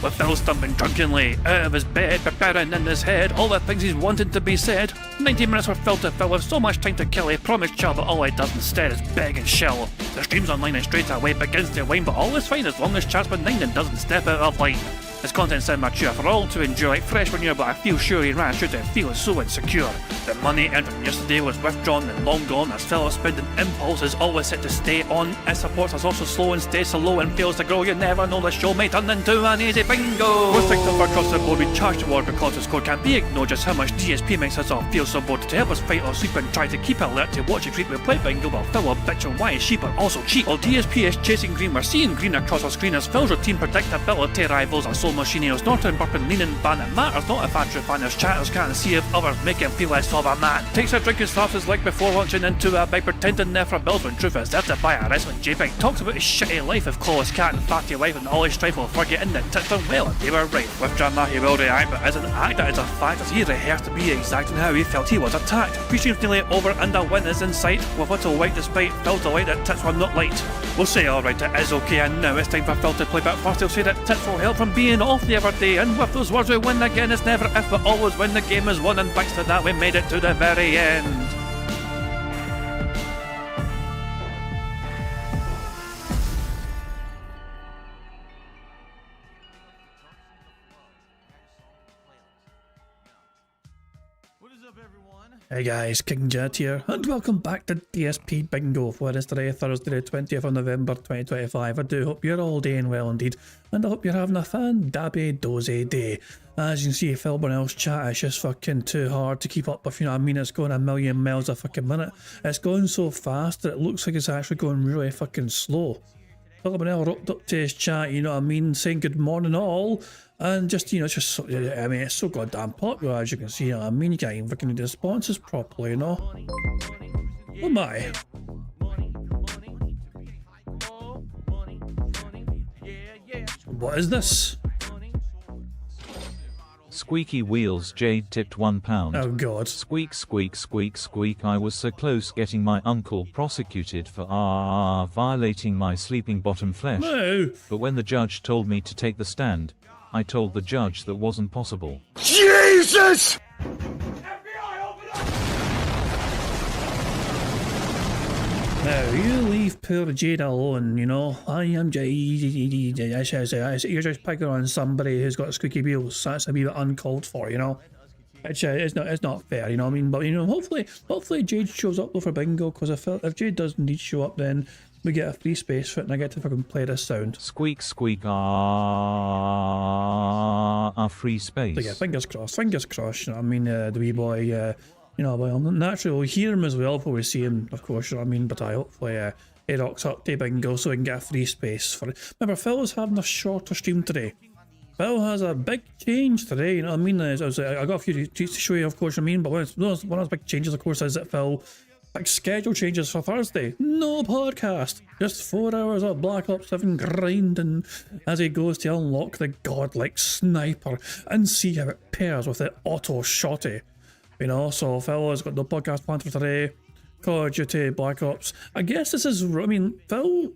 with Phil stumbling drunkenly out of his bed, preparing in his head all the things he's wanted to be said. 90 minutes for Phil to fill with so much time to kill. He promised Chill, but all he does instead is beg and shill. The stream's online and straight away begins to whine, but all is fine as long as Chat's benign and doesn't step out of line. His content's immature for all to enjoy, like fresh manure, but I feel sure he ran through to feeling so insecure. The money earned from yesterday was withdrawn and long gone, as Phil's spending impulse is always set to stay on. His support is also slow and stays so low and fails to grow. You never know, the show may turn into an easy bingo. We're strict over across the board, we charge the ward because the score can't be ignored. Just how much DSP makes us all feel so bored. To help us fight or sleep and try to keep alert to watch a creep, we play bingo while Phil will bitch on why is she but also cheap. While DSP is chasing green, we're seeing green across our screen as Phil's routine predictability rivals our soul machine. He's not in burping, leaning, ban. It matters not if Andrew fans chatters can't see if others make him feel less of a man. Takes a drink and slaps his leg before launching into a bike, pretending there for bills when truth is there to buy a wrestling JPEG. Talks about his shitty life of Clawless Cat and fatty wife and all his strife while forgetting that tits done well and they were right. With drama he will react, but as an actor it's a fact as he rehearsed to be exact in how he felt he was attacked. Pre-stream's nearly over and a win is in sight, with little white despite Phil's delight that tits were not light. We'll say alright, it is okay, and now it's time for Phil to play, but first he'll say that tits will help from being off the other day, and with those words we win again. It's never if but always when the game is won, and thanks to that we made it to the very end. Hey guys, King Jet here, and welcome back to DSP Bingo for this today, Thursday the 20th of November 2025. I do hope you're all doing well indeed, and I hope you're having a fan-dabby-dozy day. As you can see, Phil Burnell's chat is just fucking too hard to keep up with, you know what I mean? It's going a million miles a fucking minute. It's going so fast that it looks like it's actually going really fucking slow. Phil Burnell rocked up to his chat, you know what I mean, saying good morning all. And just, you know, it's just so, I mean, it's so goddamn popular, as you can see, you know what I mean? You can't even fucking do the responses properly, you know? Oh my. What is this? Squeaky wheels. Jade tipped £1. Oh god. Squeak, squeak, squeak, squeak. I was so close getting my uncle prosecuted for violating my sleeping bottom flesh. No. But when the judge told me to take the stand, I told the judge that wasn't possible. Jesus! Now, you leave poor Jade alone, you know. I am Jade. You're just picking on somebody who's got squeaky wheels. That's a wee bit uncalled for, you know. It's not fair, you know what I mean? But, you know, hopefully Jade shows up though for bingo, because if Jade does indeed show up, then we get a free space for it and I get to fucking play this sound. Squeak, squeak, a free space. So yeah, fingers crossed, you know what I mean? The wee boy, you know, well, naturally we'll hear him as well before we see him, of course, you know what I mean? But hopefully he rocks up to bingo so we can get a free space for it. Remember, Phil is having a shorter stream today. Phil has a big change today, you know what I mean? I got a few tweets to show you, of course, you know what I mean? But one of those big changes, of course, is that Phil, big schedule changes for Thursday. No podcast. Just 4 hours of Black Ops 7 grinding as he goes to unlock the godlike sniper and see how it pairs with the auto shotty. You know, so Phil has got no podcast planned for today. Call of Duty, Black Ops. I guess this is, I mean, Phil,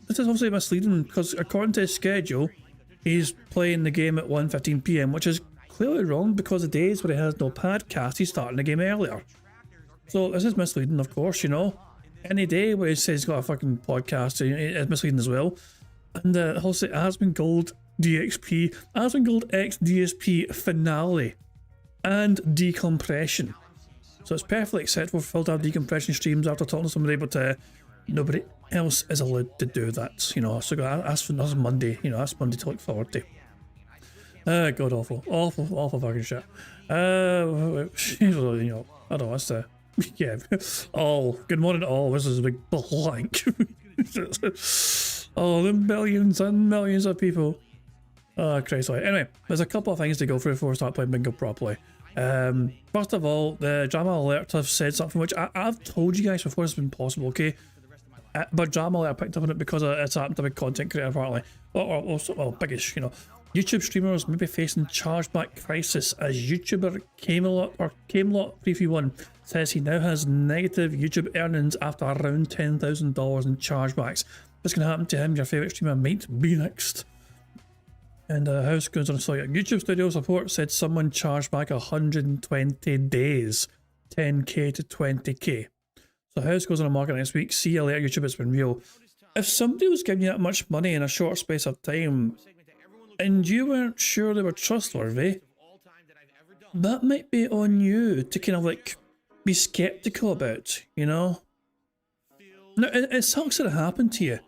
this is obviously misleading because according to his schedule, he's playing the game at 1:15 PM, which is clearly wrong because the days where he has no podcast, he's starting the game earlier. So this is misleading, of course, you know. Any day where he says he's got a fucking podcast, it's misleading as well. And also Asmongold Gold DXP, Asmongold Gold X DSP finale and decompression. So it's perfectly acceptable for Phil to have decompression streams after talking to somebody, but nobody else is allowed to do that, you know. So that's Monday, you know, that's Monday to look forward to. God, awful fucking shit. You know, I don't know, what's the... Yeah, all good morning to all. This is a big blank. Oh, the millions and millions of people. Oh, Christ. Anyway, there's a couple of things to go through before we start playing bingo properly. First of all, the Drama Alert have said something which I've told you guys before it's been possible, okay? But Drama Alert picked up on it because it's happened to be content creator apparently. Well, biggish, you know. YouTube streamers may be facing chargeback crisis as YouTuber Camelot331 says he now has negative YouTube earnings after around $10,000 in chargebacks. This can happen to him. Your favourite streamer might be next. And House goes on, so YouTube Studio support said someone charged back 120 days, 10k to 20k. So House goes on a market next week. See you later, YouTube. It's been real. If somebody was giving you that much money in a short space of time, and you weren't sure they were trustworthy, that might be on you to kind of like be skeptical about, you know? Now, it sucks that it happened to you,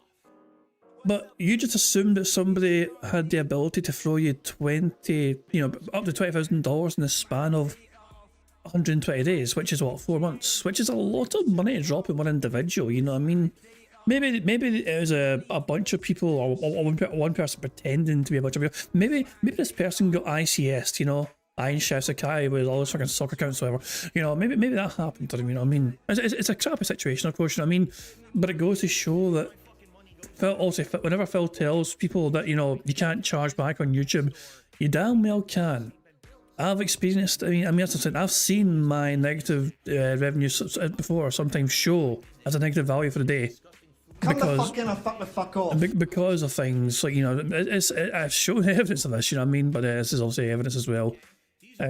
but you just assumed that somebody had the ability to throw you up to $20,000 in the span of 120 days, which is what, 4 months, which is a lot of money to drop in one individual, you know what I mean? Maybe it was a bunch of people, or one person pretending to be a bunch of people. Maybe this person got ICS, you know, Iron Chef Sakai with all his fucking soccer accounts, whatever. You know, maybe that happened to him, you know what I mean? It's a crappy situation, of course, you know what I mean? But it goes to show that Phil, also, whenever Phil tells people that, you know, you can't charge back on YouTube, you damn well can. I've experienced, I mean, as I said, I've seen my negative revenue before sometimes show as a negative value for the day. Come the fuck in or fuck the fuck off. Because of things like, you know, I've shown evidence of this, you know what I mean? But this is also evidence as well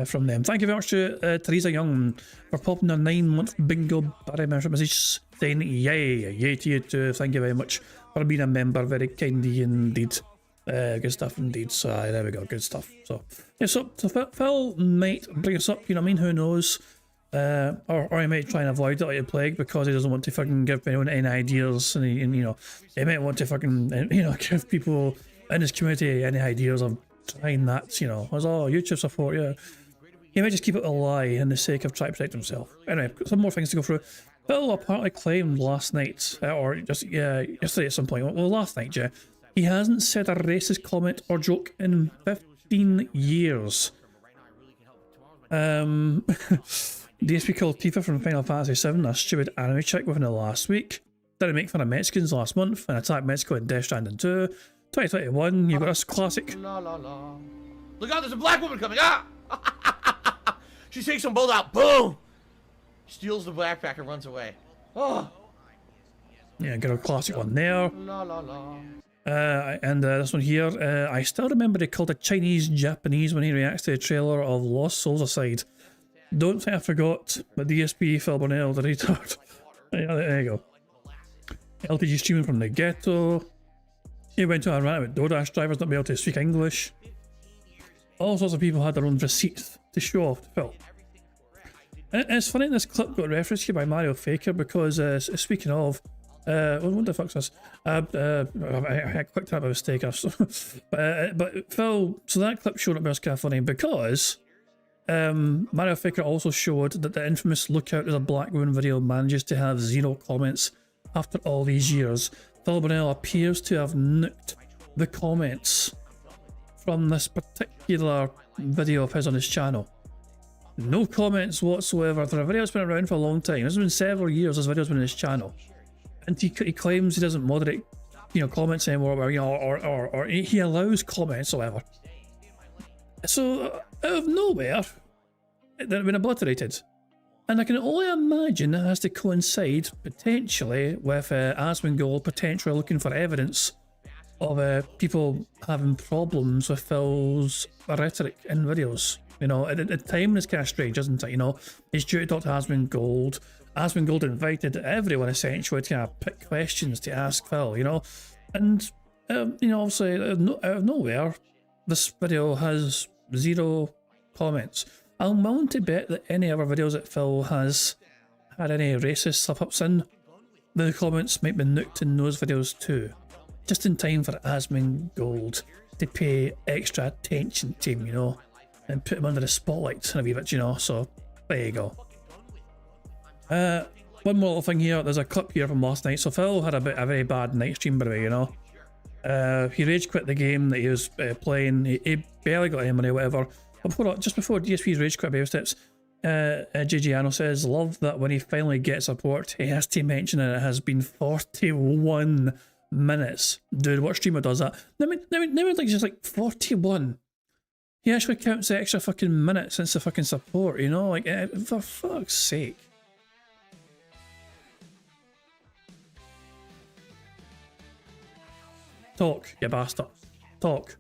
from them. Thank you very much to Teresa Young for popping a 9-month bingo Barry membership message saying yay to you too. Thank you very much for being a member. Very kind of you indeed. Good stuff indeed. So there we go, good stuff. So yeah, so Phil might bring us up, you know what I mean? Who knows? Or he might try and avoid it like a plague because he doesn't want to fucking give anyone any ideas, and you know, he might want to fucking, you know, give people in his community any ideas of trying that, you know, as YouTube support, yeah. He might just keep it a lie in the sake of trying to protect himself. Anyway, some more things to go through. Phil apparently claimed last night, or just yesterday at some point, well last night, yeah, he hasn't said a racist comment or joke in 15 years. DSP called Tifa from Final Fantasy VII a stupid anime chick within the last week. Didn't make fun of Mexicans last month and attacked Mexico in Death Stranding 2. 2021, you've got this classic. La, la, la. Look out, there's a black woman coming! Ah! She takes them both out. Boom! Steals the backpack and runs away. Oh. Yeah, got a classic one there. La, la, la. And this one here, I still remember they called it Chinese Japanese when he reacts to the trailer of Lost Souls Aside. Don't think I forgot, but DSP Phil Burnell, the retard. Yeah, there you go. LTG streaming from the ghetto. He went to a rant about DoorDash drivers not being able to speak English. All sorts of people had their own receipts to show off to Phil. And it's funny this clip got referenced here by Mario Faker because, speaking of, what the fuck's this? I clicked that by mistake. But Phil, so that clip showed up as kind of funny because Mario Faker also showed that the infamous Lookout as a Black Woman video manages to have 0 comments after all these years. Phil Burnell appears to have nuked the comments from this particular video of his on his channel. No comments whatsoever. The video's been around for a long time. It's been several years this video's been on his channel. And he claims he doesn't moderate, you know, comments anymore, or, you know, or he allows comments or whatever. So out of nowhere, they've been obliterated. And I can only imagine that has to coincide potentially with Asmongold potentially looking for evidence of people having problems with Phil's rhetoric in videos. You know, at the time it's kind of strange, isn't it? You know, he's due to talk to Asmongold. Asmongold invited everyone essentially to kind of pick questions to ask Phil, you know. And, you know, obviously out of nowhere, this video has 0 comments. I'm willing to bet that any other videos that Phil has had any racist slip-ups in, the comments might be nuked in those videos too. Just in time for Asmongold to pay extra attention to him, you know, and put him under the spotlight and a wee bit, you know, so there you go. One more little thing here, there's a clip here from last night. So Phil had a very bad night stream, by the way, you know. He rage quit the game that he was playing, he barely got any money or whatever. But just before DSP's rage quit baby steps, JGiano says, love that when he finally gets support, he has to mention that it has been 41 minutes. Dude, what streamer does that? I mean, like it's just like 41. He actually counts the extra fucking minutes since the fucking support, you know? Like, for fuck's sake. Talk, you bastard. Talk.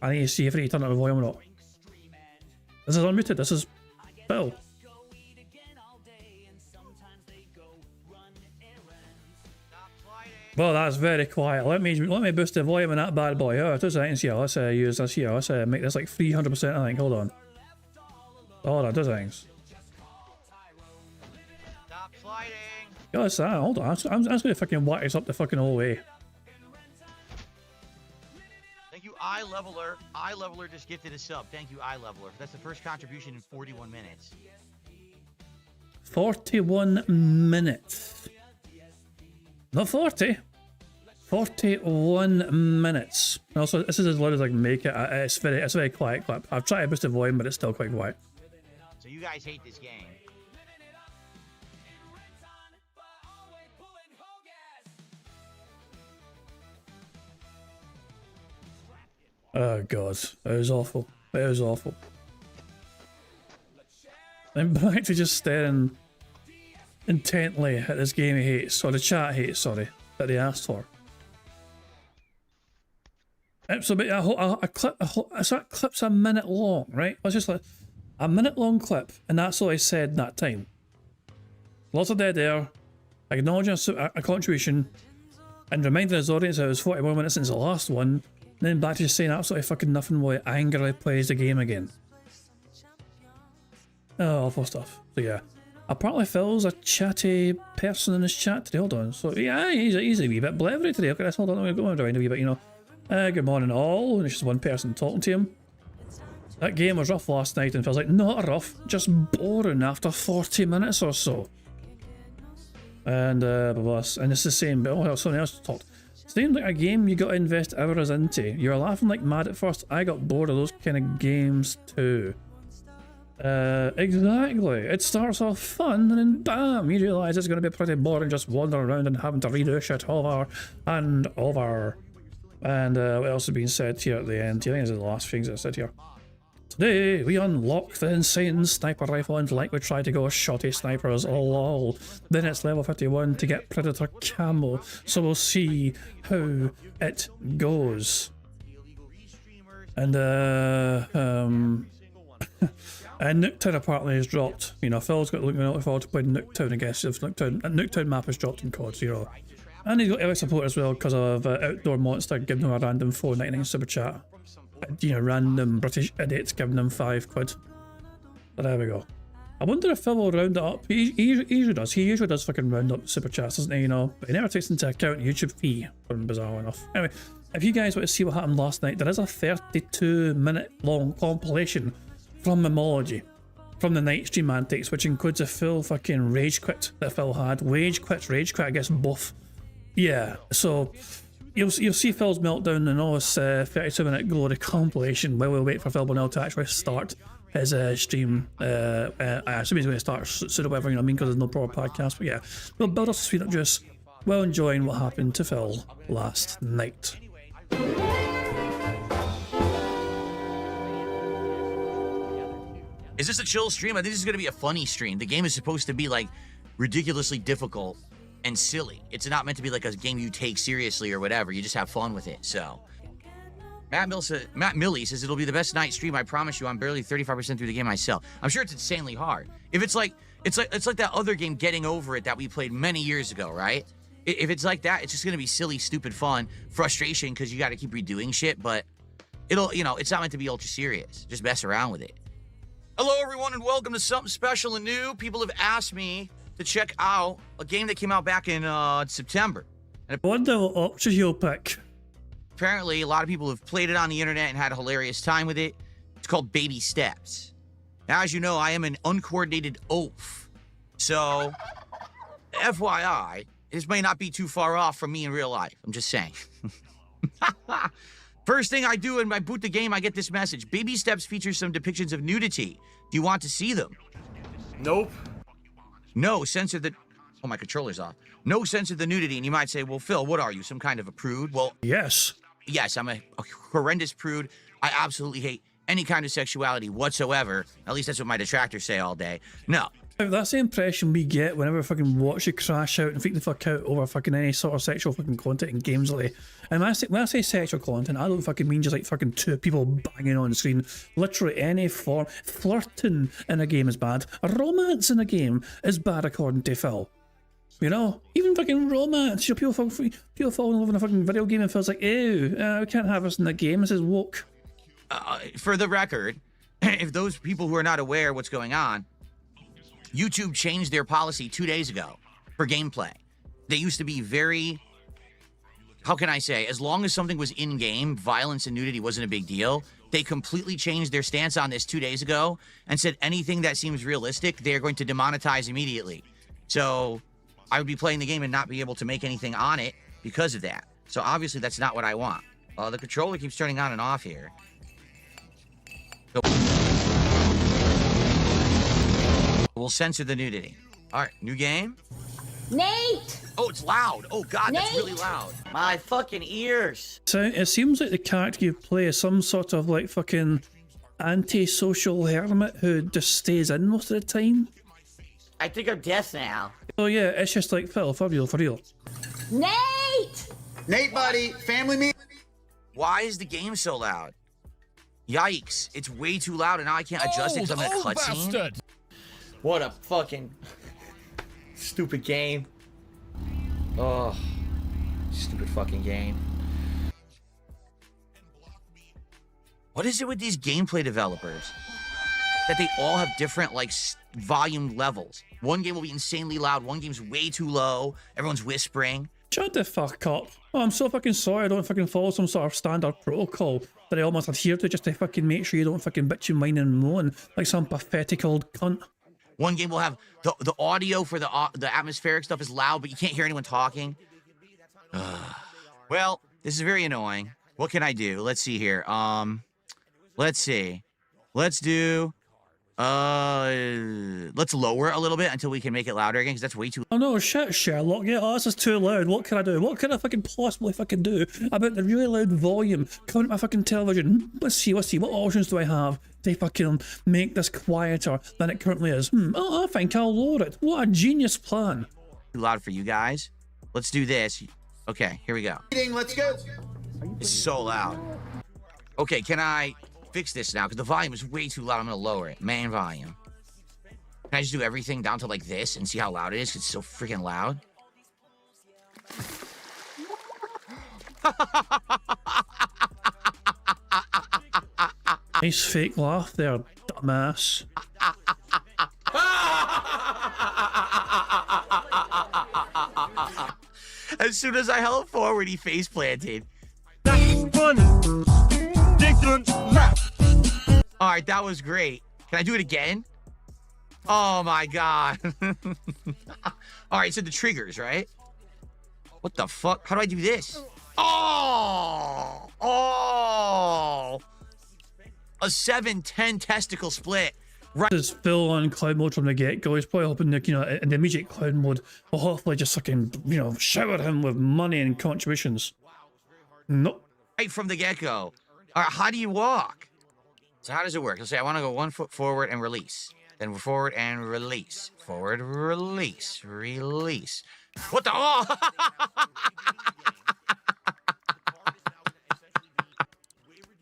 I need to see if I need to turn up the volume or not. This is unmuted. This is Phil. Well, that's very quiet. Let me boost the volume in that bad boy. Oh, 2 seconds here. Let's use this here. Let's make this like 300%. I think. Hold on. Hold on. 2 seconds. Stop sliding. Yes, hold on. I'm just gonna fucking whack this up the fucking whole way. Thank you, iLeveler. iLeveler just gifted a sub. Thank you, iLeveler. That's the first contribution in 41 minutes. 41 minutes. Not 40. 41 minutes. Also, this is as loud as I can make it. It's very quiet clip. I've tried to boost the volume, but it's still quite quiet. So you guys hate this game. Oh god, it was awful. It was awful. I'm back to just staring intently at this game he hates, or the chat hates, sorry, that they asked for. So a clip, so that clip's a minute long, right? Let's just like a minute long clip, and that's all I said in that time. Lots of dead air, acknowledging a contribution, and reminding his audience that it was 41 minutes since the last one, and then back to just saying absolutely fucking nothing while he angrily plays the game again. Oh, awful stuff. So yeah. Apparently Phil's a chatty person in his chat today. Hold on. So yeah, he's a wee bit blabbery today. Okay, let's hold on. I'm going to go around a wee bit, you know. Good morning all. And there's just one person talking to him. That game was rough last night, and Phil's like, not rough, just boring after 40 minutes or so. And and it's the same, but oh, someone else talked. Seems like a game you got to invest hours into. You were laughing like mad at first. I got bored of those kind of games too. Exactly. It starts off fun and then bam, you realise it's going to be pretty boring just wandering around and having to redo shit over and over. And what else has been said here at the end? I think these are the last things I said here. Today, we unlock the insane sniper rifle and like we try to go shoddy snipers, lol. Then it's level 51 to get Predator camo, so we'll see how it goes. And and Nuketown apparently has dropped. You know, Phil's got looking forward to playing Nuketown, I guess. If Nuketown map has dropped in COD 0. And he's got LA support as well because of Outdoor Monster giving him a random $4.99 super chat. You know, random British idiots giving him £5. But there we go. I wonder if Phil will round it up. He usually does. He usually does fucking round up super chats, doesn't he? You know, but he never takes into account YouTube fee, bizarre enough. Anyway, if you guys want to see what happened last night, there is a 32-minute long compilation from Memology, from the night stream antics, which includes a full fucking rage quit that Phil had. Rage quit, I guess both. Yeah, so you'll see Phil's meltdown and all this 32-minute glory compilation while we wait for Phil Bonnell to actually start his stream. I assume he's going to start soon or whatever, you know what I mean, because there's no proper podcast, but yeah. We'll build us a sweet up juice while enjoying what happened to Phil last night. Is this a chill stream? I think this is going to be a funny stream. The game is supposed to be like ridiculously difficult and silly. It's not meant to be like a game you take seriously or whatever. You just have fun with it. So Matt Millie says it'll be the best night stream. I promise you. I'm barely 35% through the game myself. I'm sure it's insanely hard. If it's like that other game, Getting Over It, that we played many years ago, right? If it's like that, it's just gonna be silly, stupid fun, frustration because you got to keep redoing shit. But it'll, you know, it's not meant to be ultra serious. Just mess around with it. Hello, everyone, and welcome to something special and new. People have asked me to check out a game that came out back in September. And What the options you'll pick? apparently, a lot of people have played it on the internet and had a hilarious time with it. It's called Baby Steps. Now, as you know, I am an uncoordinated oaf. So, FYI, this may not be too far off from me in real life. I'm just saying. First thing I do when I boot the game, I get this message. Baby Steps features some depictions of nudity. Do you want to see them? Nope. No, censor the... Oh, my controller's off. No, censor the nudity. And you might say, well, Phil, what are you, some kind of a prude? Well, Yes. yes, I'm a horrendous prude. I absolutely hate any kind of sexuality whatsoever. At least that's what my detractors say all day. No, That's the impression we get whenever we fucking watch you crash out and freak the fuck out over fucking any sort of sexual fucking content in games like that. And when I say sexual content, I don't fucking mean just like fucking two people banging on the screen. Literally any form. Flirting in a game is bad. Romance in a game is bad according to Phil. You know? Even fucking romance. You know, people fall in love in a fucking video game and feels like, ew, we can't have this in the game. This is woke. For the record, if those people who are not aware what's going on, YouTube changed their policy 2 days ago for gameplay. They used to be very, how can I say, as long as something was in-game, violence and nudity wasn't a big deal. They completely changed their stance on this 2 days ago and said anything that seems realistic, they're going to demonetize immediately. So I would be playing the game and not be able to make anything on it because of that. So obviously that's not what I want. The controller keeps turning on and off here. So we'll censor the nudity. All right, new game. Nate! Oh, it's loud. Oh, God, Nate! that's really loud. My fucking ears. So it seems like the character you play is some sort of like fucking anti-social hermit who just stays in most of the time. I think I'm deaf now. Oh yeah, it's just like Phil, for real, for real. Nate! Nate, buddy, family meeting. Why is the game so loud? Yikes, it's way too loud and now I can't adjust it because I'm in a cutscene. What a fucking stupid game. Oh, stupid fucking game. What is it with these gameplay developers? That they all have different, like, volume levels. One game will be insanely loud, one game's way too low, everyone's whispering. Shut the fuck up. Oh, I'm so fucking sorry I don't fucking follow some sort of standard protocol that I almost adhere to just to fucking make sure you don't fucking bitch and whine and moan like some pathetic old cunt. One game will have the audio for the atmospheric stuff is loud, but you can't hear anyone talking. Well, this is very annoying. What can I do? Let's see here. Let's see. Let's do. Let's lower it a little bit until we can make it louder again, because that's way too. Oh no, shit, Sherlock. Yeah, oh, this is too loud. What can I do? What can I fucking possibly fucking do about the really loud volume coming at my fucking television? Let's see. What options do I have to fucking make this quieter than it currently is? Oh, I think I'll lower it. What a genius plan. Too loud for you guys. Let's do this. Okay, here we go. Let's go. It's so loud. Okay, can I fix this now? Because the volume is way too loud. I'm gonna lower it. Main volume. Can I just do everything down to like this and see how loud it is? 'Cause it's so freaking loud. Nice fake laugh there, dumbass. As soon as I held forward, he face planted. All right, that was great. Can I do it again? Oh my God. All right, so the triggers, right? What the fuck? How do I do this? Oh! A 7-10 testicle split. Right. This is full on cloud mode from the get-go. He's probably hoping that, you know, in the immediate cloud mode, will hopefully just fucking, you know, shower him with money and contributions. Nope. Right from the get-go. All right, how do you walk? So how does it work? Let's say I want to go 1 foot forward and release. Then forward and release. Forward, release. Release. What the? Oh!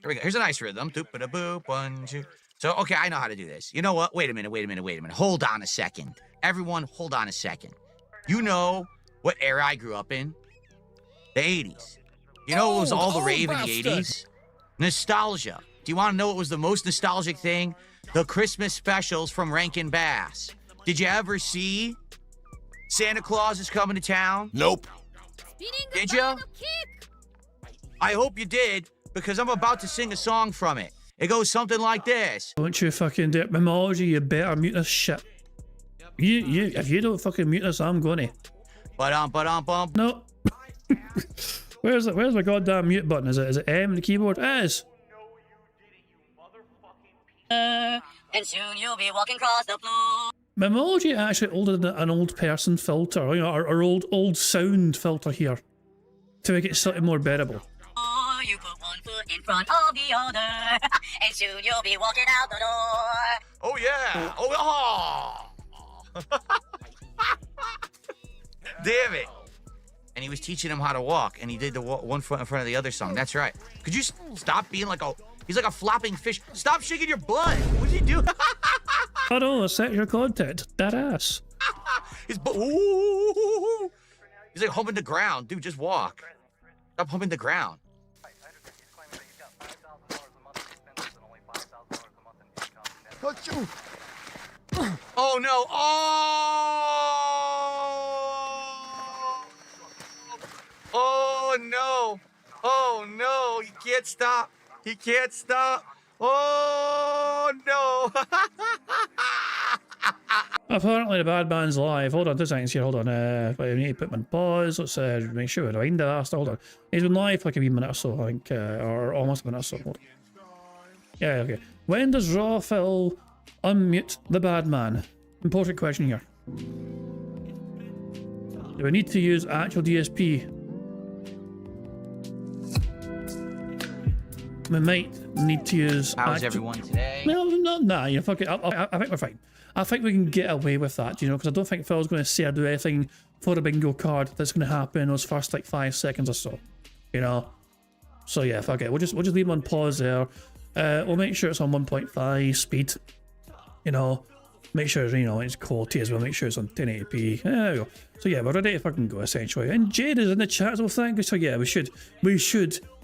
Here we go. Here's a nice rhythm. Doop-a-da-boop. 1, 2. So, okay, I know how to do this. You know what? Wait a minute. Hold on a second. Everyone, hold on a second. You know what era I grew up in? The 80s. You know what was all the rave in the 80s? Nostalgia. Do you want to know what was the most nostalgic thing? The Christmas specials from Rankin Bass. Did you ever see Santa Claus is Coming to Town? Nope. Did you? I hope you did, because I'm about to sing a song from it. It goes something like this. Don't you fucking do it. Memoji, you better mute this shit. If you don't fucking mute this, I'm gonna. Ba-dum-ba-dum-bum. No. Where's my goddamn mute button? Is it M on the keyboard? It is. And soon you'll be walking across the floor. Memoji actually older than an old person filter, you know, our old sound filter here, to make it slightly more bearable. You put 1 foot in front of the other, and soon you'll be walking out the door. Oh, yeah. Oh, Damn it. And he was teaching him how to walk, and he did the one foot in front of the other song. That's right. Could you stop being like a... He's like a flopping fish. Stop shaking your butt. What's he doing? Oh no, sexual content. That ass. His butt... Ooh. He's like humping the ground. Dude, just walk. Stop humping the ground. Oh no! Oh! Oh no! Oh no! He can't stop! He can't stop! Oh no! Apparently the bad man's live. Hold on 2 seconds here, hold on. I need to put him on pause. Let's make sure we rewind that. Hold on. He's been live for like a wee minute or so, I think. Or almost a minute or so. Hold on. Yeah, okay. When does Raw Phil unmute the bad man? Important question here. Do we need to use actual DSP? We might need to use... How's everyone today? No, nah, you know, fuck it. I think we're fine. I think we can get away with that, you know, because I don't think Phil's going to say or do anything for the bingo card that's going to happen in those first like 5 seconds or so, you know. So yeah, fuck it. We'll just leave him on pause there. We'll make sure it's on 1.5 speed, you know. Make sure, you know, it's quality as well. Make sure it's on 1080p. There we go. So yeah, we're ready to fucking go essentially. And Jade is in the chat, so thank you. So yeah, we should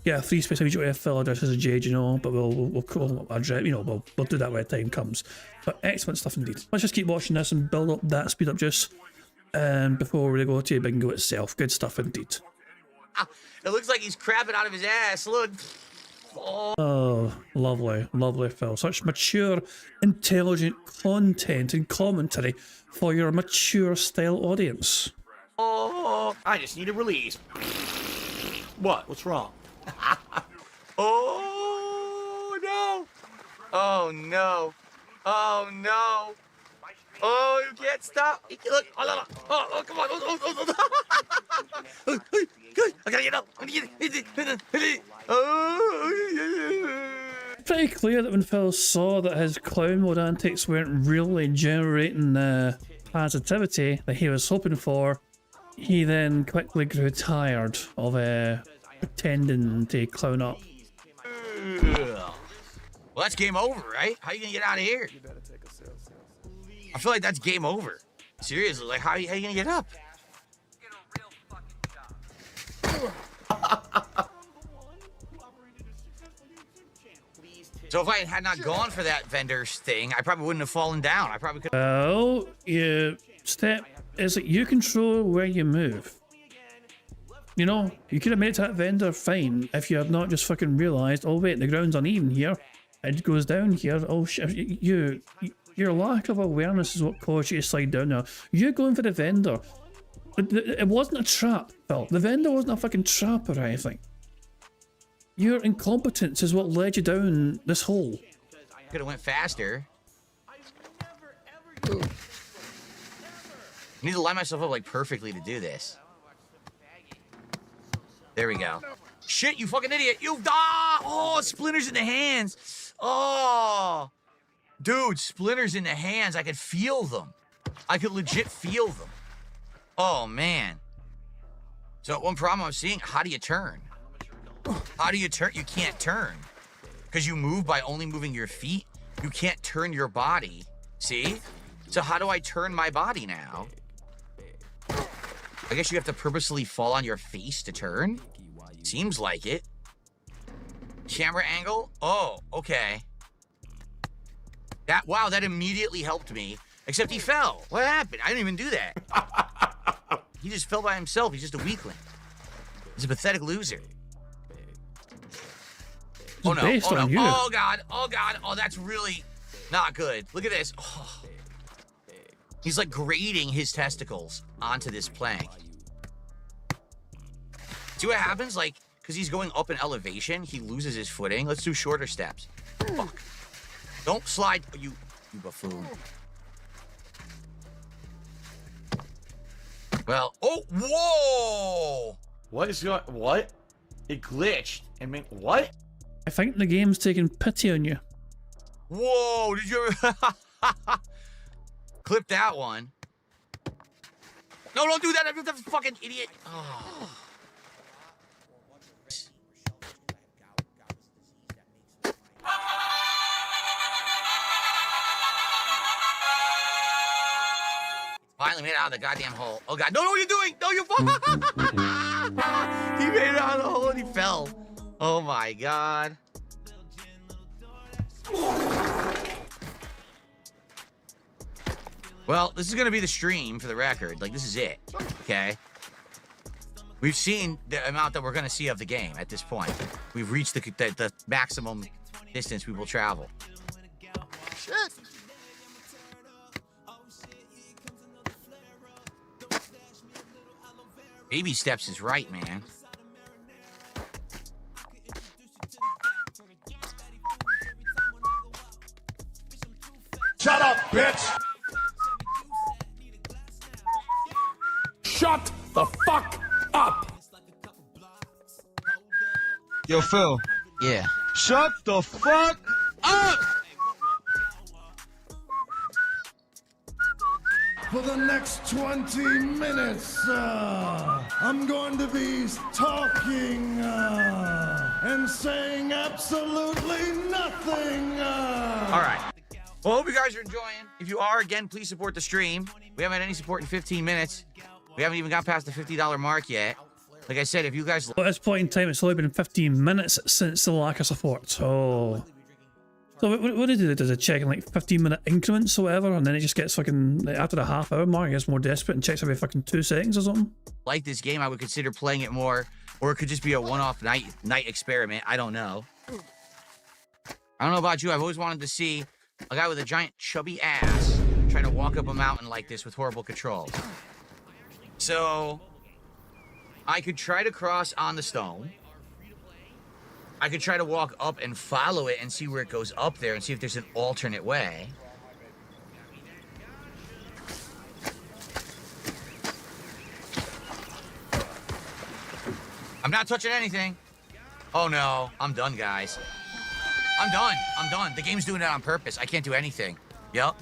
get a free space immediately if Phil addresses Jade, you know. But we'll address, you know, we'll do that when the time comes. But excellent stuff indeed. Let's just keep watching this and build up that speed up just before we go to bingo itself. Good stuff indeed. It looks like he's crapping out of his ass. Look. Oh, lovely, lovely Phil. Such mature, intelligent content and commentary for your mature style audience. Oh, I just need a release. What? What's wrong? Oh no! Oh no! Oh no! Oh, you can't stop! Look! Oh, oh come on! I gotta get up! Pretty clear that when Phil saw that his clown mode antics weren't really generating the positivity that he was hoping for, he then quickly grew tired of pretending to clown up. Well, that's game over, right? How you gonna get out of here? I feel like that's game over. Seriously, like how you gonna get up? So if I had not gone for that vendor's thing, I probably wouldn't have fallen down. I probably could. Well, you step is that you control where you move. You know, you could have made that vendor fine if you had not just fucking realised, oh wait, the ground's uneven here. It goes down here. Oh shit, your lack of awareness is what caused you to slide down there. You're going for the vendor. It wasn't a trap, Phil. The vendor wasn't a fucking trap or anything. Your incompetence is what led you down this hole. Could have went faster. I need to line myself up like perfectly to do this. There we go. Shit, you fucking idiot. Oh, splinters in the hands. Oh. Dude, splinters in the hands. I could feel them. I could legit feel them. Oh, man. So one problem I'm seeing, how do you turn? How do you turn? You can't turn. Because you move by only moving your feet. You can't turn your body. See? So how do I turn my body now? I guess you have to purposely fall on your face to turn? Seems like it. Camera angle? Oh, okay. Wow, that immediately helped me. Except he fell. What happened? I didn't even do that. He just fell by himself. He's just a weakling. He's a pathetic loser. Oh no, oh no, oh god, oh that's really not good. Look at this. Oh. He's like grating his testicles onto this plank. See what happens? Like, because he's going up in elevation, he loses his footing. Let's do shorter steps. Fuck. Don't slide, you buffoon. Well, oh, whoa! What is going? What? It glitched and made what? I think the game's taking pity on you. Whoa, did you ever clip that one? No, don't do that. I'm a fucking idiot. Oh. Finally made it out of the goddamn hole. Oh god, no, what are you doing? No, you fall. He made it out of the hole and he fell. Oh my god. Well, this is gonna be the stream for the record. Like, this is it. Okay. We've seen the amount that we're gonna see of the game at this point. We've reached the maximum distance we will travel. Shit. Baby steps is right, man. Shut up, bitch! Shut the fuck up! Yo, Phil. Yeah. Shut the fuck up! For the next 20 minutes, I'm going to be talking and saying absolutely nothing. All right. Well, hope you guys are enjoying. If you are, again, please support the stream. We haven't had any support in 15 minutes. We haven't even got past the $50 mark yet. Like I said, if you guys... At this point in time, it's only been 15 minutes since the lack of support, so... So what did it do? Does it check in like 15-minute increments or whatever, and then it just gets fucking... After the half-hour mark, it gets more desperate and checks every fucking 2 seconds or something? Like this game, I would consider playing it more, or it could just be a one-off night experiment. I don't know. I don't know about you. I've always wanted to see a guy with a giant chubby ass trying to walk up a mountain like this with horrible controls. So I could try to cross on the stone. I could try to walk up and follow it and see where it goes up there and see if there's an alternate way. I'm not touching anything. Oh no, I'm done, guys. I'm done. I'm done. The game's doing it on purpose. I can't do anything. Yep.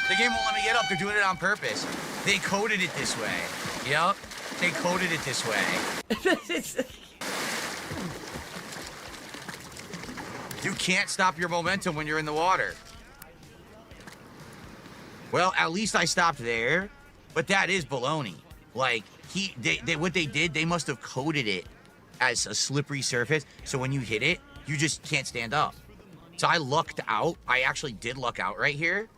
The game won't let me get up. They're doing it on purpose. They coded it this way. Yep. They coded it this way. You can't stop your momentum when you're in the water. Well, at least I stopped there. But that is baloney. Like, what they did, they must have coded it as a slippery surface. So when you hit it, you just can't stand up. So I lucked out. I actually did luck out right here.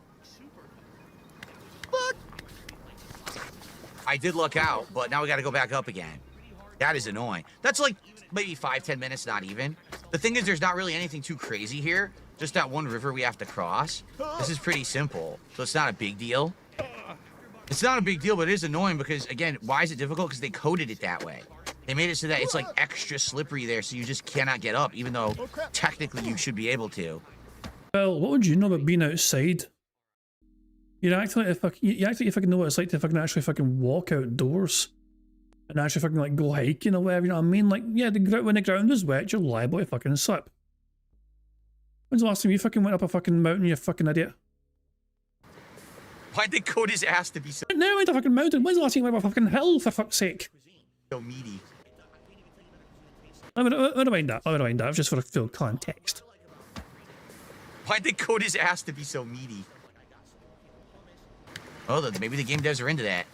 But I did luck out, but now we got to go back up again. That is annoying. That's like maybe 5-10 minutes, not even. The thing is, there's not really anything too crazy here. Just that one river we have to cross. This is pretty simple, so it's not a big deal. It's not a big deal, but it is annoying because, again, why is it difficult? Because they coded it that way. They made it so that it's like extra slippery there, so you just cannot get up, even though technically you should be able to. Well, what would you know about being outside? You act like you fucking know what it's like to fucking actually fucking walk outdoors and actually fucking like go hiking or whatever. You know what I mean? Like, yeah, when the ground is wet, you're liable to fucking slip. When's the last time you fucking went up a fucking mountain? You fucking idiot. Why'd they code his ass to be so... No, went up a fucking mountain. When's the last time you went up a fucking hill, for fuck's sake? So meaty. I don't mind that. I don't mind that. Just for a full context. Why'd they code his ass to be so meaty? Oh, maybe the game devs are into that.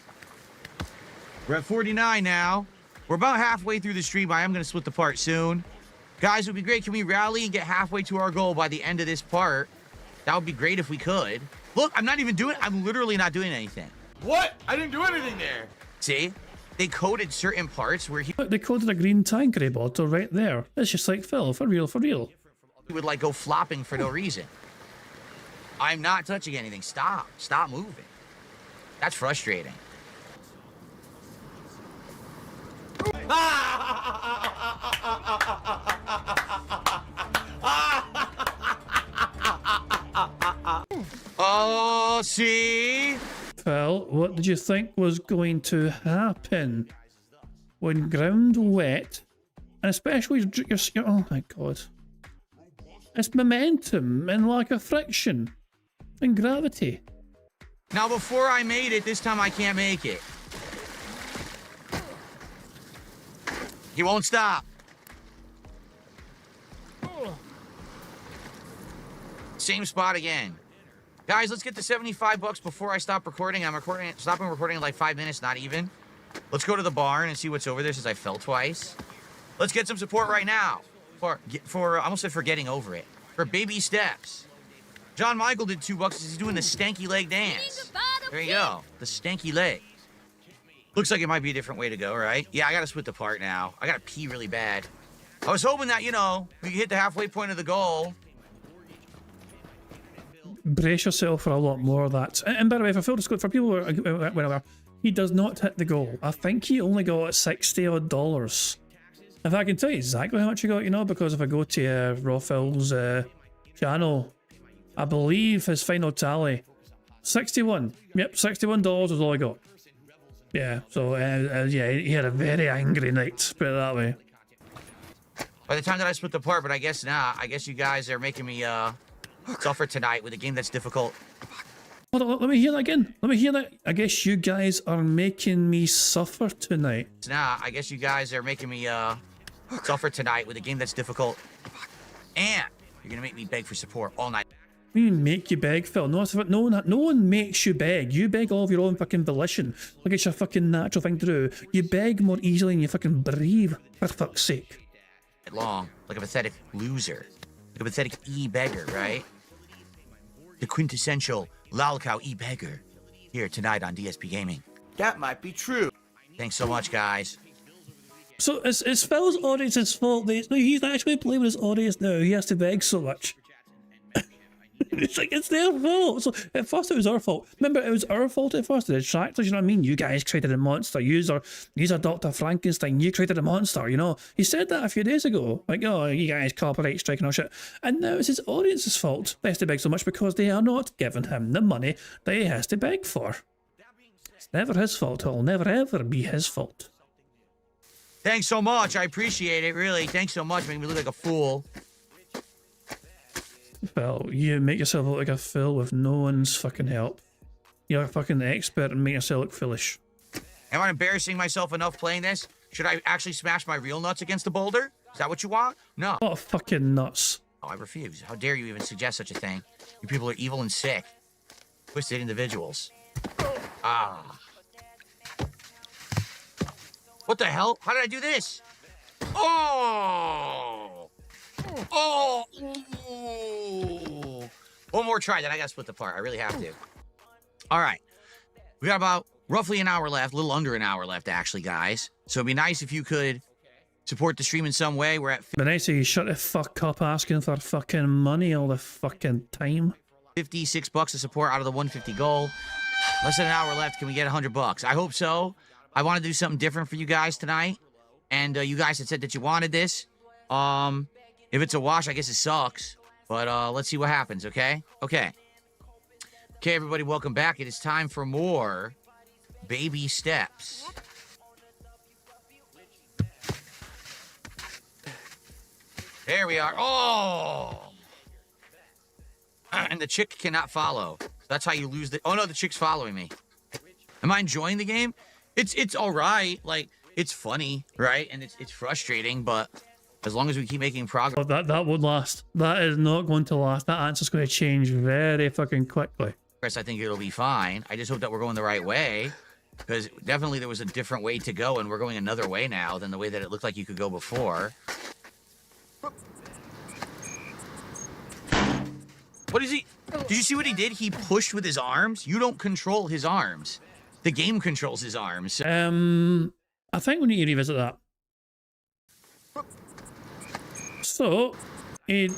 We're at 49 now. We're about halfway through the stream. I am going to split the part soon. Guys, it would be great. Can we rally and get halfway to our goal by the end of this part? That would be great if we could. Look, I'm not even doing... I'm literally not doing anything. What? I didn't do anything there. See? They coded certain parts where he Look, they coded a green tankery bottle right there. It's just like, Phil, for real, for real. would like go flopping for no reason. I'm not touching anything. Stop. Stop moving. That's frustrating. Oh, see? Phil, what did you think was going to happen when ground wet, and especially your oh my god, it's momentum and lack of friction. And gravity. Now, before I made it, this time I can't make it. He won't stop. Same spot again. Guys, let's get to 75 bucks before I stop recording. I'm stopping recording in like 5 minutes, not even. Let's go to the barn and see what's over there since I fell twice. Let's get some support right now. I almost said for getting over it. For baby steps. John Michael did $2 as he's doing the stanky leg dance. There you go. The stanky leg. Looks like it might be a different way to go, right? Yeah, I gotta split the part now. I gotta pee really bad. I was hoping that, you know, we could hit the halfway point of the goal. Brace yourself for a lot more of that. And by the way, for full disclosure, for people who are, whatever, he does not hit the goal. I think he only got $60 odd. If I can tell you exactly how much he got, you know, because if I go to Rafael's channel, I believe his final tally, 61. Yep, $61 was all I got. Yeah, so yeah, he had a very angry night, put it that way. By the time that I split the part, but I guess not. I guess you guys are making me suffer tonight with a game that's difficult. Hold on, let me hear that again. Let me hear that. I guess you guys are making me suffer tonight. Nah, I guess you guys are making me suffer tonight with a game that's difficult. And you're gonna make me beg for support all night. We make you beg, Phil. No one makes you beg. You beg all of your own fucking volition. Like it's your fucking natural thing to do. You beg more easily than you fucking breathe, for fuck's sake. Long, like a pathetic loser. Like a pathetic e-beggar, right? The quintessential lolcow e-beggar. Here tonight on DSP Gaming. That might be true. Thanks so much, guys. So it's Phil's audience's fault that he's actually blaming his audience now. He has to beg so much. It's like, it's their fault. So at first it was our fault. Remember, it was our fault at first, the detractors, you know what I mean? You guys created a monster. You're Dr. Frankenstein. You created a monster, you know? He said that a few days ago. Like, oh, you guys copyright striking our shit. And now it's his audience's fault. They have to beg so much because they are not giving him the money that he has to beg for. It's never his fault. It'll never ever be his fault. Thanks so much. I appreciate it, really. Thanks so much. Making me look like a fool. Well, you make yourself look like a fool with no one's fucking help. You're a fucking expert and make yourself look foolish. Am I embarrassing myself enough playing this? Should I actually smash my real nuts against the boulder? Is that what you want? No. What fucking nuts. Oh, I refuse. How dare you even suggest such a thing? You people are evil and sick. Twisted individuals. Ah. What the hell? How did I do this? Oh! Oh! Ooh. One more try, then I gotta split the part. I really have to. All right. We got about roughly an hour left, a little under an hour left, actually, guys. So it'd be nice if you could support the stream in some way. We're at But nice if you shut the fuck up asking for fucking money all the fucking time. $56 to support out of the 150 goal. Less than an hour left. Can we get $100? I hope so. I want to do something different for you guys tonight. And you guys had said that you wanted this. If it's a wash, I guess it sucks. But let's see what happens, okay? Okay, everybody, welcome back. It is time for more baby steps. There we are. Oh! And the chick cannot follow. That's how you lose the... Oh, no, the chick's following me. Am I enjoying the game? It's all right. Like, it's funny, right? And it's frustrating, but as long as we keep making progress... Oh, that won't last. That is not going to last. That answer's going to change very fucking quickly. I think it'll be fine. I just hope that we're going the right way. Because definitely there was a different way to go, and we're going another way now than the way that it looked like you could go before. What is he? Did you see what he did? He pushed with his arms. You don't control his arms. The game controls his arms. I think we need to revisit that. So, he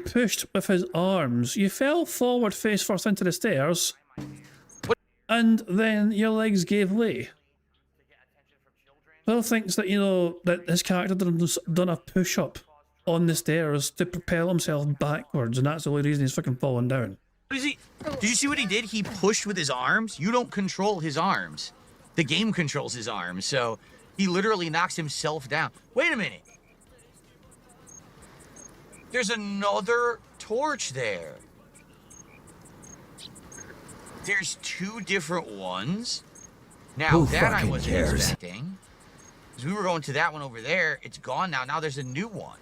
pushed with his arms. You fell forward face first into the stairs, and then your legs gave way. Phil thinks that, you know, that his character done a push-up on the stairs to propel himself backwards, and that's the only reason he's fucking falling down. What is he? Did you see what he did? He pushed with his arms. You don't control his arms. The game controls his arms, so he literally knocks himself down. Wait a minute. There's another torch there. There's 2 different ones. Now, that I wasn't expecting. Because we were going to that one over there. It's gone now. Now there's a new one.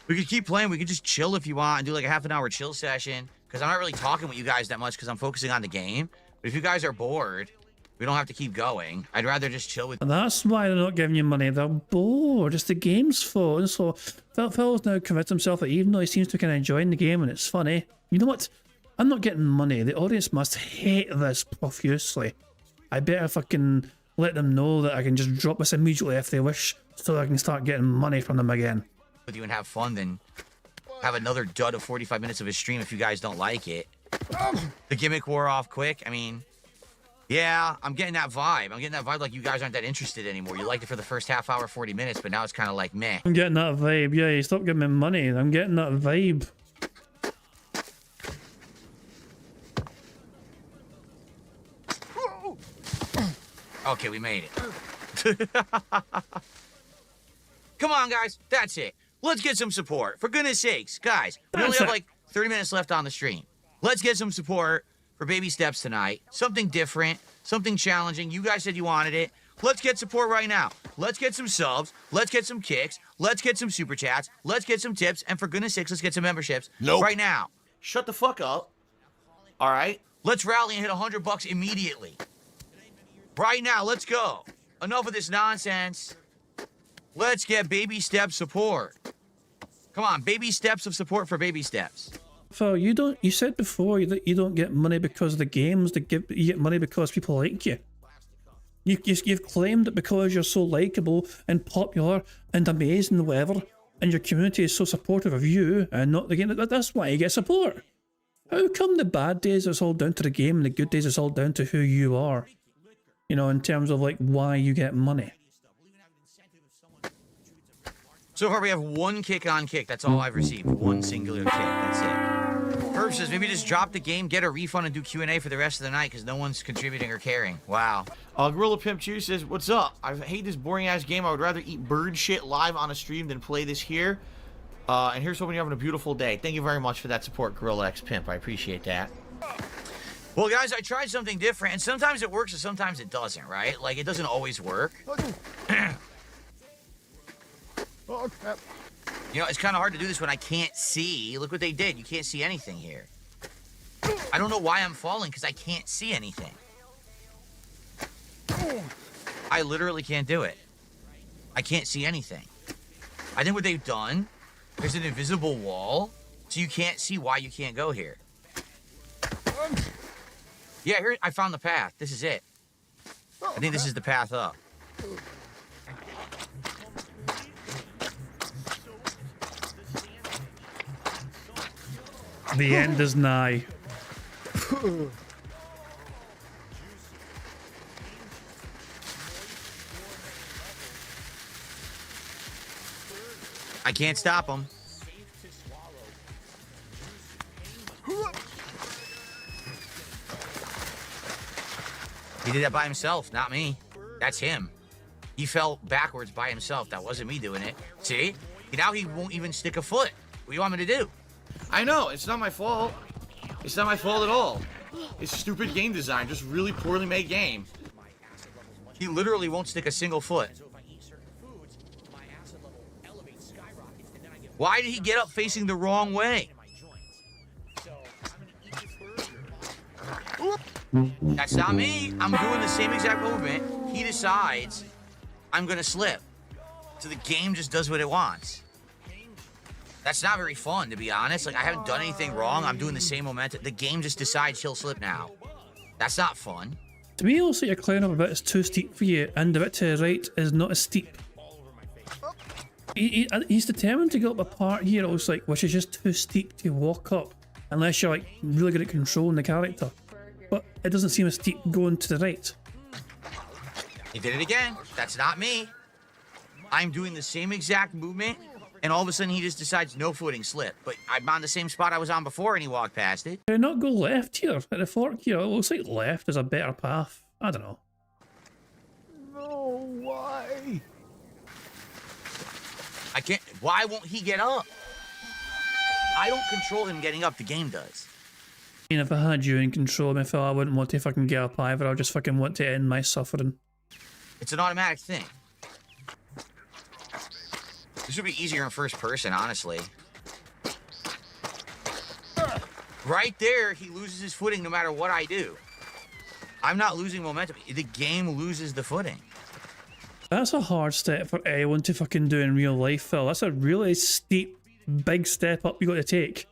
We could keep playing. We could just chill if you want and do like a half an hour chill session. Because I'm not really talking with you guys that much because I'm focusing on the game. But if you guys are bored, we don't have to keep going. I'd rather just chill with. And that's why they're not giving you money. They're bored. It's the game's fault. And so Phil's now convinced himself that even though he seems to kind of enjoying the game and it's funny, you know what? I'm not getting money. The audience must hate this profusely. I better fucking let them know that I can just drop this immediately if they wish, so I can start getting money from them again. With you and have fun, then have another dud of 45 minutes of a stream if you guys don't like it. The gimmick wore off quick. I mean, yeah, I'm getting that vibe. I'm getting that vibe like you guys aren't that interested anymore. You liked it for the first half hour, 40 minutes, but now it's kind of like meh. I'm getting that vibe. Yeah, you stop giving me money. I'm getting that vibe. Okay, we made it. Come on, guys. That's it. Let's get some support. For goodness sakes, guys, we only have like 30 minutes left on the stream. Let's get some support for baby steps tonight. Something different, something challenging. You guys said you wanted it. Let's get support right now. Let's get some subs. Let's get some kicks. Let's get some super chats. Let's get some tips. And for goodness sakes, let's get some memberships right now. Shut the fuck up. All right? Let's rally and hit $100 immediately. Right now, let's go. Enough of this nonsense. Let's get baby step support. Come on, baby steps of support for baby steps. Phil, you said before that you don't get money because of the games, you get money because people like you. You've claimed that because you're so likeable and popular and amazing and whatever, and your community is so supportive of you and not the game, that's why you get support. How come the bad days it's all down to the game and the good days it's all down to who you are? You know, in terms of like why you get money. So far we have 1 kick on kick. That's all I've received. 1 singular kick. That's it. Herb says maybe just drop the game, get a refund, and do Q&A for the rest of the night because no one's contributing or caring. Wow. Gorilla Pimp Juice says, what's up? I hate this boring ass game. I would rather eat bird shit live on a stream than play this here. And here's hoping you're having a beautiful day. Thank you very much for that support, Gorilla X Pimp. I appreciate that. Well, guys, I tried something different, and sometimes it works and sometimes it doesn't, right? Like, it doesn't always work. Oh, crap. You know, it's kind of hard to do this when I can't see. Look what they did. You can't see anything here. I don't know why I'm falling, because I can't see anything. I literally can't do it. I can't see anything. I think what they've done, there's an invisible wall, so you can't see why you can't go here. Yeah, here, I found the path. This is it. I think this is the path up. The end is nigh. I can't stop him. He did that by himself, not me. That's him. He fell backwards by himself. That wasn't me doing it. See? Now he won't even stick a foot. What do you want me to do? I know, it's not my fault. It's not my fault at all. It's stupid game design, just really poorly made game. He literally won't stick a single foot. Why did he get up facing the wrong way? That's not me. I'm doing the same exact movement. He decides I'm gonna slip. So the game just does what it wants. That's not very fun, to be honest. Like, I haven't done anything wrong. I'm doing the same momentum. The game just decides he'll slip now. That's not fun. To me, also you're clearing up a bit is too steep for you, and the bit to the right is not as steep. He's determined to go up a part here, also, like, which is just too steep to walk up, unless you're like really good at controlling the character. But it doesn't seem as steep going to the right. He did it again. That's not me. I'm doing the same exact movement, and all of a sudden he just decides no footing, slip. But I'm on the same spot I was on before, and he walked past it. Why not go left here at the fork here? It looks like left is a better path. I don't know. No, why? I can't. Why won't he get up? I don't control him getting up. The game does. And if I had you in control of me, Phil, I wouldn't want to fucking get up either. I just fucking want to end my suffering. It's an automatic thing. This would be easier in first person, honestly. Right there, he loses his footing no matter what I do. I'm not losing momentum. The game loses the footing. That's a hard step for anyone to fucking do in real life, Phil. That's a really steep, big step up you got to take.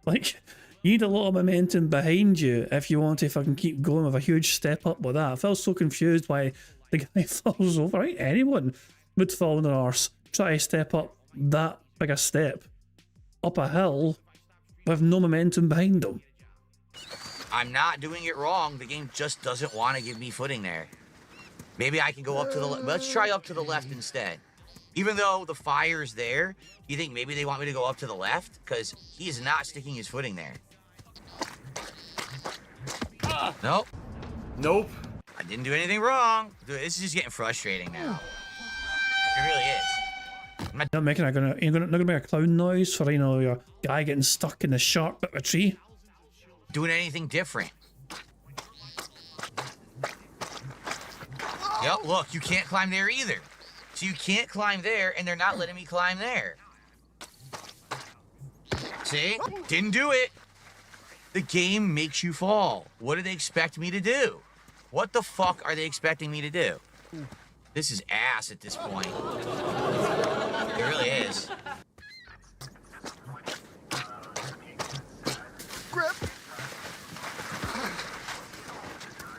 Like, you need a lot of momentum behind you if you want to fucking keep going with a huge step up with that. I felt so confused why the guy falls over. Right? Anyone would fall on their arse, try to step up that big a step up a hill with no momentum behind them. I'm not doing it wrong. The game just doesn't want to give me footing there. Maybe I can go up to the left. Let's try up to the left instead. Even though the fire's there, you think maybe they want me to go up to the left? Because he is not sticking his footing there. Nope. Nope. I didn't do anything wrong. Dude, this is just getting frustrating now. It really is. I'm Not making not gonna make a clown noise for, you know, your guy getting stuck in the sharp bit of a tree. doing anything different. Yep, look, you can't climb there either. So you can't climb there, and they're not letting me climb there. See? Didn't do it. The game makes you fall. What do they expect me to do? What the fuck are they expecting me to do? This is ass at this point. It really is. Grip.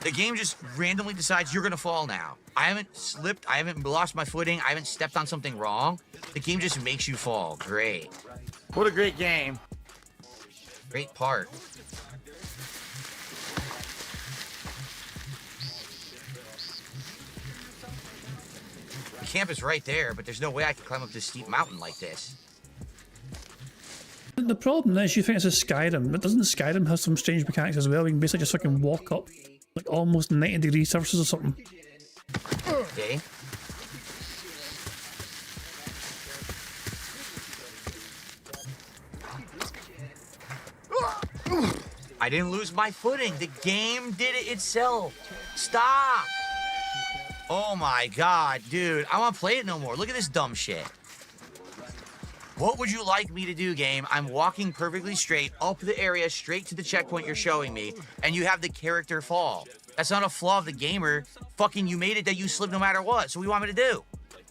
The game just randomly decides you're gonna fall now. I haven't slipped, I haven't lost my footing, I haven't stepped on something wrong. The game just makes you fall. Great. What a great game. Great part. The camp is right there, but there's no way I can climb up this steep mountain like this. The problem is you think it's a Skyrim, but doesn't Skyrim have some strange mechanics as well? You can basically just fucking walk up like almost 90-degree surfaces or something. Okay. I didn't lose my footing. The game did it itself. Stop. Oh my god, dude. I won't play it no more. Look at this dumb shit. What would you like me to do, game? I'm walking perfectly straight up the area, straight to the checkpoint you're showing me, and you have the character fall. That's not a flaw of the gamer. Fucking you made it that you slip no matter what. So what do you want me to do?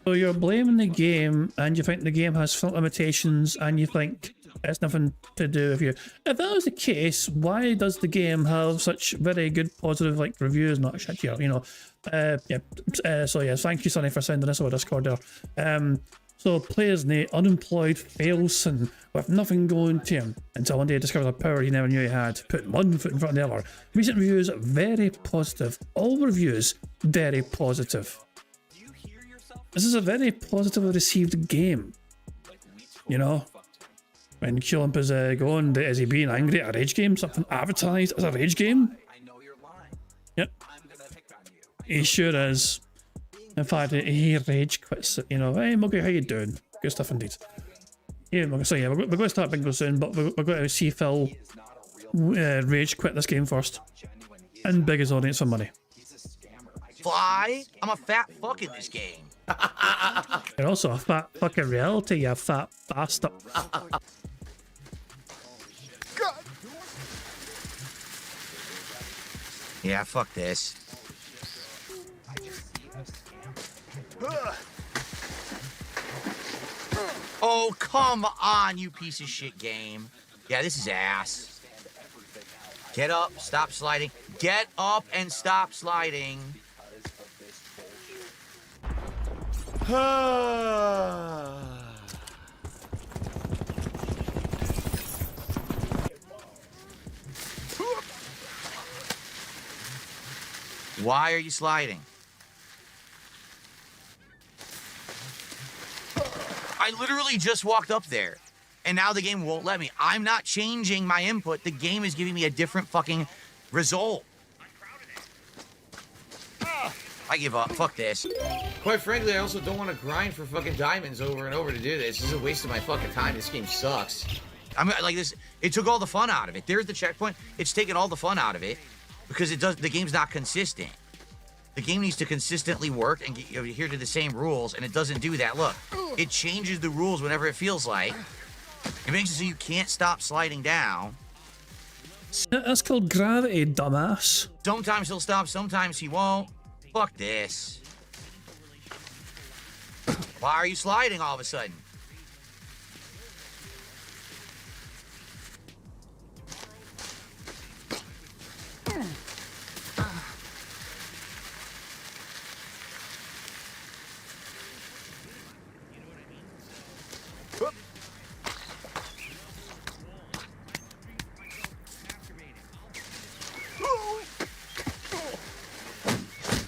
So you're blaming the game, and you think the game has some limitations, and you think it's nothing to do with you. If that was the case, why does the game have such very good positive like reviews? Not shit here, you know. So yeah, thank you, Sonny, for sending this over Discord there. So players in the unemployed failson with nothing going to him until one day he discovers a power he never knew he had, putting one foot in front of the other. Recent reviews very positive. All reviews very positive. This is a very positively received game. You know, when Q-Lump is going, is he being angry at a rage game? Something advertised as a rage game? Yep. He sure is. In fact, he rage quits it, you know. Hey, Muggy, how you doing? Good stuff indeed. Yeah, Muggy, so yeah, we're going to start bingo soon, but we're going to see Phil rage quit this game first. And beg his audience for money. Fly? I'm a fat fuck in this game. You're also a fat fucking reality, you fat bastard. Yeah, fuck this. Oh, come on, you piece of shit game. Yeah, this is ass. Get up, stop sliding. Get up and stop sliding. Why are you sliding? I literally just walked up there, and now the game won't let me. I'm not changing my input. The game is giving me a different fucking result. I give up. Fuck this. Quite frankly, I also don't want to grind for fucking diamonds over and over to do this. This is a waste of my fucking time. This game sucks. I mean, like this, it took all the fun out of it. There's the checkpoint. It's taken all the fun out of it because the game's not consistent. The game needs to consistently work and adhere to the same rules, and it doesn't do that. Look, it changes the rules whenever it feels like. It makes it so you can't stop sliding down. That's called gravity, dumbass. Sometimes he'll stop, sometimes he won't. Fuck this. Why are you sliding all of a sudden?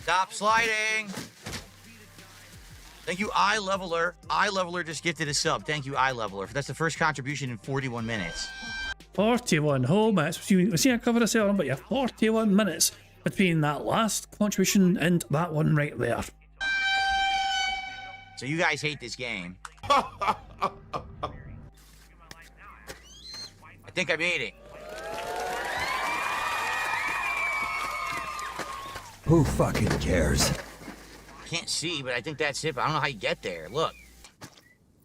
Stop sliding. Thank you, iLeveler. iLeveler just gifted a sub. Thank you, iLeveler. That's the first contribution in 41 minutes. 41 whole minutes. We see a cover of cell, but yeah, 41 minutes between that last contribution and that one right there. So you guys hate this game. I think I made it. Who fucking cares? Can't see, but I think that's it. But I don't know how you get there. Look.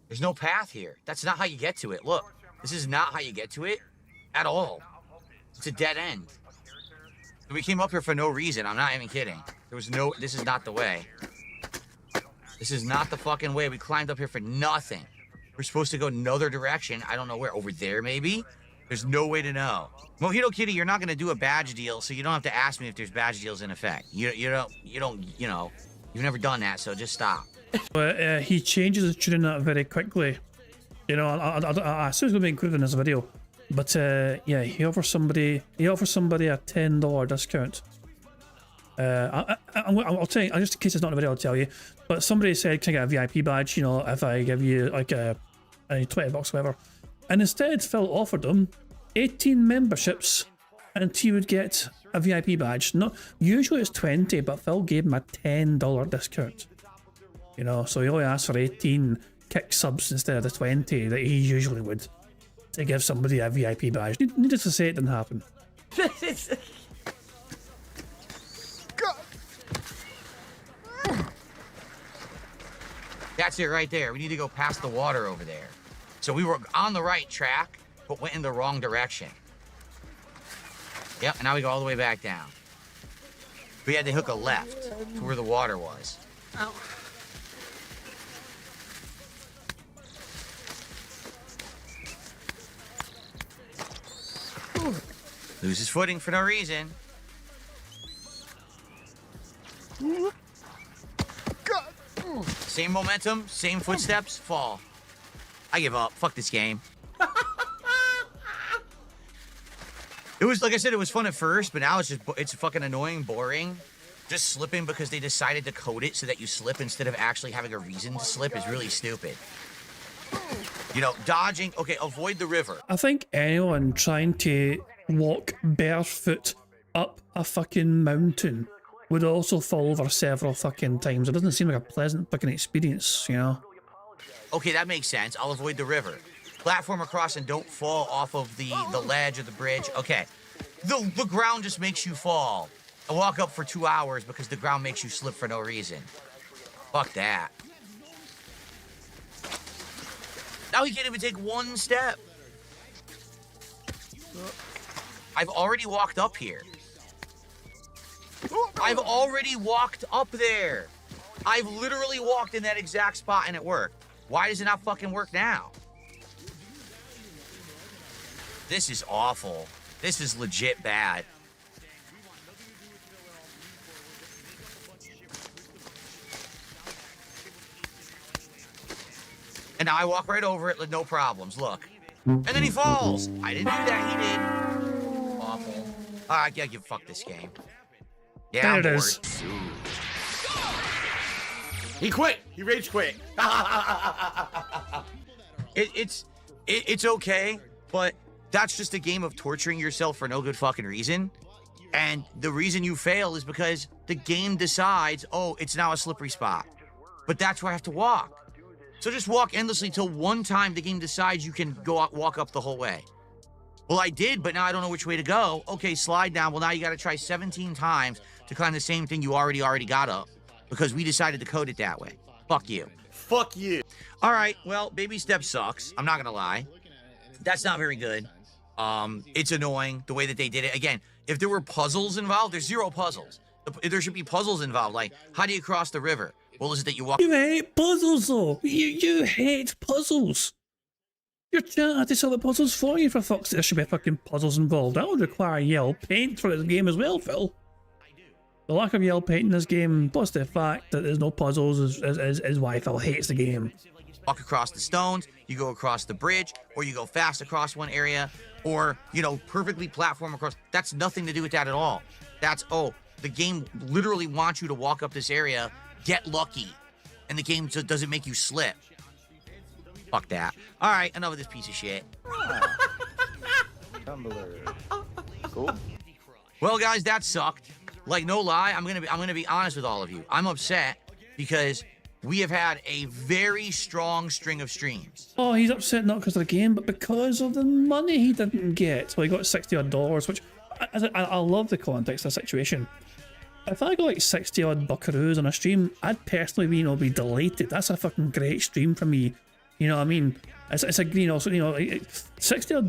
There's no path here. That's not how you get to it. Look. This is not how you get to it at all. It's a dead end. We came up here for no reason. I'm not even kidding. This is not the way. This is not the fucking way. We climbed up here for nothing. We're supposed to go another direction. I don't know where. Over there, maybe? There's no way to know. Mojito Kitty, you're not going to do a badge deal, so you don't have to ask me if there's badge deals in effect. You don't, you know, you've never done that, so just stop. But he changes the tuning that very quickly. You know, I assume it's going to be included in this video. But yeah, he offers somebody a $10 discount. I'll tell you, just in case it's not in the video, I'll tell you. But somebody said, can I get a VIP badge, you know, if I give you like a $20 or whatever. And instead, Phil offered him 18 memberships and he would get a VIP badge. No, usually it's 20, but Phil gave him a $10 discount. You know, so he only asked for 18 kick subs instead of the 20 that he usually would to give somebody a VIP badge. Needless to say, it didn't happen. That's it right there. We need to go past the water over there. So we were on the right track, but went in the wrong direction. Yep, and now we go all the way back down. We had to hook a left to where the water was. Ow. Loses footing for no reason. Same momentum, same footsteps, fall. I give up. Fuck this game. It was, like I said, it was fun at first, but now it's fucking annoying, boring. Just slipping because they decided to code it so that you slip instead of actually having a reason to slip is really stupid. You know, dodging, okay, avoid the river. I think anyone trying to walk barefoot up a fucking mountain would also fall over several fucking times. It doesn't seem like a pleasant fucking experience, you know? Okay, that makes sense. I'll avoid the river. Platform across and don't fall off of the ledge or the bridge. Okay. The ground just makes you fall. I walk up for 2 hours because the ground makes you slip for no reason. Fuck that. Now he can't even take one step. I've already walked up here. I've already walked up there. I've literally walked in that exact spot and it worked. Why does it not fucking work now? This is awful. This is legit bad. And now I walk right over it with no problems. Look. And then he falls. I didn't do that. He did. Awful. Yeah, you fuck this game. Yeah, I'm there it bored. is. He quit. He rage quit. It's okay, but that's just a game of torturing yourself for no good fucking reason. And the reason you fail is because the game decides, oh, it's now a slippery spot. But that's where I have to walk. So just walk endlessly till one time the game decides you can go out, walk up the whole way. Well, I did, but now I don't know which way to go. Okay, slide down. Well, now you got to try 17 times to climb the same thing you already got up because we decided to code it that way. Fuck you. Fuck you. All right, well, baby step sucks. I'm not going to lie. That's not very good. It's annoying the way that they did it. Again, if there were puzzles involved, there's zero puzzles. There should be puzzles involved, like how do you cross the river? Well, is it that you walk? You hate puzzles, though. You hate puzzles. Your chat had to solve the puzzles for you, for fuck's sake. There should be fucking puzzles involved. That would require yellow paint for this game as well, Phil. The lack of yellow paint in this game, plus the fact that there's no puzzles, is why Phil hates the game. Walk across the stones, you go across the bridge, or you go fast across one area, or, you know, perfectly platform across. That's nothing to do with that at all. That's, oh, the game literally wants you to walk up this area, get lucky, and the game doesn't make you slip. Fuck that. All right, enough of this piece of shit. Cool. Well, guys, that sucked. Like, no lie, I'm gonna be honest with all of you. I'm upset because we have had a very strong string of streams. Oh, he's upset not because of the game, but because of the money he didn't get. So he got $60 odd, which I love the context of the situation. If I got like 60 odd buckaroos on a stream, I'd personally be delighted. That's a fucking great stream for me. You know what I mean? It's a 60 odd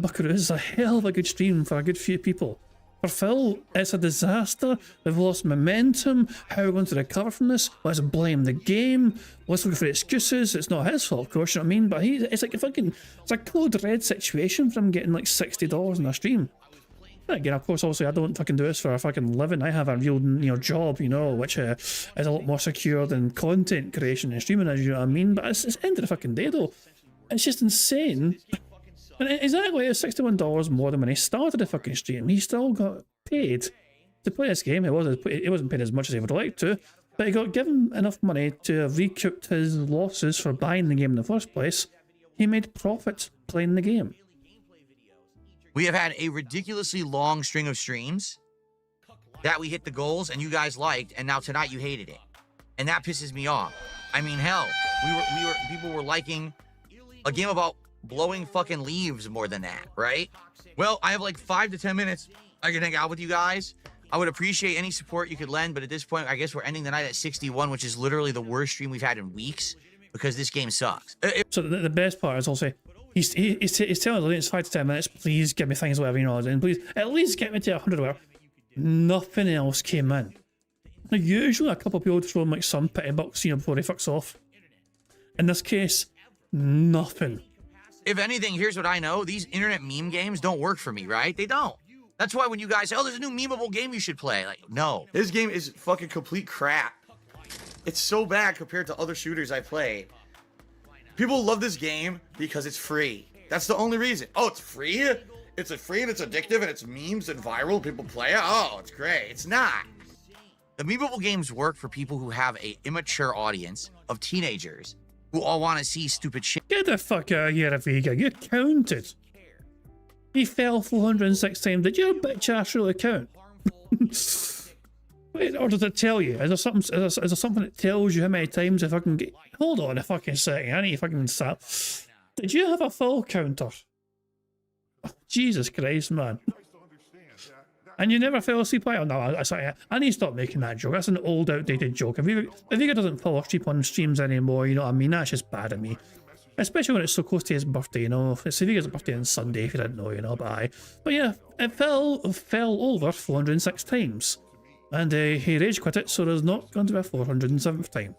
buckaroos is a hell of a good stream for a good few people. For Phil, it's a disaster. They've lost momentum. How are we going to recover from this? Let's blame the game. Let's look for excuses. It's not his fault, of course, you know what I mean? But it's like it's a code red situation for him getting like $60 on a stream. And again, of course, obviously, I don't fucking do this for a fucking living. I have a real, job, which is a lot more secure than content creation and streaming, as you know what I mean? But it's the end of the fucking day, though. It's just insane. And exactly, it's $61 more than when he started the fucking stream. He still got paid to play this game. He wasn't paid as much as he would like to, but he got given enough money to have recouped his losses for buying the game in the first place. He made profit playing the game. We have had a ridiculously long string of streams that we hit the goals and you guys liked, and now tonight you hated it. And that pisses me off. I mean, hell, people were liking a game about blowing fucking leaves more than that, right? Well, I have like 5 to 10 minutes. I can hang out with you guys. I would appreciate any support you could lend, but at this point, I guess we're ending the night at 61, which is literally the worst stream we've had in weeks because this game sucks. So the best part is also he's telling us it's 5 to 10 minutes. Please give me things, whatever, and please at least get me to 100 or whatever. Nothing else came in. Now, usually a couple of people throw him like some pity bucks, before he fucks off. In this case, nothing. If anything, here's what I know. These internet meme games don't work for me, right? They don't. That's why when you guys say, oh, there's a new memeable game you should play. Like, no. This game is fucking complete crap. It's so bad compared to other shooters I played. People love this game because it's free. That's the only reason. Oh, it's free? It's free and it's addictive and it's memes and viral. People play it. Oh, it's great. It's not. The memeable games work for people who have a immature audience of teenagers who all want to see stupid shit. Get the fuck out of here, Vega. You counted. He fell 406 times. Did your bitch ass really count? Wait, or does it tell you? Is there something that tells you how many times if I can get... Hold on a fucking second. I need to fucking stop. Did you have a full counter? Oh, Jesus Christ, man. And you never fell asleep? Oh, no, sorry. I need to stop making that joke. That's an old, outdated joke. If Vega doesn't fall asleep on streams anymore, you know what I mean? That's just bad of me. Especially when it's so close to his birthday, It's Vega's birthday on Sunday, if you didn't know, But yeah, it fell over 406 times. And he rage quit it, so there's not going to be a 407th time.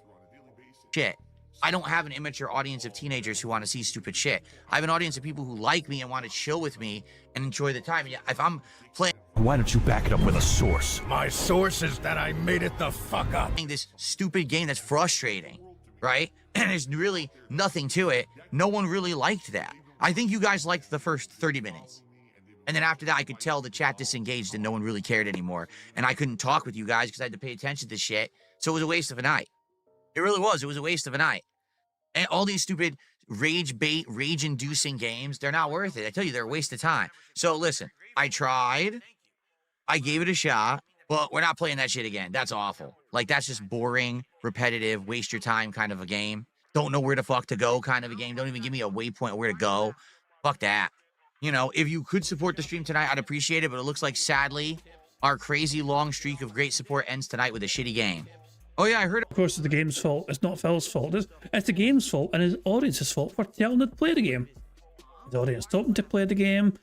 Shit. I don't have an immature audience of teenagers who want to see stupid shit. I have an audience of people who like me and want to chill with me and enjoy the time. Yeah, if I'm playing... Why don't you back it up with a source? My source is that I made it the fuck up. This stupid game that's frustrating, right? And there's really nothing to it. No one really liked that. I think you guys liked the first 30 minutes. And then after that, I could tell the chat disengaged and no one really cared anymore. And I couldn't talk with you guys because I had to pay attention to shit. So it was a waste of a night. It really was. It was a waste of a night. And all these stupid rage-inducing games, they're not worth it. I tell you, they're a waste of time. So listen, I tried. I gave it a shot. But we're not playing that shit again. That's awful. Like, that's just boring, repetitive, waste your time kind of a game. don't know where the fuck to go kind of a game. Don't even give me a waypoint where to go. Fuck that. You know, if you could support the stream tonight, I'd appreciate it, but it looks like, sadly, our crazy long streak of great support ends tonight with a shitty game. Oh, yeah, I heard. Of course, it's the game's fault. It's not Phil's fault. It's the game's fault and his audience's fault for telling him to play the game. The audience told him to play the game,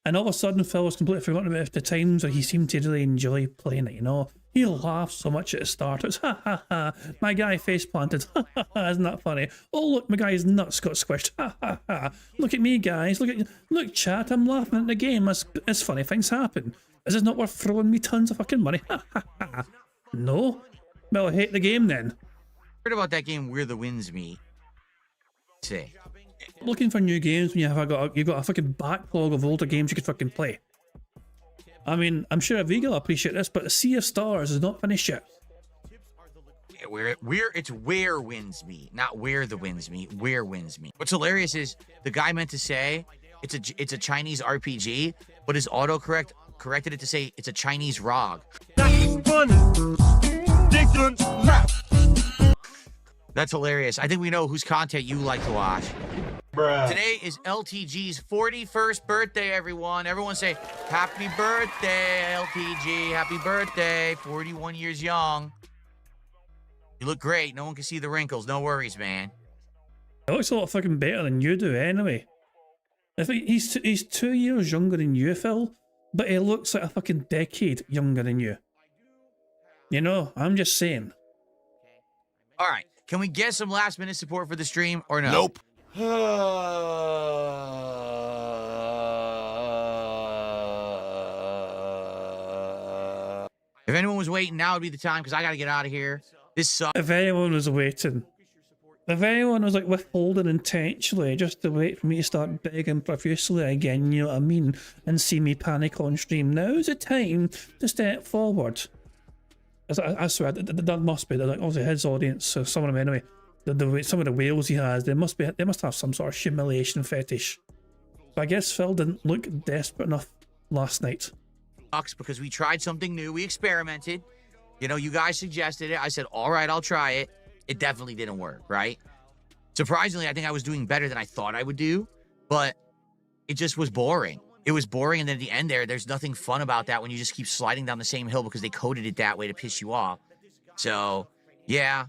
and all of a sudden, Phil was completely forgotten about the times where he seemed to really enjoy playing it, you know? He laughed so much at the start. It's ha ha ha. My guy face planted. Ha ha ha. Isn't that funny? Oh, look, my guy's nuts got squished. Ha ha ha. Look at me, guys. Look, chat. I'm laughing at the game. It's funny things happen. Is this not worth throwing me tons of fucking money? Ha ha ha. No? Well, I hate the game then. Heard about that game Where the Winds Meet. See. Looking for new games when you've got a fucking backlog of older games you could fucking play. I mean, I'm sure Aviga will appreciate this, but the Sea of Stars is not finished yet. Yeah, it's where winds meet, not where the winds meet. Where winds meet. What's hilarious is the guy meant to say it's a Chinese RPG, but his autocorrect corrected it to say it's a Chinese ROG. That's funny. Dickens left. That's hilarious. I think we know whose content you like to watch. Bruh. Today is LTG's 41st birthday, everyone. Everyone say, happy birthday, LTG. Happy birthday. 41 years young. You look great. No one can see the wrinkles. No worries, man. He looks a lot fucking better than you do anyway. I think he's 2 years younger than you, Phil, but he looks like a fucking decade younger than you. You know, I'm just saying. All right. Can we get some last minute support for the stream or no? Nope. If anyone was waiting, now would be the time because I got to get out of here. This sucks. If anyone was waiting, if anyone was like withholding intentionally just to wait for me to start begging profusely again, you know what I mean, and see me panic on stream, now's the time to step forward. I swear, that must be, like, obviously his audience, so some of them anyway, some of the whales he has, they must have some sort of humiliation fetish. But I guess Phil didn't look desperate enough last night. Because we tried something new. We experimented. You know, you guys suggested it. I said, all right, I'll try it. It definitely didn't work, right? Surprisingly, I think I was doing better than I thought I would do, but it just was boring. It was boring, and then at the end there's nothing fun about that when you just keep sliding down the same hill because they coded it that way to piss you off. So, yeah.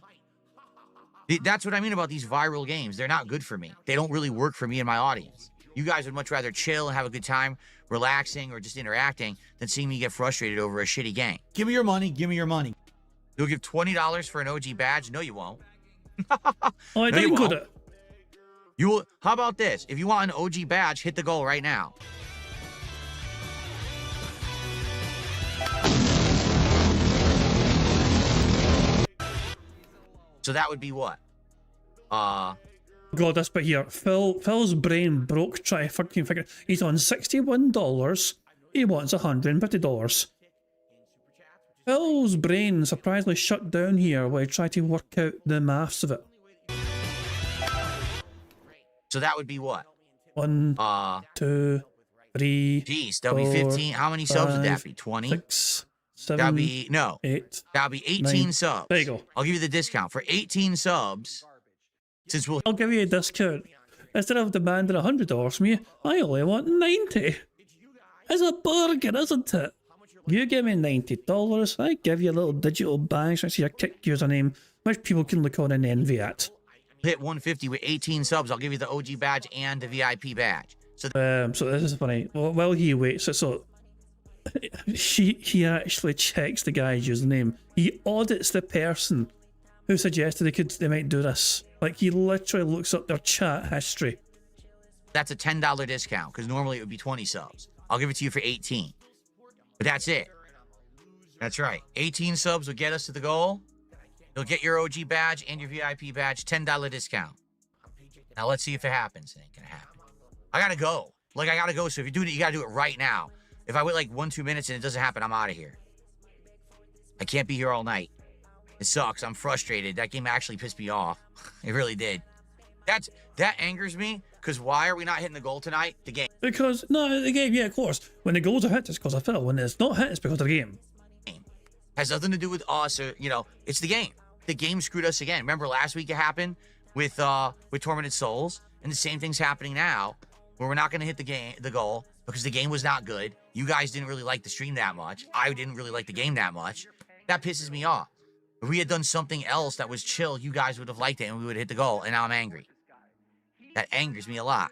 That's what I mean about these viral games. They're not good for me. They don't really work for me and my audience. You guys would much rather chill and have a good time, relaxing, or just interacting than seeing me get frustrated over a shitty game. Give me your money. Give me your money. You'll give $20 for an OG badge? No, you won't. Oh, I No, didn't you go won't. to... You will. How about this? If you want an OG badge, hit the goal right now. So that would be what? God, this bit here. Phil's brain broke trying to fucking figure. He's on $61. He wants $150. Phil's brain surprisingly shut down here while he tried to work out the maths of it. So that would be what? 1, 2, 3. Geez, that'll be 15. How many subs would that be? 20? 6, 7. That'll be 8. That'll be 18 9. subs. There you go. I'll give you the discount for 18 subs. Since we'll I'll give you a discount. Instead of demanding $100 from you, I only want 90. It's a bargain, isn't it? You give me $90, I give you a little digital badge next to your kick username, which people can look on and envy at. hit 150 with 18 subs, I'll give you the OG badge and the VIP badge. So this is funny. Well, while he waits, so he actually checks the guy's username. He audits the person who suggested they might do this. Like, he literally looks up their chat history. that's a $10 discount because normally it would be 20 subs. I'll give it to you for 18. But that's it. That's right. 18 subs will get us to the goal. You'll get your OG badge and your VIP badge, $10 discount. Now let's see if it happens. It ain't gonna happen. I gotta go. Like, I gotta go. So if you're doing it, you gotta do it right now. If I wait like 1-2 minutes and it doesn't happen, I'm out of here. I can't be here all night. It sucks. I'm frustrated. That game actually pissed me off. It really did. That angers me, because why are we not hitting the goal tonight? The game. Because, no, the game, yeah, of course. When the goals are hit, it's because of Phil. When it's not hit, it's because of the game. Has nothing to do with us or, it's the game. The game screwed us again. Remember last week it happened with Tormented Souls, and the same thing's happening now, where we're not going to hit the goal because the game was not good. You guys didn't really like the stream that much. I didn't really like the game that much. That pisses me off. If we had done something else that was chill, you guys would have liked it and we would have hit the goal, and now I'm angry. That angers me a lot.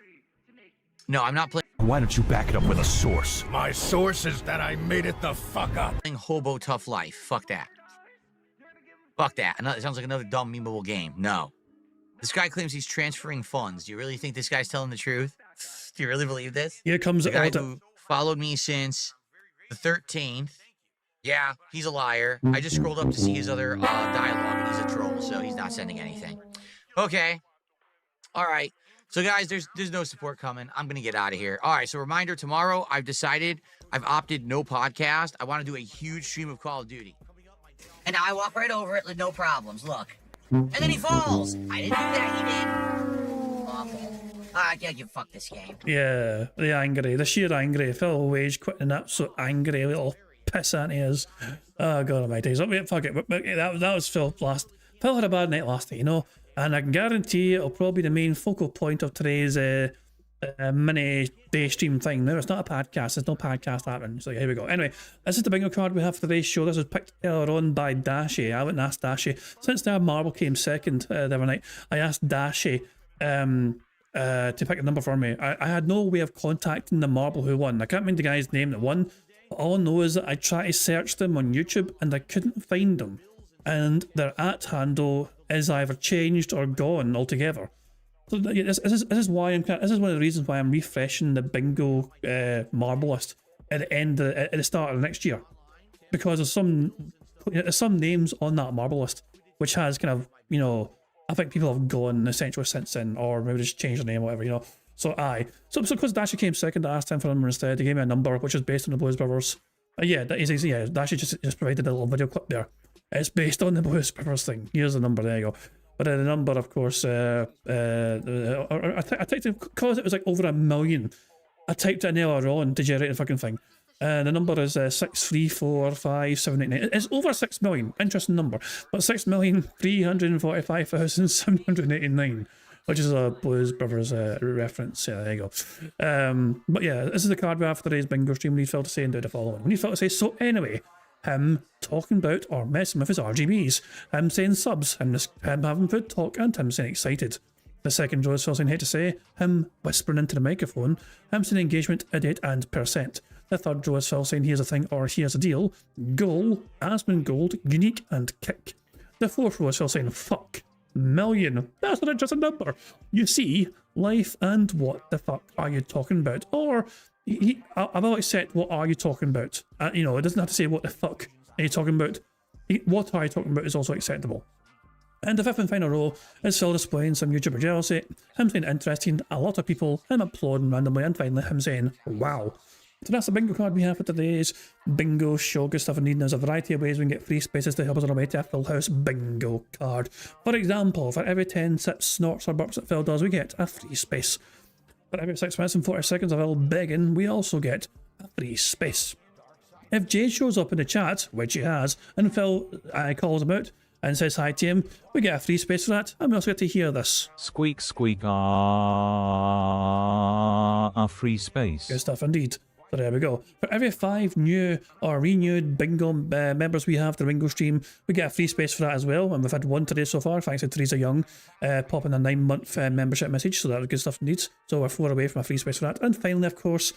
No, I'm not playing Why don't you back it up with a source? My source is that I made it the fuck up. Hobo Tough Life. Fuck that. Fuck that. It sounds like another dumb, memeable game. No. This guy claims he's transferring funds. Do you really think this guy's telling the truth? Do you really believe this? Here comes The the guy audit. who followed me since the 13th. Yeah, he's a liar. I just scrolled up to see his other dialogue, and he's a troll, so he's not sending anything. Okay. All right. So, guys, there's no support coming. I'm going to get out of here. All right, so reminder, tomorrow I've opted no podcast. I want to do a huge stream of Call of Duty. And now I walk right over it with no problems. Look. And then he falls. I didn't do that. He did. Awful. Yeah, you fuck this game. Yeah, the angry, the sheer angry. Phil Wage quitting an absolute angry little pissant he is. Oh, God almighty. So, wait, fuck it. That was Phil last. Phil had a bad night last night, you know? And I can guarantee it'll probably be the main focal point of today's mini day stream thing. No, it's not a podcast. There's no podcast happening. So here we go. Anyway, this is the bingo card we have for today's show. This was picked earlier on by Dashi. I went and asked Dashi. Since their marble came second the other night, I asked Dashi to pick a number for me. I had no way of contacting the marble who won. I can't remember the guy's name that won. But all I know is that I tried to search them on YouTube and I couldn't find them. And their @ is either changed or gone altogether. So this is why this is one of the reasons why I'm refreshing the bingo marble list at the start of next year, because there's some names on that marble list which has kind of, you know, I think people have gone essentially since then, or maybe just changed their name or whatever, you know. So because Dashi came second, I asked him for a number instead. He gave me a number which is based on the Blues Brothers. Dashi just provided a little video clip there. It's based on the Blues Brothers thing. Here's the number, there you go. But the number, of course, I typed it, because it was like over 1 million. I typed it in earlier on to generate the fucking thing. The number is 6345789. It's over 6 million. Interesting number. But 6,345,789, which is a Blues Brothers reference. Yeah, there you go. But yeah, this is the card we have for today's bingo stream. We need Phil to say and do the following. We need Phil to say, so anyway, him talking about or messing with his RGBs, him saying subs, him having food talk, and him saying excited. The second row is Phil saying hate to say, him whispering into the microphone, him saying engagement, idiot, and percent. The third row is Phil saying here's a thing or here's a deal, goal, Aspen gold, unique, and kick. The fourth row is Phil saying fuck, million, that's not just a number. You see, life and what the fuck are you talking about? Or I've always said, what are you talking about? You know, it doesn't have to say what the fuck are you talking about. What are you talking about is also acceptable. And the fifth and final row is Phil displaying some YouTuber jealousy, him saying interesting, a lot of people, him applauding randomly, and finally him saying, wow. So that's the bingo card we have for today's bingo show. Good stuff indeed. There's a variety of ways we can get free spaces to help us on our way to a Full House bingo card. For example, for every 10 sips, snorts or burps that Phil does, we get a free space. For every 6 minutes and 40 seconds of Phil begging, we also get a free space. If Jay shows up in the chat, which he has, and Phil calls him out and says hi to him, we get a free space for that, and we also get to hear this. Squeak, squeak, a free space. Good stuff indeed. So there we go. For every 5 new or renewed bingo members we have to the bingo stream, we get a free space for that as well. And we've had one today so far, thanks to Teresa Young, popping a 9-month membership message. So that was good stuff indeed. So we're 4 away from a free space for that. And finally, of course,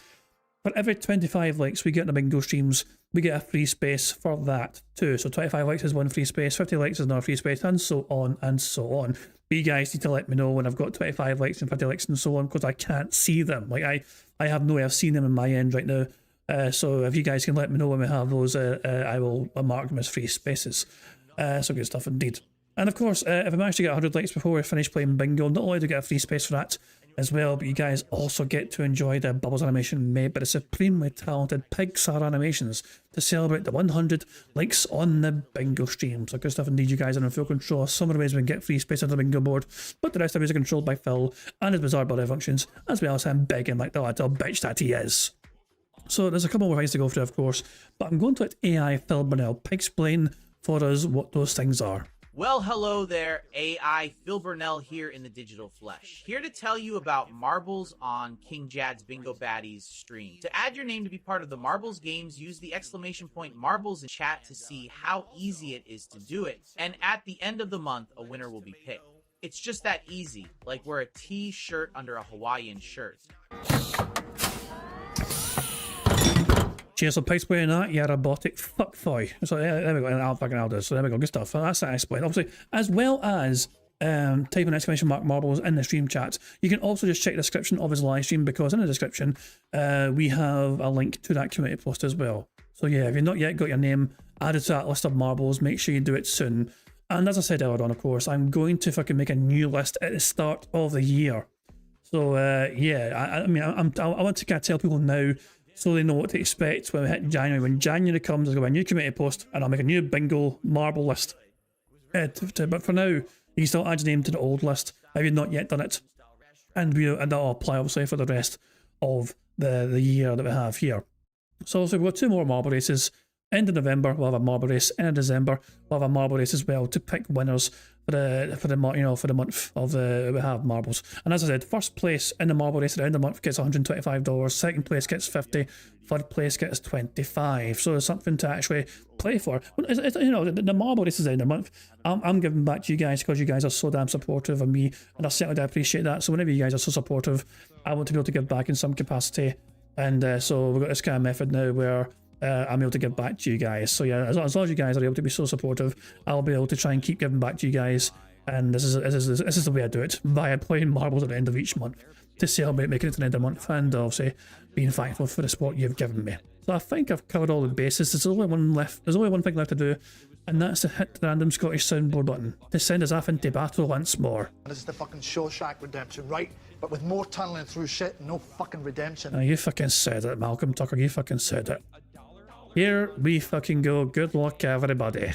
for every 25 likes we get in the bingo streams, we get a free space for that too. So 25 likes is one free space, 50 likes is another free space, and so on and so on. But you guys need to let me know when I've got 25 likes and 50 likes and so on, because I can't see them. Like I have no way of seeing them in my end right now. So if you guys can let me know when we have those, I will mark them as free spaces. So good stuff indeed. And of course, if I manage to get 100 likes before we finish playing bingo, not only do I get a free space for that as well, but you guys also get to enjoy the Bubbles animation made by the supremely talented Pixar Animations to celebrate the 100 likes on the bingo stream. So good stuff indeed. You guys are in full control of some of the ways we can get free space on the bingo board, but the rest of it is controlled by Phil and his bizarre body functions, as well as him begging like the little bitch that he is. So there's a couple more things to go through, of course, but I'm going to let AI Phil Burnell explain for us what those things are. Well, hello there, AI. Phil Burnell here in the digital flesh. Here to tell you about Marbles on King Jad's Bingo Baddies stream. To add your name to be part of the Marbles games, use the exclamation point Marbles in chat to see how easy it is to do it. And at the end of the month, a winner will be picked. It's just that easy, like wear a t-shirt under a Hawaiian shirt. Cheers for explaining that, you robotic fuckboy. So there we go, and I'll fucking Aldous. So there we go, good stuff. That's that explained. Obviously, as well as type an exclamation mark Marbles in the stream chat. You can also just check the description of his live stream, because in the description we have a link to that community post as well. So yeah, if you've not yet got your name added to that list of Marbles, make sure you do it soon. And as I said earlier on, of course, I'm going to fucking make a new list at the start of the year. So yeah, I mean, I want to kind of tell people now, so they know what to expect when we hit January. When January comes, there's going to be a new community post, and I'll make a new bingo marble list. But for now, you can still add your name to the old list if you've not yet done it. And that'll apply, obviously, for the rest of the year that we have here. So we've got 2 more marble races. End of November, we'll have a marble race. End of December, we'll have a marble race as well to pick winners for the month of we have marbles. And as I said, first place in the marble race at the end of the month gets $125. Second place gets $50. Third place gets $25. So there's something to actually play for. The marble race is the end of the month. I'm giving back to you guys because you guys are so damn supportive of me, and I certainly do appreciate that. So whenever you guys are so supportive, I want to be able to give back in some capacity. And so we've got this kind of method now where I'm able to give back to you guys. So yeah, as long as you guys are able to be so supportive, I'll be able to try and keep giving back to you guys. And this is the way I do it, via playing marbles at the end of each month to celebrate making it to the end of the month, and obviously being thankful for the support you've given me. So I think I've covered all the bases. There's only one left. There's only one thing left to do, and that's to hit the random Scottish soundboard button to send us off into battle once more. This is the fucking Shawshank Redemption, right? But with more tunneling through shit and no fucking redemption. You fucking said it, Malcolm Tucker. You fucking said it. Here we fucking go. Good luck, everybody.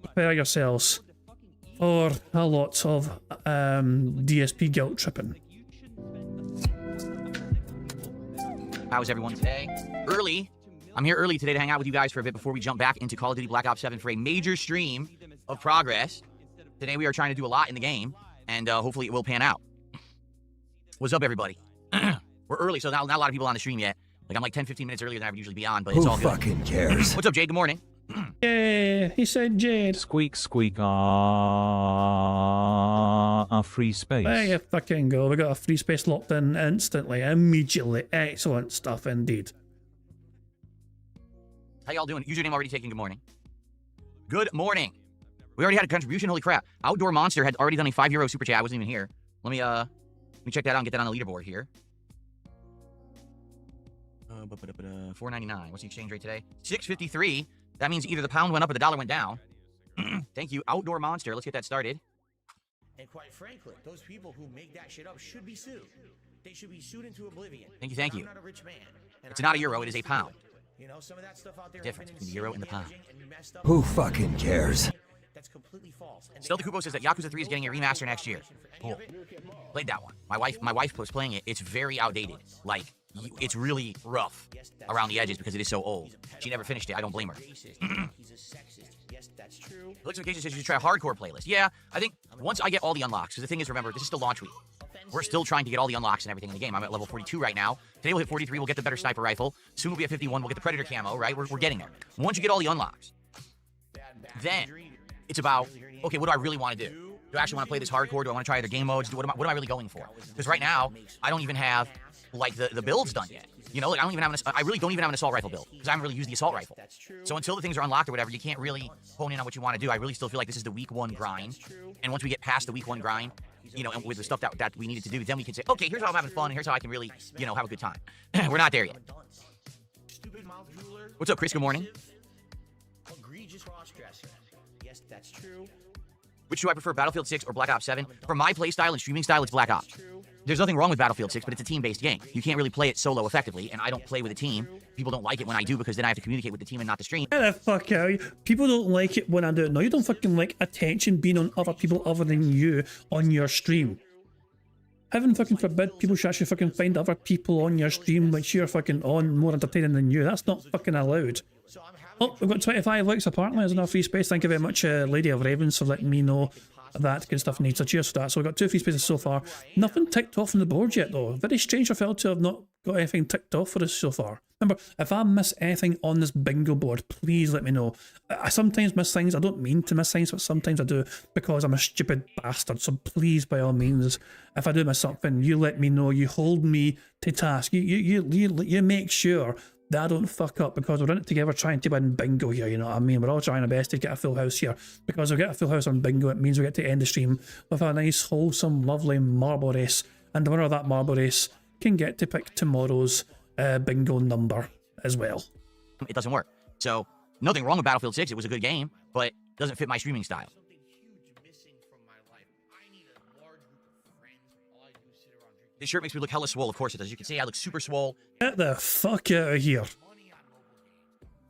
Prepare yourselves for a lot of DSP guilt tripping. How's everyone today? Early. I'm here early today to hang out with you guys for a bit before we jump back into Call of Duty Black Ops 7 for a major stream of progress. Today we are trying to do a lot in the game, and hopefully it will pan out. What's up, everybody? We're early, so not a lot of people on the stream yet. Like, I'm like 10, 15 minutes earlier than I would usually be on, but it's all good. Who fucking cares? What's up, Jade? Good morning. Yeah, he said Jade. Squeak, squeak, free space. There you fucking go. We got a free space locked in instantly, immediately. Excellent stuff indeed. How y'all doing? Username already taken. Good morning. Good morning. We already had a contribution. Holy crap. Outdoor Monster had already done a €5 super chat. I wasn't even here. Let me check that out and get that on the leaderboard here. 4.99. What's the exchange rate today? 6.53. That means either the pound went up or the dollar went down. Thank you, Outdoor Monster. Let's get that started. And quite frankly, those people who make that shit up should be sued. They should be sued into oblivion. Thank you, thank you. I'm not a rich man. It's not a euro, it is a pound. You know, some of that stuff out there Difference between the euro and the pound. Who fucking cares? That's completely false. Stealthy Kubo says that Yakuza 3 is getting a remaster next year. Cool. Played that one. My wife was playing it. It's very outdated. Like, it's really rough around the edges because it is so old. She never finished it. I don't blame her. Electrification says you should try a hardcore playlist. Yeah, I think once I get all the unlocks, because the thing is, remember, this is still launch week. We're still trying to get all the unlocks and everything in the game. I'm at level 42 right now. Today we'll hit 43. We'll get the better sniper rifle. Soon we'll be at 51. We'll get the Predator camo, right? We're getting there. Once you get all the unlocks, then it's about, okay, what do I really want to do? Do I actually want to play this hardcore? Do I want to try other game modes? What am I really going for? Because right now, I don't even have, like, the builds done yet. You know, like, I really don't even have an assault rifle build, because I haven't really used the assault rifle. So until the things are unlocked or whatever, you can't really hone in on what you want to do. I really still feel like this is the week 1 grind. And once we get past the week 1 grind, you know, and with the stuff that we needed to do, then we can say, okay, here's how I'm having fun, and here's how I can really, you know, have a good time. We're not there yet. What's up, Chris? Good morning. Egregious cross-dresser. Yes, that's true. Which do I prefer, Battlefield 6 or Black Ops 7? For my play style and streaming style, it's Black Ops. There's nothing wrong with Battlefield 6, but it's a team-based game. You can't really play it solo effectively, and I don't play with a team. People don't like it when I do, because then I have to communicate with the team and not the stream. Get the fuck out. People don't like it when I do it. No, you don't fucking like attention being on other people other than you on your stream. Heaven fucking forbid people should actually fucking find other people on your stream which you're fucking on more entertaining than you. That's not fucking allowed. Oh, we've got 25 likes apparently. There's enough free space. Thank you very much, Lady of Ravens, for letting me know that good stuff needs. So cheers for that. So we've got 2 free spaces so far. Nothing ticked off on the board yet though. Very strange for Phil to have not got anything ticked off for us so far. Remember, if I miss anything on this bingo board, please let me know. I sometimes miss things. I don't mean to miss things, but sometimes I do because I'm a stupid bastard. So please, by all means, if I do miss something, you let me know. You hold me to task. You make sure that I don't fuck up, because we're in it together trying to win bingo here, you know what I mean? We're all trying our best to get a full house here, because if we get a full house on bingo, it means we get to end the stream with a nice, wholesome, lovely marble race, and the winner of that marble race can get to pick tomorrow's bingo number as well. It doesn't work. So, nothing wrong with Battlefield 6. It was a good game, but it doesn't fit my streaming style. This shirt makes me look hella swole. Of course it does. You can see I look super swole. Get the fuck out of here.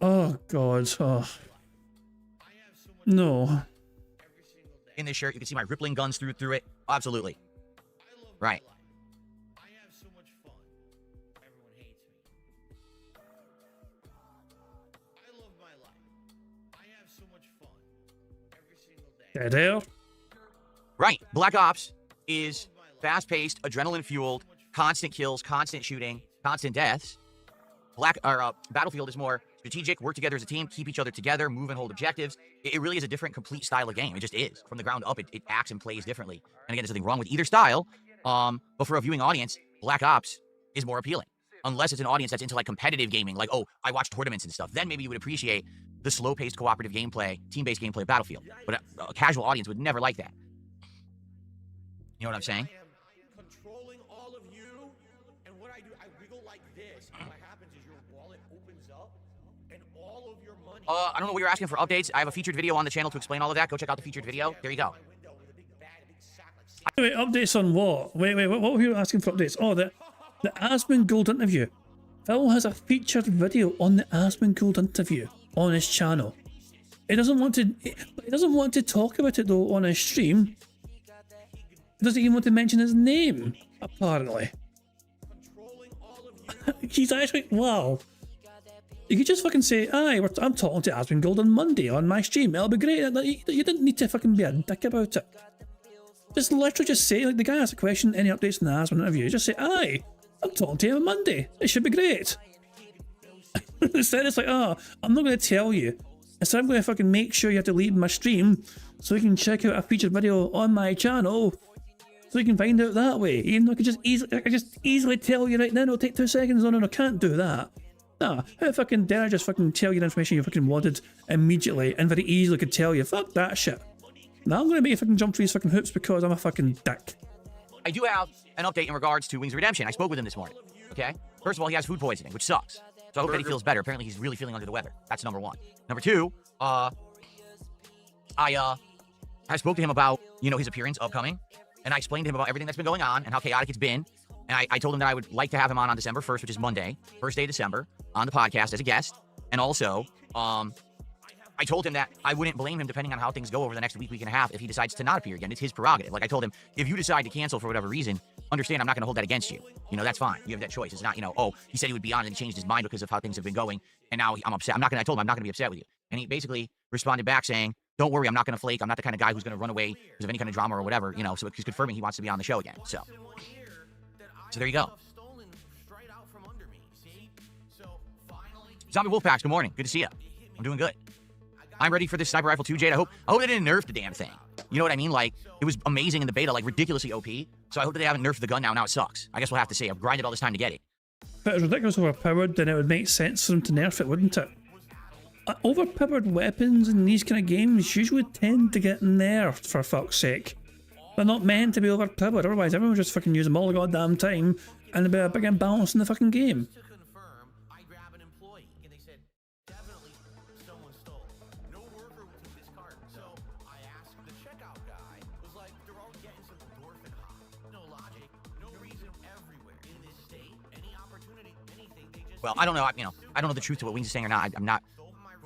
Oh, God. Oh. No. In this shirt, you can see my rippling guns through it. Absolutely. Right. Dead air. Right. Black Ops is fast-paced, adrenaline-fueled, constant kills, constant shooting, constant deaths. Battlefield is more strategic, work together as a team, keep each other together, move and hold objectives. It really is a different, complete style of game. It just is. From the ground up, it acts and plays differently. And again, there's nothing wrong with either style, but for a viewing audience, Black Ops is more appealing. Unless it's an audience that's into like competitive gaming, like, oh, I watch tournaments and stuff, then maybe you would appreciate the slow-paced cooperative gameplay, team-based gameplay of Battlefield. But a casual audience would never like that. You know what I'm saying? Controlling all of you, and what I do, I wiggle like this, and what happens is your wallet opens up, and all of your money... I don't know what you're asking for updates. I have a featured video on the channel to explain all of that. Go check out the featured video. There you go. Wait, updates on what? Wait, what were you asking for updates? Oh, the Asmongold interview. Phil has a featured video on the Asmongold interview on his channel. He doesn't want to talk about it though on his stream. He doesn't even want to mention his name, apparently. He's actually, wow. You could just fucking say, aye, I'm talking to Asmongold on Monday on my stream. It'll be great. You didn't need to fucking be a dick about it. Just literally just say, like, the guy asks a question, any updates in the Asmon interview, just say, aye, I'm talking to him on Monday. It should be great. Instead it's like, oh, I'm not going to tell you. Instead I'm going to fucking make sure you have to leave my stream so you can check out a featured video on my channel so you can find out that way. Even though I could just easily tell you right now, it'll take 2 seconds. No, I can't do that. Nah, how fucking dare I just fucking tell you the information you fucking wanted immediately and very easily could tell you, fuck that shit. Now I'm going to make you fucking jump through these fucking hoops because I'm a fucking dick. I do have an update in regards to Wings of Redemption. I spoke with him this morning, okay? First of all, he has food poisoning, which sucks. So I hope that he feels better. Apparently, he's really feeling under the weather. That's number one. Number two, I spoke to him about, you know, his appearance upcoming, and I explained to him about everything that's been going on and how chaotic it's been. And I told him that I would like to have him on December 1st, which is Monday, first day of December, on the podcast as a guest. And also, I told him that I wouldn't blame him depending on how things go over the next week and a half if he decides to not appear again. It's his prerogative. Like I told him, if you decide to cancel for whatever reason, understand I'm not going to hold that against you. You know, that's fine. You have that choice. It's not, you know, oh, he said he would be on and he changed his mind because of how things have been going, and now I'm upset. I told him I'm not going to be upset with you. And he basically responded back saying, don't worry, I'm not going to flake. I'm not the kind of guy who's going to run away because of any kind of drama or whatever, you know, so he's confirming he wants to be on the show again. So there you go. Zombie Wolfpacks, good morning. Good to see you. I'm doing good. I'm ready for this sniper rifle too, Jade. I hope they didn't nerf the damn thing. You know what I mean? Like, it was amazing in the beta, like ridiculously OP. So I hope that they haven't nerfed the gun now. Now it sucks. I guess we'll have to see. I've grinded all this time to get it. If it was ridiculously overpowered, then it would make sense for them to nerf it, wouldn't it? Overpowered weapons in these kind of games usually tend to get nerfed, for fuck's sake. They're not meant to be overpowered, otherwise everyone would just fucking use them all the goddamn time and there'd be a big imbalance in the fucking game. Well, I don't know. I don't know the truth to what Wings is saying or not. I'm not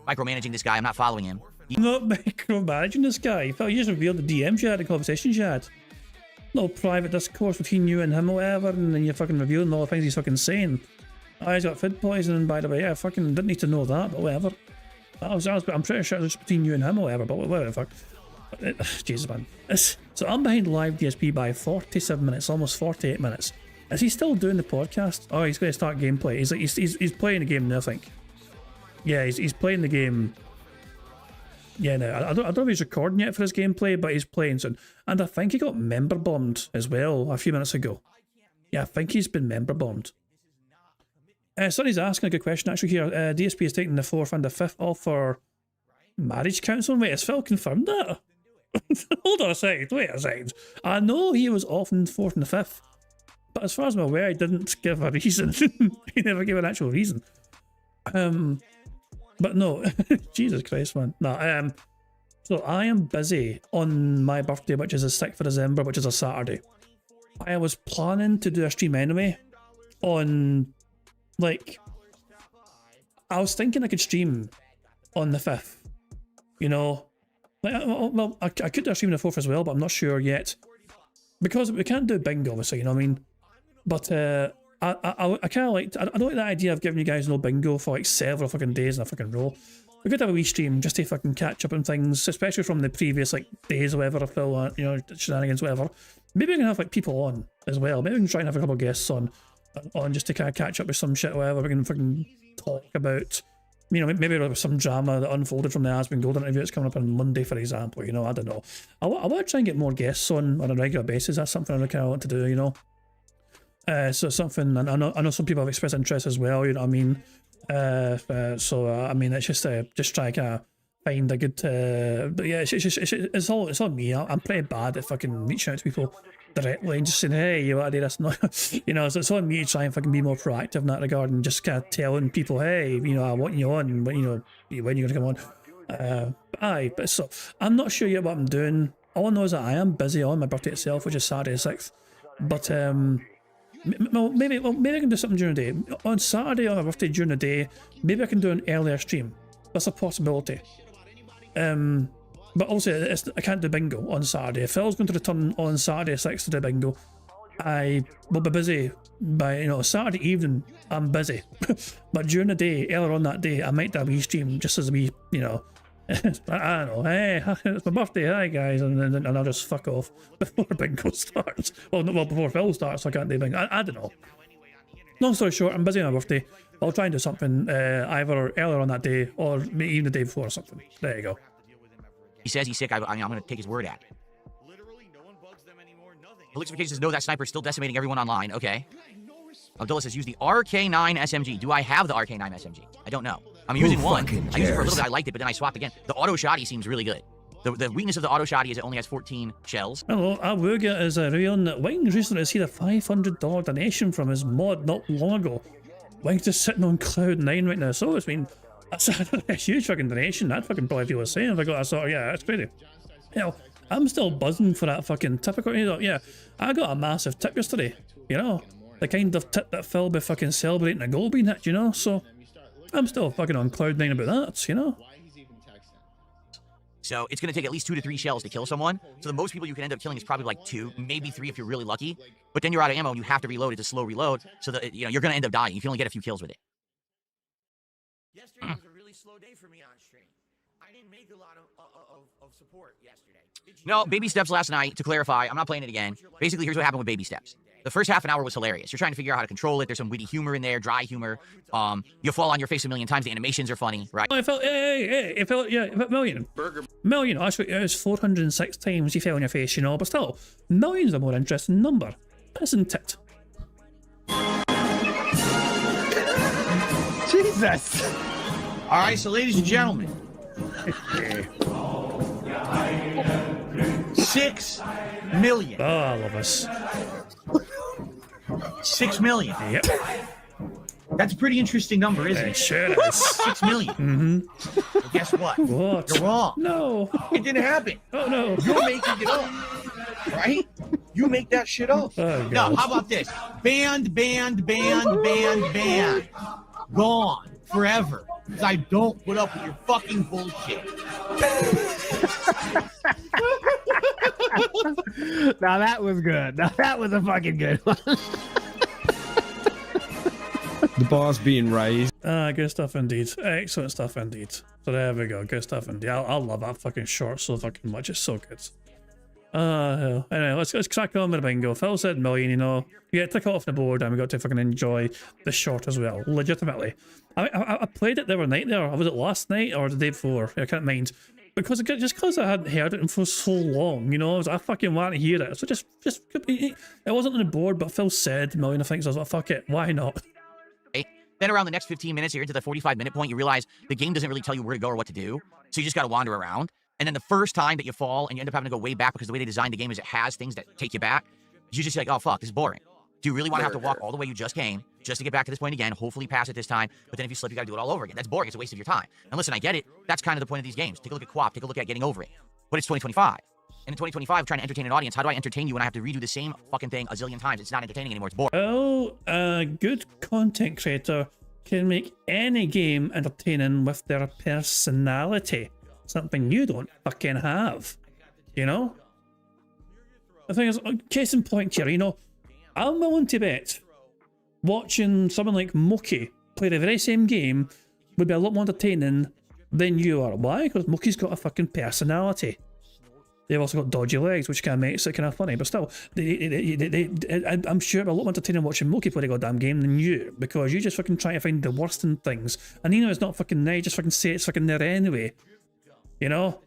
micromanaging this guy. I'm not following him. Not micromanaging this guy. You just revealed the DMs you had, the conversations you had. Little private discourse between you and him or whatever, and then you're fucking revealing all the things he's fucking saying. Oh, he's got food poisoning, by the way. Yeah, I fucking didn't need to know that, but whatever. I'm pretty sure it's between you and him or whatever, but whatever the fuck. Jesus, man. So I'm behind live DSP by 47 minutes, almost 48 minutes. Is he still doing the podcast? Oh, he's going to start gameplay. He's playing the game now, I think. Yeah, he's playing the game. Yeah, no, I don't know if he's recording yet for his gameplay, but he's playing soon. And I think he got member bombed as well a few minutes ago. Yeah, I think he's been member bombed. Sonny's asking a good question actually here. DSP is taking the 4th and the 5th off for marriage counselling. Wait, has Phil confirmed that? Hold on a second, wait a second. I know he was off on the 4th and the 5th, but as far as I'm aware, he didn't give a reason. He never gave an actual reason. But no, Jesus Christ, man. No, so I am busy on my birthday, which is the 6th of December, which is a Saturday. I was planning to do a stream anyway on, like, I was thinking I could stream on the 5th, you know. Like, well, I could do a stream on the 4th as well, but I'm not sure yet. Because we can't do bingo, obviously, you know what I mean? But I kind of like, I don't like the idea of giving you guys no bingo for like several fucking days in a fucking row. We could have a wee stream just to fucking catch up on things, especially from the previous like days or whatever, Phil, you know, shenanigans, whatever. Maybe we can have like people on as well. Maybe we can try and have a couple of guests on just to kind of catch up with some shit or whatever. We can fucking talk about, you know, maybe there was some drama that unfolded from the Has Been Golden interview that's coming up on Monday, for example, you know, I don't know. I want to try and get more guests on a regular basis. That's something I kind of want to do, you know. So something, and I know some people have expressed interest as well, you know what I mean? I mean, it's just try to kind of find a good, but yeah, it's all me. I'm pretty bad at fucking reaching out to people directly and just saying, hey, you want to do this? No, you know, so it's on me to try and fucking be more proactive in that regard and just kind of telling people, hey, you know, I want you on, but you know, when you're going to come on. But so I'm not sure yet what I'm doing. All I know is that I am busy on my birthday itself, which is Saturday the 6th. But maybe I can do something during the day. On Saturday on my birthday during the day, maybe I can do an earlier stream. That's a possibility. But also, I can't do bingo on Saturday. If Phil's going to return on Saturday 6th to do bingo, I will be busy by, you know, Saturday evening, I'm busy. But during the day, earlier on that day, I might do a wee stream just as a wee, you know, I don't know, hey, it's my birthday, hi guys, and I'll just fuck off before bingo starts. Well, before Phil starts, so I can't do bingo. I don't know. Long story short, I'm busy on my birthday. I'll try and do something either earlier on that day or maybe even the day before or something. There you go. He says he's sick. I'm going to take his word at it. Elixir says, no, that sniper's still decimating everyone online. Okay. Abdullah says, use the RK9 SMG. Do I have the RK9 SMG? I don't know. I'm using one. I used it for a little bit. I liked it, but then I swapped again. The auto shotty seems really good. The weakness of the auto shotty is it only has 14 shells. Hello, Awuga is Rayon. Wings recently received a $500 donation from his mod not long ago. Wings just sitting on cloud 9 right now. So it's been that's a huge fucking donation. That fucking probably feel the same if I got that sort of, yeah, that's crazy. You know, I'm still buzzing for that fucking tip. Yeah, I got a massive tip yesterday, you know, the kind of tip that Phil be fucking celebrating a goal being hit, you know, so I'm still fucking on cloud 9 about that, you know. So it's going to take at least 2 to 3 shells to kill someone. So the most people you can end up killing is probably like 2, maybe 3 if you're really lucky. But then you're out of ammo and you have to reload. It's a slow reload. So that, you know, you're going to end up dying. You can only get a few kills with it. Yesterday was a really slow day for me on stream. I didn't make a lot of support yesterday. No, Baby Steps last night, to clarify, I'm not playing it again. Basically, here's what happened with Baby Steps. The first half an hour was hilarious. You're trying to figure out how to control it. There's some witty humor in there, dry humor. You fall on your face a million times. The animations are funny, right? I felt, it felt million. Million, actually, it was 406 times you fell on your face, you know, but still, million's a more interesting number, isn't it? Jesus! Alright, so ladies and gentlemen. 6 million. Oh, I love us. 6 million. Yep. That's a pretty interesting number, isn't it? Sure is. 6 million. Mm-hmm. Well, guess what? What? You're wrong. No. It didn't happen. Oh, no. You're making it up. Right? You make that shit up. Oh, no, how about this? Banned. Gone. Forever. Because I don't put up with your fucking bullshit. Now that was good. Now that was a fucking good one. The bar's being raised. Good stuff indeed. Excellent stuff indeed. So there we go. Good stuff indeed. I love that fucking short so fucking much. It's so good. Anyway, let's crack on with the bingo. Phil said million, you know. Yeah, tick it off the board, and we got to fucking enjoy the short as well. Legitimately. I played it the other night there. Was it last night or the day before? I can't mind. Because I hadn't heard it for so long, you know, I fucking want to hear it. So just it wasn't on the board, but Phil said million of things. So I was like, fuck it, why not? Then around the next 15 minutes, you're into the 45-minute point, you realize the game doesn't really tell you where to go or what to do. So you just got to wander around. And then the first time that you fall and you end up having to go way back because the way they designed the game is it has things that take you back, you just like, oh, fuck, this is boring. Do you really want to have to walk all the way you just came just to get back to this point again, hopefully pass it this time, but then if you slip, you got to do it all over again? That's boring. It's a waste of your time. And listen, I get it. That's kind of the point of these games. Take a look at co-op. Take a look at getting over it. But it's 2025. And in 2025, trying to entertain an audience, how do I entertain you when I have to redo the same fucking thing a zillion times? It's not entertaining anymore. It's boring. Oh, a good content creator can make any game entertaining with their personality. Something you don't fucking have. You know? The thing is, case in point here, you know, I'm willing to bet watching someone like Mookie play the very same game would be a lot more entertaining than you are. Why? Because Mookie's got a fucking personality. They've also got dodgy legs, which kind of makes it kind of funny. But still, I'm sure it'll be a lot more entertaining watching Mookie play the goddamn game than you, because you just fucking try to find the worst in things. And you know it's not fucking nice, just fucking say it's fucking there anyway. You know?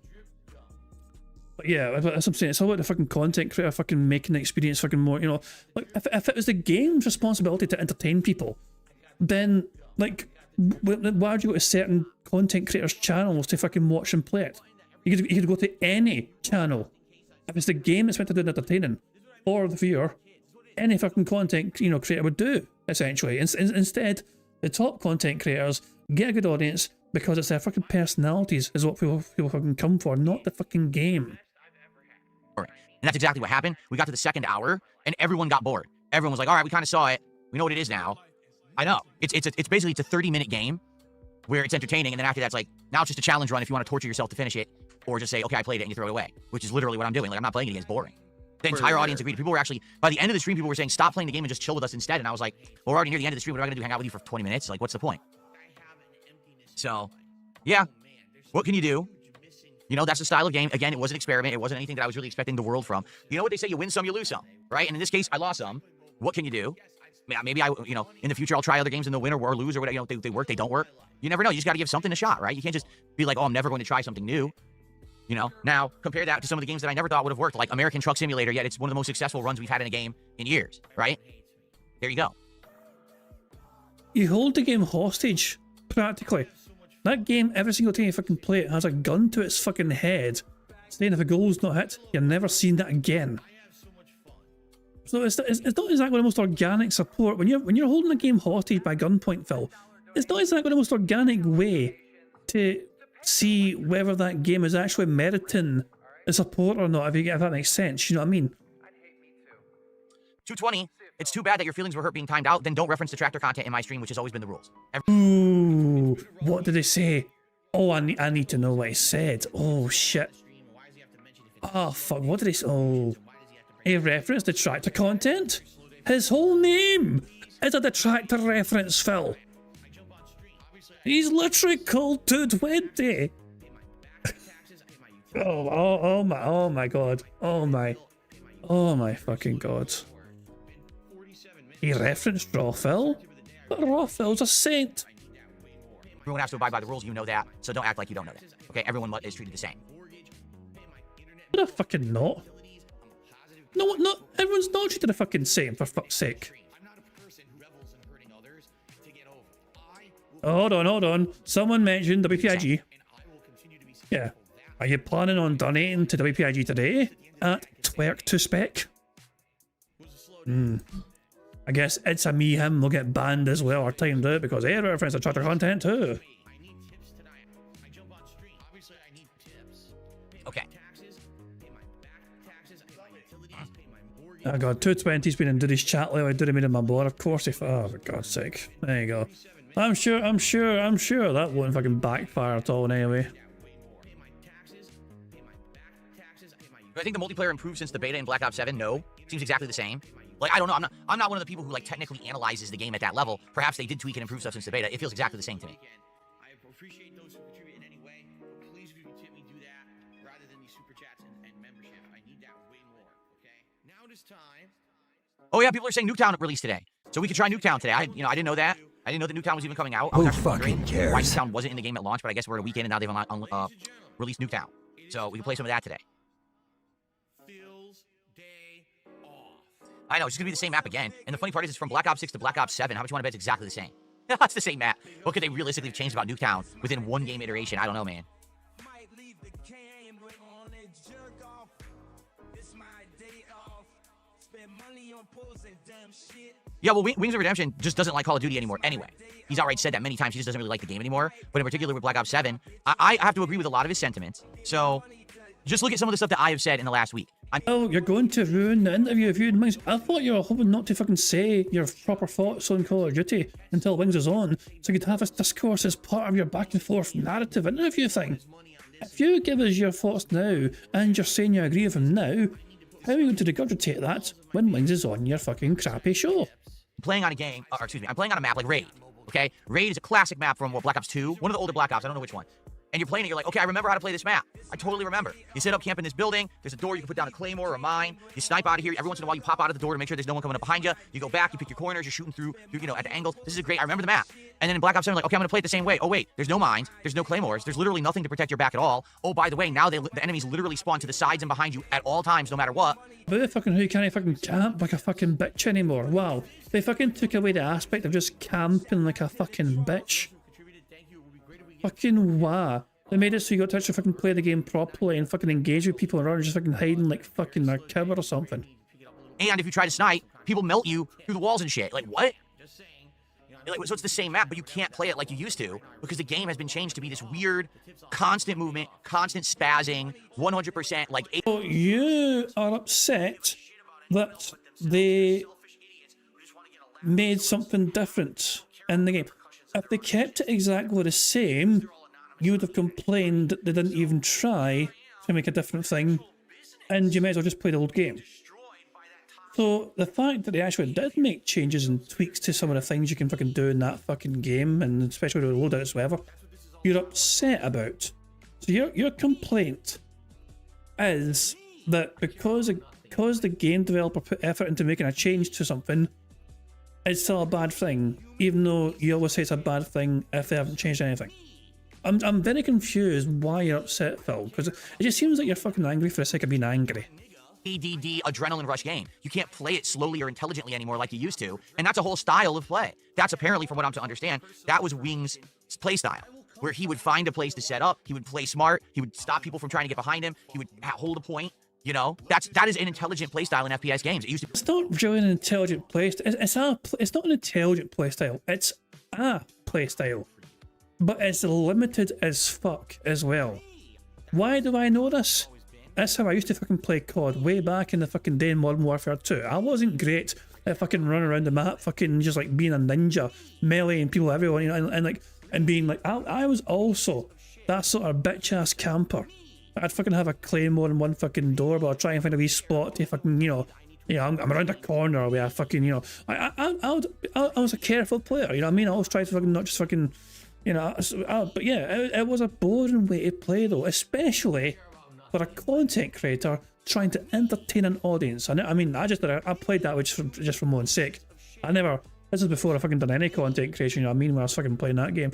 But yeah, as I'm saying, it's all about the fucking content creator fucking making the experience fucking more, you know. Like, if it was the game's responsibility to entertain people, then, like, why would you go to certain content creators' channels to fucking watch and play it? You could go to any channel. If it's the game that's meant to do the entertaining, or the viewer, any fucking content, you know, creator would do, essentially. Instead, the top content creators get a good audience because it's their fucking personalities is what people fucking come for, not the fucking game. And that's exactly what happened. We got to the second hour, and everyone got bored. Everyone was like, all right, we kind of saw it. We know what it is now. I know. It's basically, it's a 30-minute game where it's entertaining, and then after that's like, now it's just a challenge run if you want to torture yourself to finish it, or just say, okay, I played it, and you throw it away, which is literally what I'm doing. Like, I'm not playing it again. It's boring. The entire audience agreed. People were actually, by the end of the stream, people were saying, stop playing the game and just chill with us instead. And I was like, well, we're already near the end of the stream. What am I going to do, hang out with you for 20 minutes? Like, what's the point? So, yeah. What can you do? You know, that's the style of game. Again, it was an experiment. It wasn't anything that I was really expecting the world from. You know what they say? You win some, you lose some, right? And in this case, I lost some. What can you do? Maybe you know, in the future, I'll try other games and they'll win or lose or whatever. You know, they work, they don't work. You never know. You just got to give something a shot, right? You can't just be like, oh, I'm never going to try something new. You know, now compare that to some of the games that I never thought would have worked, like American Truck Simulator, yet it's one of the most successful runs we've had in a game in years, right? There you go. You hold the game hostage, practically. That game, every single time you fucking play it, has a gun to its fucking head, saying if a goal's not hit, you're never seeing that again. So it's not exactly the most organic support. When you're holding a game hostage by gunpoint, Phil, it's not exactly the most organic way to see whether that game is actually meriting the support or not, if that makes sense, you know what I mean? 220, it's too bad that your feelings were hurt being timed out, then don't reference detractor content in my stream, which has always been the rules. Ooh, what did they say? Oh, I need to know what he said. Oh, shit. Oh, fuck, what did he say? Oh, he referenced detractor content? His whole name is a detractor reference, Phil. He's literally called 220. oh my god. Oh my fucking god. He referenced Raw Phil? But Raw Phil's a saint. Everyone has to abide by the rules, you know that, so don't act like you don't know that. Okay, everyone is treated the same. What a fucking not. No, everyone's not treated the fucking same, for fuck's sake. Hold on. Someone mentioned WPIG. Yeah. Are you planning on donating to WPIG today? At Twerk2Spec? I guess It's a Me Him will get banned as well or timed out because they reference the Twitter content too. Okay. Oh god, 220's been in Diddy's chat lately. Diddy made him my board. Of course he. Oh, for God's sake. There you go. I'm sure that won't fucking backfire at all anyway. I think the multiplayer improved since the beta in Black Ops 7. No. Seems exactly the same. Like, I don't know. I'm not one of the people who like technically analyzes the game at that level. Perhaps they did tweak and improve stuff since the beta. It feels exactly the same to me. I appreciate those who contribute in any way, but please, if you can tip me, do that rather than these super chats and membership. I need that way more. Okay. Now it is time. Oh yeah, people are saying Nuketown released today, so we could try Nuketown today. I didn't know that. I didn't know that Nuketown was even coming out. I was actually wondering why Nuketown wasn't in the game at launch, but I guess we're at a weekend and now they've released Nuketown, so we can play some of that today. I know, it's just gonna be the same map again. And the funny part is it's from Black Ops 6 to Black Ops 7. How much you want to bet it's exactly the same? It's the same map. What could they realistically have changed about Nuketown within one game iteration? I don't know, man. Yeah, well, Wings of Redemption just doesn't like Call of Duty anymore anyway. He's outright said that many times. He just doesn't really like the game anymore. But in particular with Black Ops 7, I have to agree with a lot of his sentiments. So just look at some of the stuff that I have said in the last week. Oh, you're going to ruin the interview if you Wings. I thought you were hoping not to fucking say your proper thoughts on Call of Duty until Wings is on, so you could have this discourse as part of your back and forth narrative interview thing. If you give us your thoughts now and you're saying you agree with him now, how are you going to regurgitate that when Wings is on your fucking crappy show? I'm playing on a game, or excuse me, I'm playing on a map like Raid. Okay, Raid is a classic map from Black Ops 2, one of the older Black Ops. I don't know which one. And you're playing it, you're like, okay, I remember how to play this map. I totally remember. You set up camp in this building, there's a door, you can put down a claymore or a mine, you snipe out of here, every once in a while you pop out of the door to make sure there's no one coming up behind you, you go back, you pick your corners, you're shooting through, you know, at the angles. This is great, I remember the map. And then in Black Ops 7, like, okay, I'm gonna play it the same way. Oh wait, there's no mines, there's no claymores, there's literally nothing to protect your back at all. Oh, by the way, now the enemies literally spawn to the sides and behind you at all times, no matter what. But fucking who can't fucking camp like a fucking bitch anymore? Wow, they fucking took away the aspect of just camping like a fucking bitch. Fucking wow. They made it so you got to actually fucking play the game properly and fucking engage with people rather than just fucking hiding like fucking a cover or something. And if you try to snipe, people melt you through the walls and shit. Like, what? Like, so it's the same map, but you can't play it like you used to because the game has been changed to be this weird, constant movement, constant spazzing, 100% like... So you are upset that they made something different in the game. If they kept it exactly the same, you would have complained that they didn't even try to make a different thing, and you might as well just play the old game. So the fact that they actually did make changes and tweaks to some of the things you can fucking do in that fucking game, and especially with the loadouts, whatever, you're upset about. So your complaint is that because the game developer put effort into making a change to something, it's still a bad thing, even though you always say it's a bad thing if they haven't changed anything. I'm very confused why you're upset, Phil, because it just seems like you're fucking angry for the sake of being angry. ADD adrenaline rush game. You can't play it slowly or intelligently anymore like you used to, and that's a whole style of play. That's apparently, from what I'm to understand, that was Wings' play style, where he would find a place to set up, he would play smart, he would stop people from trying to get behind him, he would hold a point. You know, that is an intelligent playstyle in FPS games. It used to. It's not really an intelligent playstyle. It's not an intelligent playstyle. It's a playstyle, but it's limited as fuck as well. Why do I know this? That's how I used to fucking play COD way back in the fucking day in Modern Warfare 2. I wasn't great at fucking running around the map, fucking just like being a ninja, meleeing people everywhere, you know, and being like, I was also that sort of bitch ass camper. I'd fucking have a claymore in one fucking door, but I'd try and find a wee spot to fucking, I'm around a corner where I fucking, I was a careful player, you know what I mean? I always tried to fucking not just fucking, but yeah, it was a boring way to play though, especially for a content creator trying to entertain an audience. I played that just for my own sake. This is before I fucking done any content creation, you know what I mean, when I was fucking playing that game.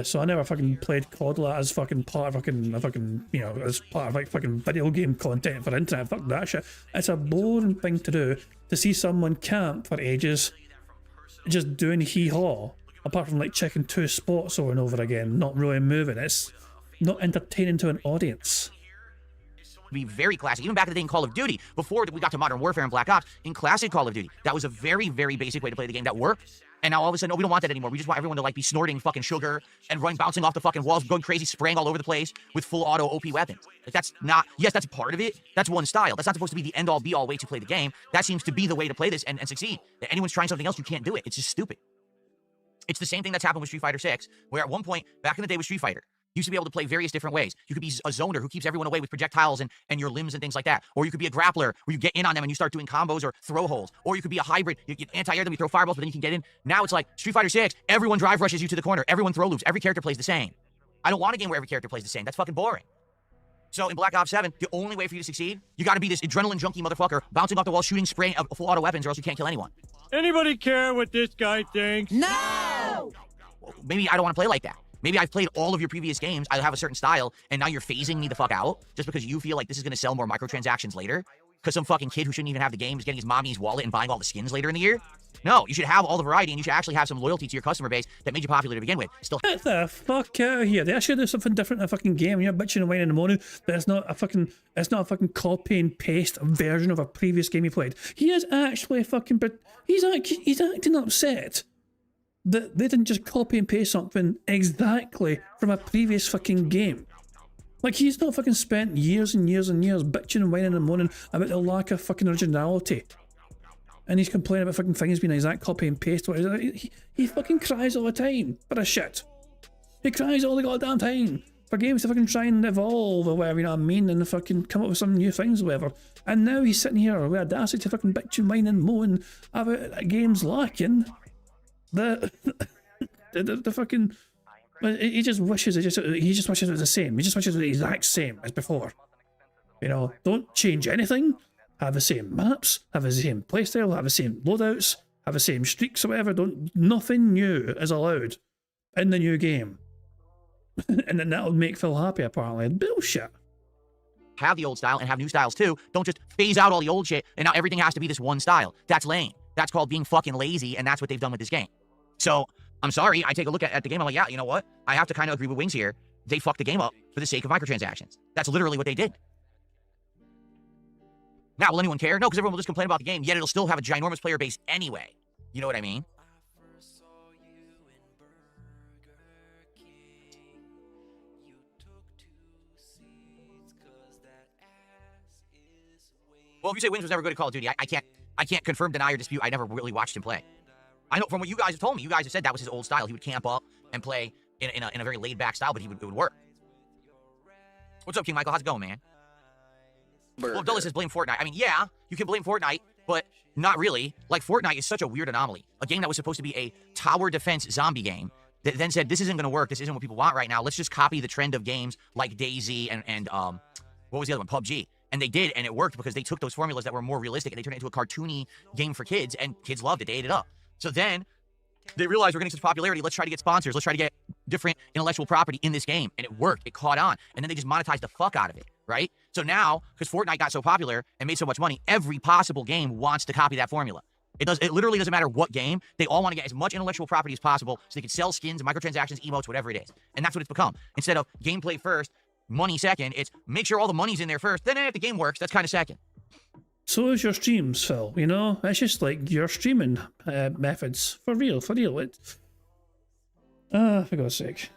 So I never fucking played COD as fucking part of as part of like fucking video game content for the internet. Fuck that shit. It's a boring thing to do, to see someone camp for ages, just doing hee-haw, apart from like checking two spots over and over again, not really moving. It's not entertaining to an audience. Be very classic. Even back in the day in Call of Duty, before we got to Modern Warfare and Black Ops, in classic Call of Duty, that was a very, very basic way to play the game that worked. And now all of a sudden, we don't want that anymore. We just want everyone to like be snorting fucking sugar and bouncing off the fucking walls, going crazy, spraying all over the place with full auto OP weapons. Like that's not, yes, that's part of it. That's one style. That's not supposed to be the end all be all way to play the game. That seems to be the way to play this and succeed. If anyone's trying something else, you can't do it. It's just stupid. It's the same thing that's happened with Street Fighter 6, where at one point, back in the day with Street Fighter, You used to be able to play various different ways. You could be a zoner who keeps everyone away with projectiles and your limbs and things like that. Or you could be a grappler where you get in on them and you start doing combos or throw holds. Or you could be a hybrid. You anti-air them, you throw fireballs, but then you can get in. Now it's like Street Fighter 6. Everyone drive rushes you to the corner. Everyone throw loops. Every character plays the same. I don't want a game where every character plays the same. That's fucking boring. So in Black Ops 7, the only way for you to succeed, you got to be this adrenaline junkie motherfucker bouncing off the wall, shooting, spraying full auto weapons, or else you can't kill anyone. Anybody care what this guy thinks? No! Well, maybe I don't want to play like that. Maybe I've played all of your previous games. I have a certain style, and now you're phasing me the fuck out just because you feel like this is going to sell more microtransactions later? Because some fucking kid who shouldn't even have the game is getting his mommy's wallet and buying all the skins later in the year? No, you should have all the variety, and you should actually have some loyalty to your customer base that made you popular to begin with. Still, Get the fuck out of here. They actually do something different in a fucking game. You're bitching and whining in the morning, but it's not a fucking copy and paste version of a previous game you played. He is actually fucking, but he's acting upset that they didn't just copy and paste something exactly from a previous fucking game. Like, he's not fucking spent years and years and years bitching and whining in the morning about the lack of fucking originality. And he's complaining about fucking things being exact copy and paste. He fucking cries all the time for a shit. He cries all the goddamn time for games to fucking try and evolve or whatever, you know what I mean, and fucking come up with some new things or whatever. And now he's sitting here with audacity to fucking bitch and whine and moan about games lacking the fucking. He just wishes it was the same. He just wishes it was the exact same as before. You know, don't change anything. Have the same maps, have the same playstyle, have the same loadouts, have the same streaks or whatever. Nothing new is allowed in the new game. And then that'll make Phil happy, apparently. Bullshit. have the old style and have new styles too. Don't just phase out all the old shit and now everything has to be this one style. That's lame. That's called being fucking lazy, and that's what they've done with this game. So, I'm sorry, I take a look at the game, I'm like, yeah, you know what? I have to kind of agree with Wings here. They fucked the game up for the sake of microtransactions. That's literally what they did. Now, will anyone care? No, because everyone will just complain about the game, yet it'll still have a ginormous player base anyway. You know what I mean? Well, if you say Wings was never good at Call of Duty, I can't confirm, deny, or dispute. I never really watched him play. I know from what you guys have told me, you guys have said that was his old style. He would camp up and play in a very laid-back style, but it would work. What's up, King Michael? How's it going, man? Well, Dulles says blame Fortnite. I mean, yeah, you can blame Fortnite, but not really. Like, Fortnite is such a weird anomaly. A game that was supposed to be a tower defense zombie game that then said, this isn't going to work. This isn't what people want right now. Let's just copy the trend of games like DayZ and what was the other one? PUBG. And they did, and it worked because they took those formulas that were more realistic and they turned it into a cartoony game for kids, and kids loved it. They ate it up. So then they realized we're getting such popularity. Let's try to get sponsors. Let's try to get different intellectual property in this game. And it worked. It caught on. And then they just monetized the fuck out of it, right? So now, because Fortnite got so popular and made so much money, every possible game wants to copy that formula. It literally doesn't matter what game. They all want to get as much intellectual property as possible so they can sell skins, microtransactions, emotes, whatever it is. And that's what it's become. Instead of gameplay first, money second, it's make sure all the money's in there first. Then if the game works, that's kind of second. So is your streams, Phil, you know? It's just like your streaming methods. For real. For God's sake.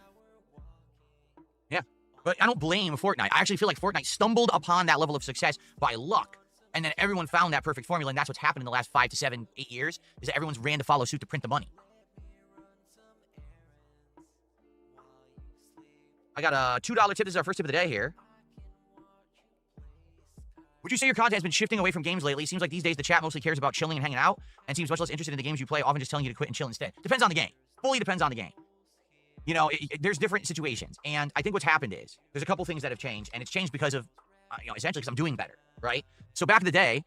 Yeah, but I don't blame Fortnite. I actually feel like Fortnite stumbled upon that level of success by luck. And then everyone found that perfect formula, and that's what's happened in the last 5 to 7, 8 years, is that everyone's ran to follow suit to print the money. I got a $2 tip. This is our first tip of the day here. Would you say your content has been shifting away from games lately? Seems like these days the chat mostly cares about chilling and hanging out and seems much less interested in the games you play, often just telling you to quit and chill instead. Depends on the game. Fully depends on the game. You know, there's different situations. And I think what's happened is there's a couple things that have changed, and it's changed because of, essentially because I'm doing better, right? So back in the day,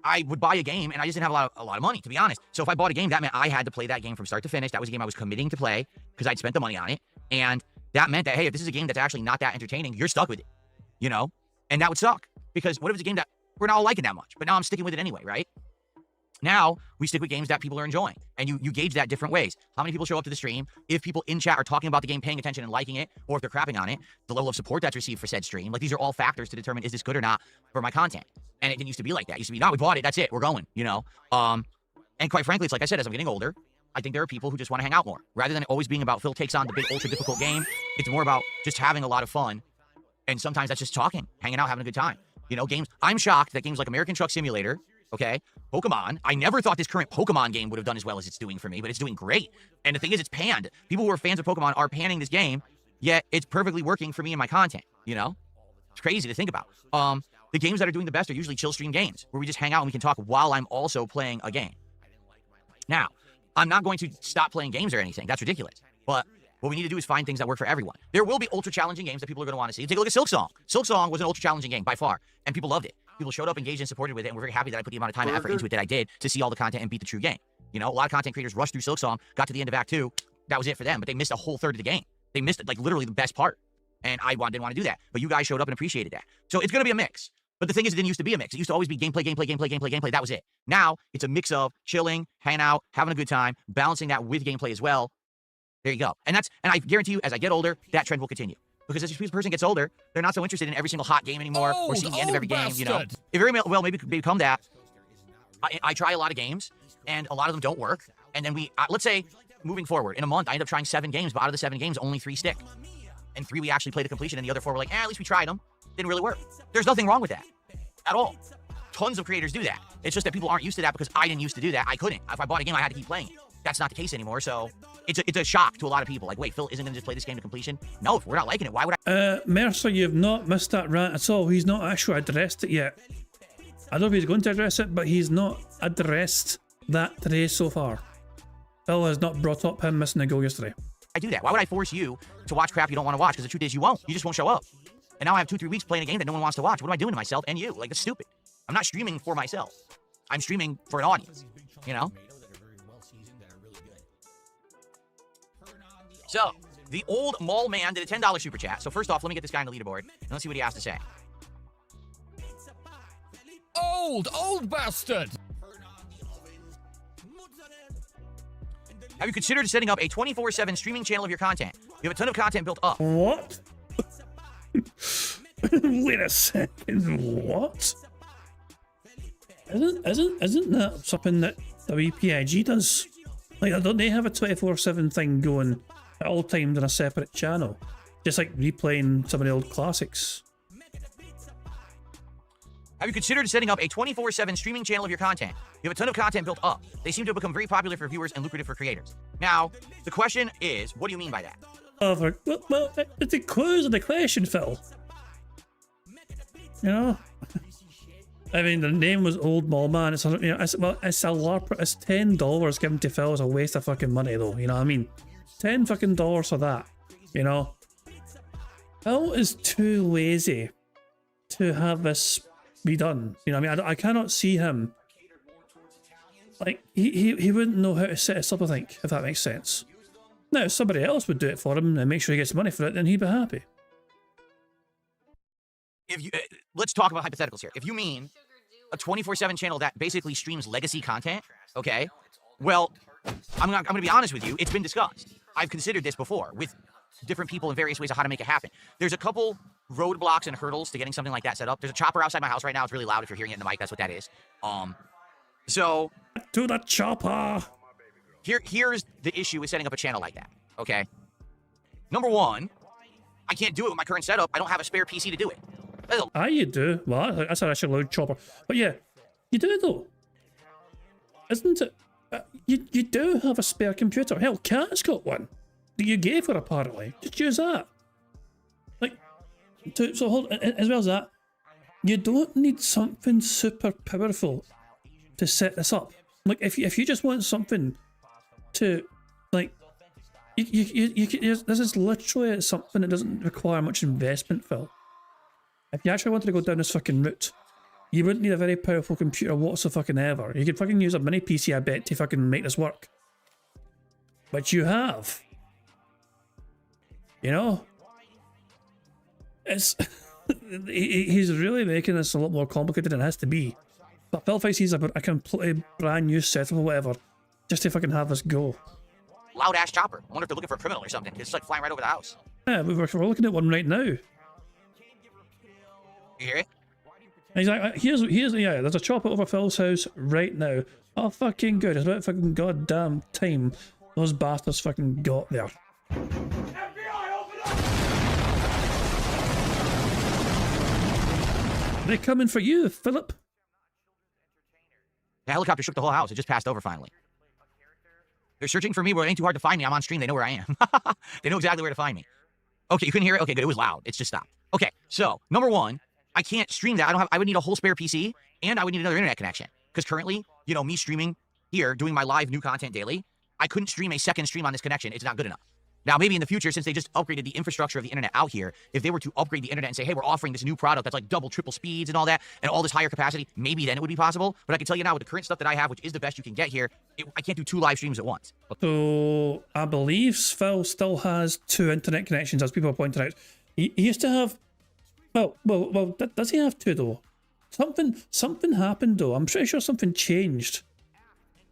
I would buy a game and I just didn't have a lot of money, to be honest. So if I bought a game, that meant I had to play that game from start to finish. That was a game I was committing to play because I'd spent the money on it. And that meant that, hey, if this is a game that's actually not that entertaining, you're stuck with it, you know? And that would suck. Because what if it's a game that we're not all liking that much, but now I'm sticking with it anyway, right? Now, we stick with games that people are enjoying, and you gauge that different ways. How many people show up to the stream? If people in chat are talking about the game, paying attention and liking it, or if they're crapping on it, the level of support that's received for said stream. Like, these are all factors to determine, is this good or not for my content? And it didn't used to be like that. It used to be, no, we bought it, that's it, we're going, you know? And quite frankly, it's like I said, as I'm getting older, I think there are people who just want to hang out more. Rather than always being about Phil takes on the big, ultra-difficult game, it's more about just having a lot of fun. And sometimes that's just talking, hanging out, having a good time. You know, games, I'm shocked that games like American Truck Simulator, okay, Pokemon, I never thought this current Pokemon game would have done as well as it's doing for me, but it's doing great. And the thing is, it's panned. People who are fans of Pokemon are panning this game yet it's perfectly working for me and my content, you know? It's crazy to think about. The games that are doing the best are usually chill stream games, where we just hang out and we can talk while I'm also playing a game. Now, I'm not going to stop playing games or anything. That's ridiculous. But what we need to do is find things that work for everyone. There will be ultra-challenging games that people are going to want to see. Take a look at Silksong. Silksong was an ultra-challenging game, by far, and people loved it. People showed up, engaged, and supported with it, and we're very happy that I put the amount of time and effort into it that I did to see all the content and beat the true game. You know, a lot of content creators rushed through Silksong, got to the end of Act 2, that was it for them, but they missed a whole third of the game. They missed, like, literally the best part. And I didn't want to do that. But you guys showed up and appreciated that. So it's going to be a mix. But the thing is, it didn't used to be a mix. It used to always be gameplay, gameplay, gameplay, gameplay, gameplay. That was it. Now, it's a mix of chilling, hanging out, having a good time, balancing that with gameplay as well. There you go. And I guarantee you, as I get older, that trend will continue. Because as this person gets older, they're not so interested in every single hot game anymore or seeing the end of every game, you know. It very well maybe become that. I try a lot of games, and a lot of them don't work. And then let's say, moving forward, in a month, I end up trying 7 games, but out of the 7 games, only 3 stick. And 3 we actually played to completion, and the other 4 were like, at least we tried them. Didn't really work. There's nothing wrong with that at all. Tons of creators do that. It's just that people aren't used to that because I didn't used to do that. I couldn't. If I bought a game, I had to keep playing it. That's not the case anymore, so it's a shock to a lot of people. Like, wait, Phil isn't going to just play this game to completion? No, if we're not liking it, why would I? Mercer, you've not missed that rant at all. He's not actually addressed it yet. I don't know if he's going to address it, but he's not addressed that today so far. Phil has not brought up him missing a goal yesterday. I do that? Why would I force you to watch crap you don't want to watch? Because the truth is you won't. You just won't show up. And now I have 2-3 weeks playing a game that no one wants to watch. What am I doing to myself and you? Like, that's stupid. I'm not streaming for myself. I'm streaming for an audience, you know? So, the old mall man did a $10 super chat. So first off, let me get this guy on the leaderboard, and let's see what he has to say. Old bastard! Have you considered setting up a 24/7 streaming channel of your content? You have a ton of content built up. What? Wait a second, what? Isn't that something that WPIG does? Like, don't they have a 24/7 thing going at all times on a separate channel? Just like replaying some of the old classics. Have you considered setting up a 24/7 streaming channel of your content? You have a ton of content built up. They seem to have become very popular for viewers and lucrative for creators. Now, the question is, what do you mean by that? Well, it's the clues of the question, Phil. You know? I mean, the name was Old Mall Man. It's, you know, it's a LARP. It's $10 given to Phil is a waste of fucking money, though. You know what I mean? $10 fucking for that. You know? Phil is too lazy to have this be done. You know what I mean? I cannot see him. Like, he wouldn't know how to set us up, I think, if that makes sense. Now, if somebody else would do it for him and make sure he gets money for it, then he'd be happy. If you, let's talk about hypotheticals here. If you mean a 24/7 channel that basically streams legacy content, okay? Well, I'm going to be honest with you. It's been discussed. I've considered this before with different people in various ways of how to make it happen. There's a couple roadblocks and hurdles to getting something like that set up. There's a chopper outside my house right now. It's really loud if you're hearing it in the mic. That's what that is. So to the chopper. Here's the issue with setting up a channel like that, okay? Number one, I can't do it with my current setup. I don't have a spare PC to do it. You do. Well, that's an actually loud chopper. But yeah, you do though. Isn't it? You do have a spare computer. Hell, Cat's got one that you gave her apparently. Just use that. Like, so hold, as well as that, you don't need something super powerful to set this up. Like, if you just want something to, like, this is literally something that doesn't require much investment, Phil. If you actually wanted to go down this fucking route, you wouldn't need a very powerful computer whatsoever. You could fucking use a mini PC, I bet, to fucking make this work. But you have. You know? It's... he's really making this a lot more complicated than it has to be. But Phil thinks he's a completely brand new setup or whatever, just to fucking have this go. Loud ass chopper. I wonder if they're looking for a criminal or something. It's like flying right over the house. Yeah, we're looking at one right now. You hear it? He's like, here's yeah, there's a chopper over Phil's house right now. Oh, fucking good. It's about fucking goddamn time those bastards fucking got there. FBI, open up! They're coming for you, Philip. The helicopter shook the whole house. It just passed over finally. They're searching for me, but it ain't too hard to find me. I'm on stream. They know where I am. They know exactly where to find me. Okay, you couldn't hear it? Okay, good. It was loud. It's just stopped. Okay, so number one, I can't stream that. I would need a whole spare PC, and I would need another internet connection. Because currently, you know, me streaming here, doing my live new content daily, I couldn't stream a second stream on this connection. It's not good enough. Now, maybe in the future, since they just upgraded the infrastructure of the internet out here, if they were to upgrade the internet and say, hey, we're offering this new product that's like double, triple speeds and all that, and all this higher capacity, maybe then it would be possible. But I can tell you now, with the current stuff that I have, which is the best you can get here, I can't do 2 live streams at once. So I believe Phil still has 2 internet connections, as people are pointing out. He used to have, well, does he have 2 though? Something happened though. I'm pretty sure something changed.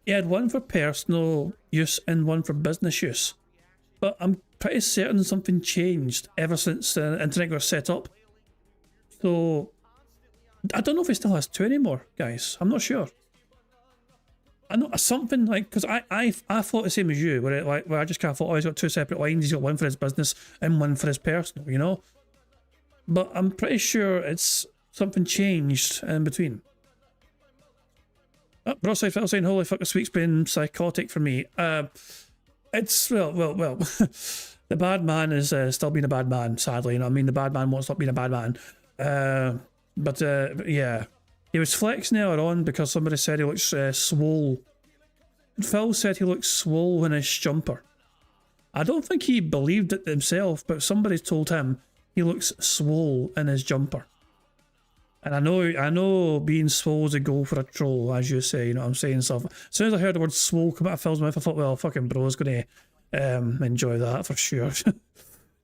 He had 1 for personal use and 1 for business use. But I'm pretty certain something changed ever since the internet got set up. So I don't know if he still has 2 anymore, guys. I'm not sure. I know something like, because I thought the same as you, where I just kind of thought, oh, he's got 2 separate lines. He's got 1 for his business and 1 for his personal, you know. But I'm pretty sure it's something changed in between. Oh, Broadside Phil saying, holy fuck, this week's been psychotic for me. It's, well, the bad man is still being a bad man, sadly, you know what I mean? The bad man won't stop being a bad man. Yeah. He was flexing earlier on because somebody said he looks swole. Phil said he looks swole in his jumper. I don't think he believed it himself, but somebody told him he looks swole in his jumper. And I know being swole is a goal for a troll, as you say, you know what I'm saying? So as soon as I heard the word swole come out of Phil's mouth, I thought, well, fucking bro's gonna enjoy that for sure.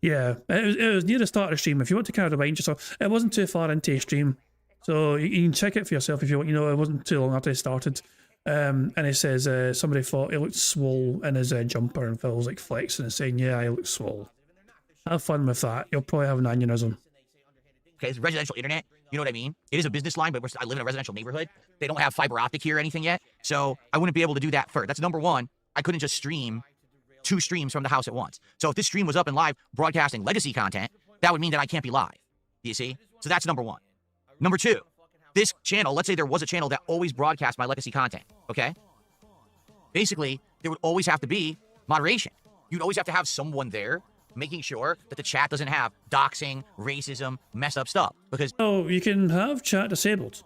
Yeah, it was near the start of the stream. If you want to kind of remind yourself, it wasn't too far into the stream. So you can check it for yourself if you want. You know, it wasn't too long after it started. And it says somebody thought he looked swole in his jumper, and Phil's like flexing and saying, yeah, I look swole. Have fun with that. You'll probably have an aneurysm. Okay, it's residential internet. You know what I mean? It is a business line, but I live in a residential neighborhood. They don't have fiber optic here or anything yet. So I wouldn't be able to do that first. That's number one. I couldn't just stream 2 streams from the house at once. So if this stream was up and live broadcasting legacy content, that would mean that I can't be live. Do you see? So that's number one. Number 2, this channel, let's say there was a channel that always broadcast my legacy content, okay? Basically, there would always have to be moderation. You'd always have to have someone there making sure that the chat doesn't have doxing, racism, messed up stuff. Because oh, you can have chat disabled.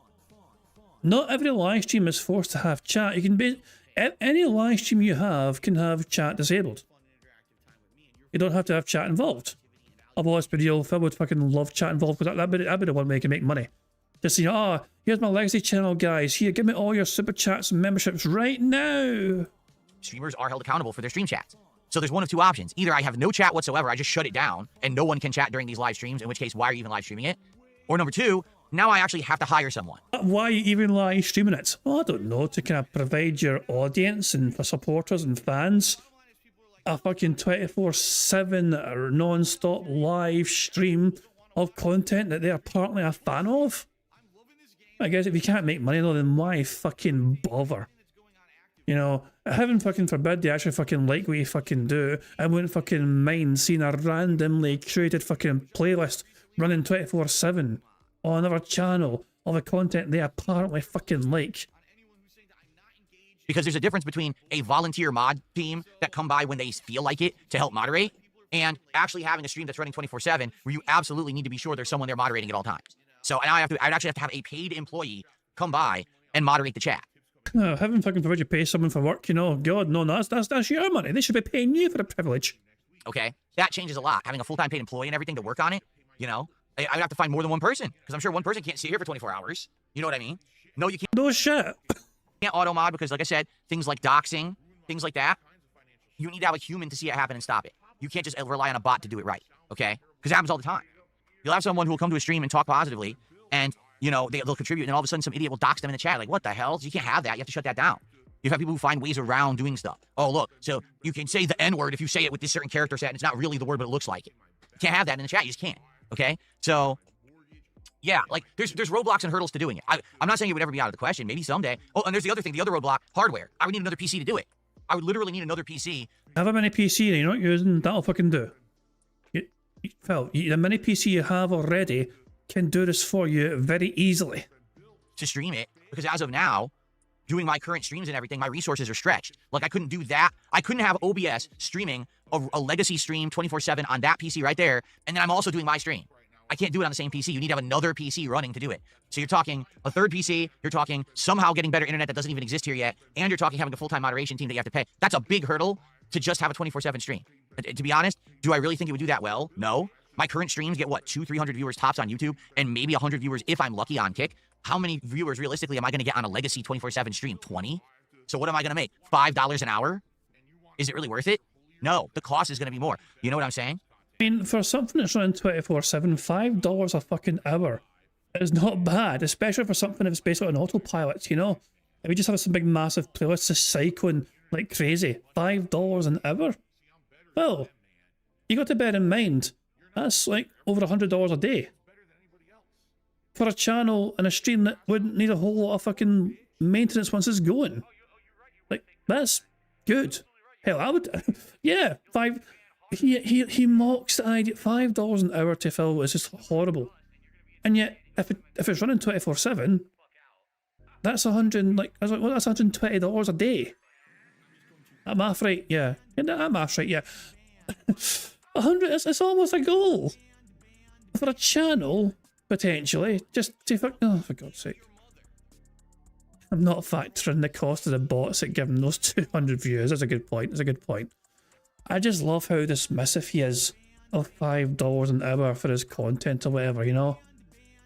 Not every live stream is forced to have chat. You can be any live stream you have can have chat disabled. You don't have to have chat involved. Although let's be real, Phil would fucking love chat involved because that'd be the one way you can make money. Just say, oh, here's my legacy channel, guys. Here, give me all your super chats and memberships right now. Streamers are held accountable for their stream chats. So there's one of 2 options. Either I have no chat whatsoever, I just shut it down, and no one can chat during these live streams, in which case, why are you even live streaming it? Or number 2, now I actually have to hire someone. Why are you even live streaming it? Well, I don't know, to kind of provide your audience and for supporters and fans a fucking 24/7 or non-stop live stream of content that they are apparently a fan of. I guess if you can't make money though, then why fucking bother? You know, heaven fucking forbid they actually fucking like what you fucking do. I wouldn't fucking mind seeing a randomly curated fucking playlist running 24/7 on another channel of the content they apparently fucking like. Because there's a difference between a volunteer mod team that come by when they feel like it to help moderate, and actually having a stream that's running 24/7 where you absolutely need to be sure there's someone there moderating at all times. So I'd actually have to have a paid employee come by and moderate the chat. No, heaven fucking forbid you pay someone for work, you know. God, no, that's your money. They should be paying you for the privilege. Okay, that changes a lot. Having a full-time paid employee and everything to work on it, you know, I'd have to find more than one person, because I'm sure one person can't sit here for 24 hours. You know what I mean? No, you can't. No shit. Can't auto mod because, like I said, things like doxing, things like that, you need to have a human to see it happen and stop it. You can't just rely on a bot to do it right, okay? Because it happens all the time. You'll have someone who will come to a stream and talk positively, and, you know, they'll contribute, and all of a sudden some idiot will dox them in the chat. Like, what the hell? You can't have that. You have to shut that down. You have people who find ways around doing stuff. Oh, look, so you can say the N-word if you say it with this certain character set, and it's not really the word, but it looks like it. You can't have that in the chat. You just can't, okay? So, yeah, like, there's roadblocks and hurdles to doing it. I'm not saying it would ever be out of the question. Maybe someday. Oh, and there's the other thing, the other roadblock, hardware. I would need another PC to do it. I would literally need another PC. Have a mini PC that you're not using, that'll fucking do. Phil, the mini PC you have already can do this for you very easily. To stream it, because as of now, doing my current streams and everything, my resources are stretched. Like, I couldn't do that. I couldn't have OBS streaming a legacy stream 24/7 on that PC right there, and then I'm also doing my stream. I can't do it on the same PC. You need to have another PC running to do it. So you're talking a third PC, you're talking somehow getting better internet that doesn't even exist here yet, and you're talking having a full-time moderation team that you have to pay. That's a big hurdle to just have a 24/7 stream. To be honest, do I really think it would do that well? No. My current streams get, what, 200-300 viewers tops on YouTube, and maybe 100 viewers if I'm lucky on Kick. How many viewers realistically am I going to get on a legacy 24/7 stream? 20? So what am I going to make? $5 an hour? Is it really worth it? No. The cost is going to be more. You know what I'm saying? I mean, for something that's running 24/7, $5 a fucking hour is not bad, especially for something that's based on autopilot, you know? If you just have some big massive playlists just cycling like crazy, $5 an hour? Well, you got to bear in mind, that's like over $100 a day. For a channel and a stream that wouldn't need a whole lot of fucking maintenance once it's going. Like, that's good. Hell, I would, yeah, he mocks the idea, $5 an hour to Phil is just horrible. And yet, if it's running 24/7, that's that's $120 a day. That math right? Yeah. That math right? Yeah. 100. It's almost a goal for a channel potentially. Just to for God's sake. I'm not factoring the cost of the bots at giving those 200 views. That's a good point. That's a good point. I just love how dismissive he is of $5 an hour for his content or whatever, you know?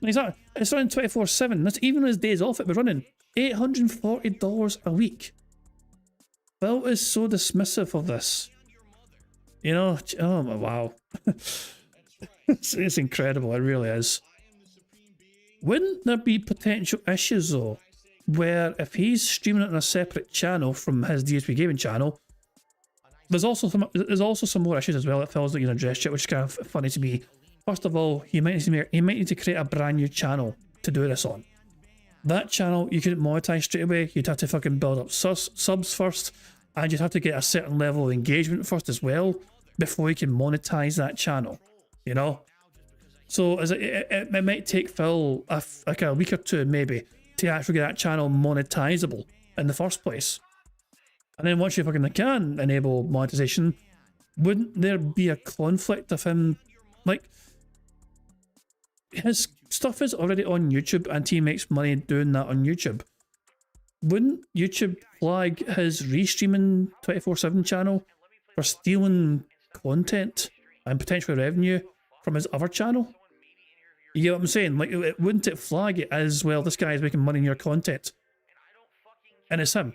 It's running 24/7. That's even on his days off, it was running $840 a week. Phil is so dismissive of this. You know? Oh, wow. It's incredible. It really is. Wouldn't there be potential issues, though, where if he's streaming it on a separate channel from his DSP gaming channel, there's also some more issues as well that Phil's not going to address yet, which is kind of funny to me. First of all, he might need to create a brand new channel to do this on. That channel you couldn't monetize straight away. You'd have to fucking build up subs first, and you'd have to get a certain level of engagement first as well before you can monetize that channel. You know, so it might take Phil like a week or two maybe to actually get that channel monetizable in the first place. And then once you fucking can enable monetization, wouldn't there be a conflict of him, like, his stuff is already on YouTube and he makes money doing that on YouTube. Wouldn't YouTube flag his restreaming 24/7 channel for stealing content and potential revenue from his other channel? You get what I'm saying? Like, wouldn't it flag it as, well, this guy is making money in your content? And it's him.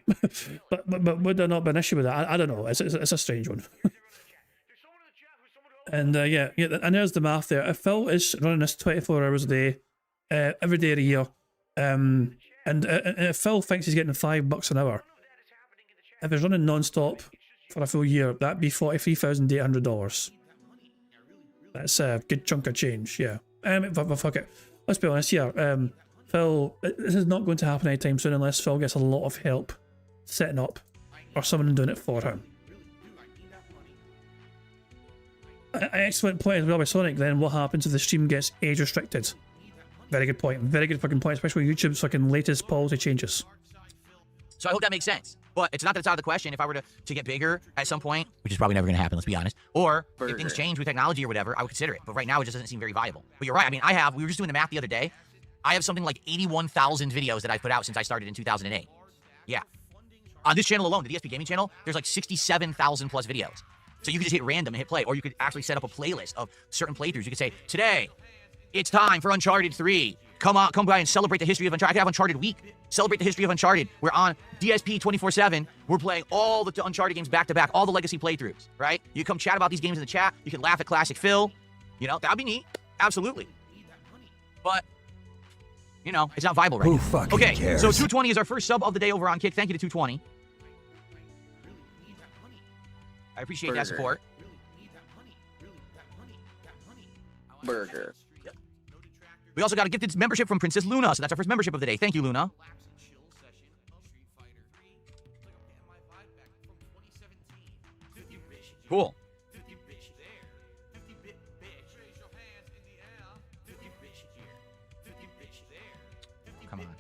but would there not be an issue with that? I don't know. It's a strange one. And yeah, and there's the math there. If Phil is running this 24 hours a day, every day of the year, and if Phil thinks he's getting $5 an hour, if he's running non-stop for a full year, that'd be $43,800. That's a good chunk of change, yeah. But fuck it. Let's be honest here. Phil, this is not going to happen anytime soon unless Phil gets a lot of help setting up or someone doing it for him. Excellent point as well by Sonic. Then what happens if the stream gets age restricted? Very good point. Very good fucking point, especially with YouTube's fucking latest policy changes. So I hope that makes sense. But it's not that it's out of the question. If I were to get bigger at some point, which is probably never going to happen, let's be honest, or if things change with technology or whatever, I would consider it. But right now, it just doesn't seem very viable. But you're right. I mean, we were just doing the math the other day. I have something like 81,000 videos that I've put out since I started in 2008. Yeah. On this channel alone, the DSP Gaming channel, there's like 67,000 plus videos. So you could just hit random and hit play, or you could actually set up a playlist of certain playthroughs. You could say, today, it's time for Uncharted 3. Come by and celebrate the history of Uncharted. I could have Uncharted Week. Celebrate the history of Uncharted. We're on DSP 24/7. We're playing all the Uncharted games back to back, all the legacy playthroughs, right? You come chat about these games in the chat. You can laugh at Classic Phil. You know, that'd be neat. Absolutely. But, you know, it's not viable right now. Who fucking cares? So 220 is our first sub of the day over on Kick. Thank you to 220. I appreciate that support. Burger. We also got a gifted membership from Princess Luna, so that's our first membership of the day. Thank you, Luna. Cool. Come on.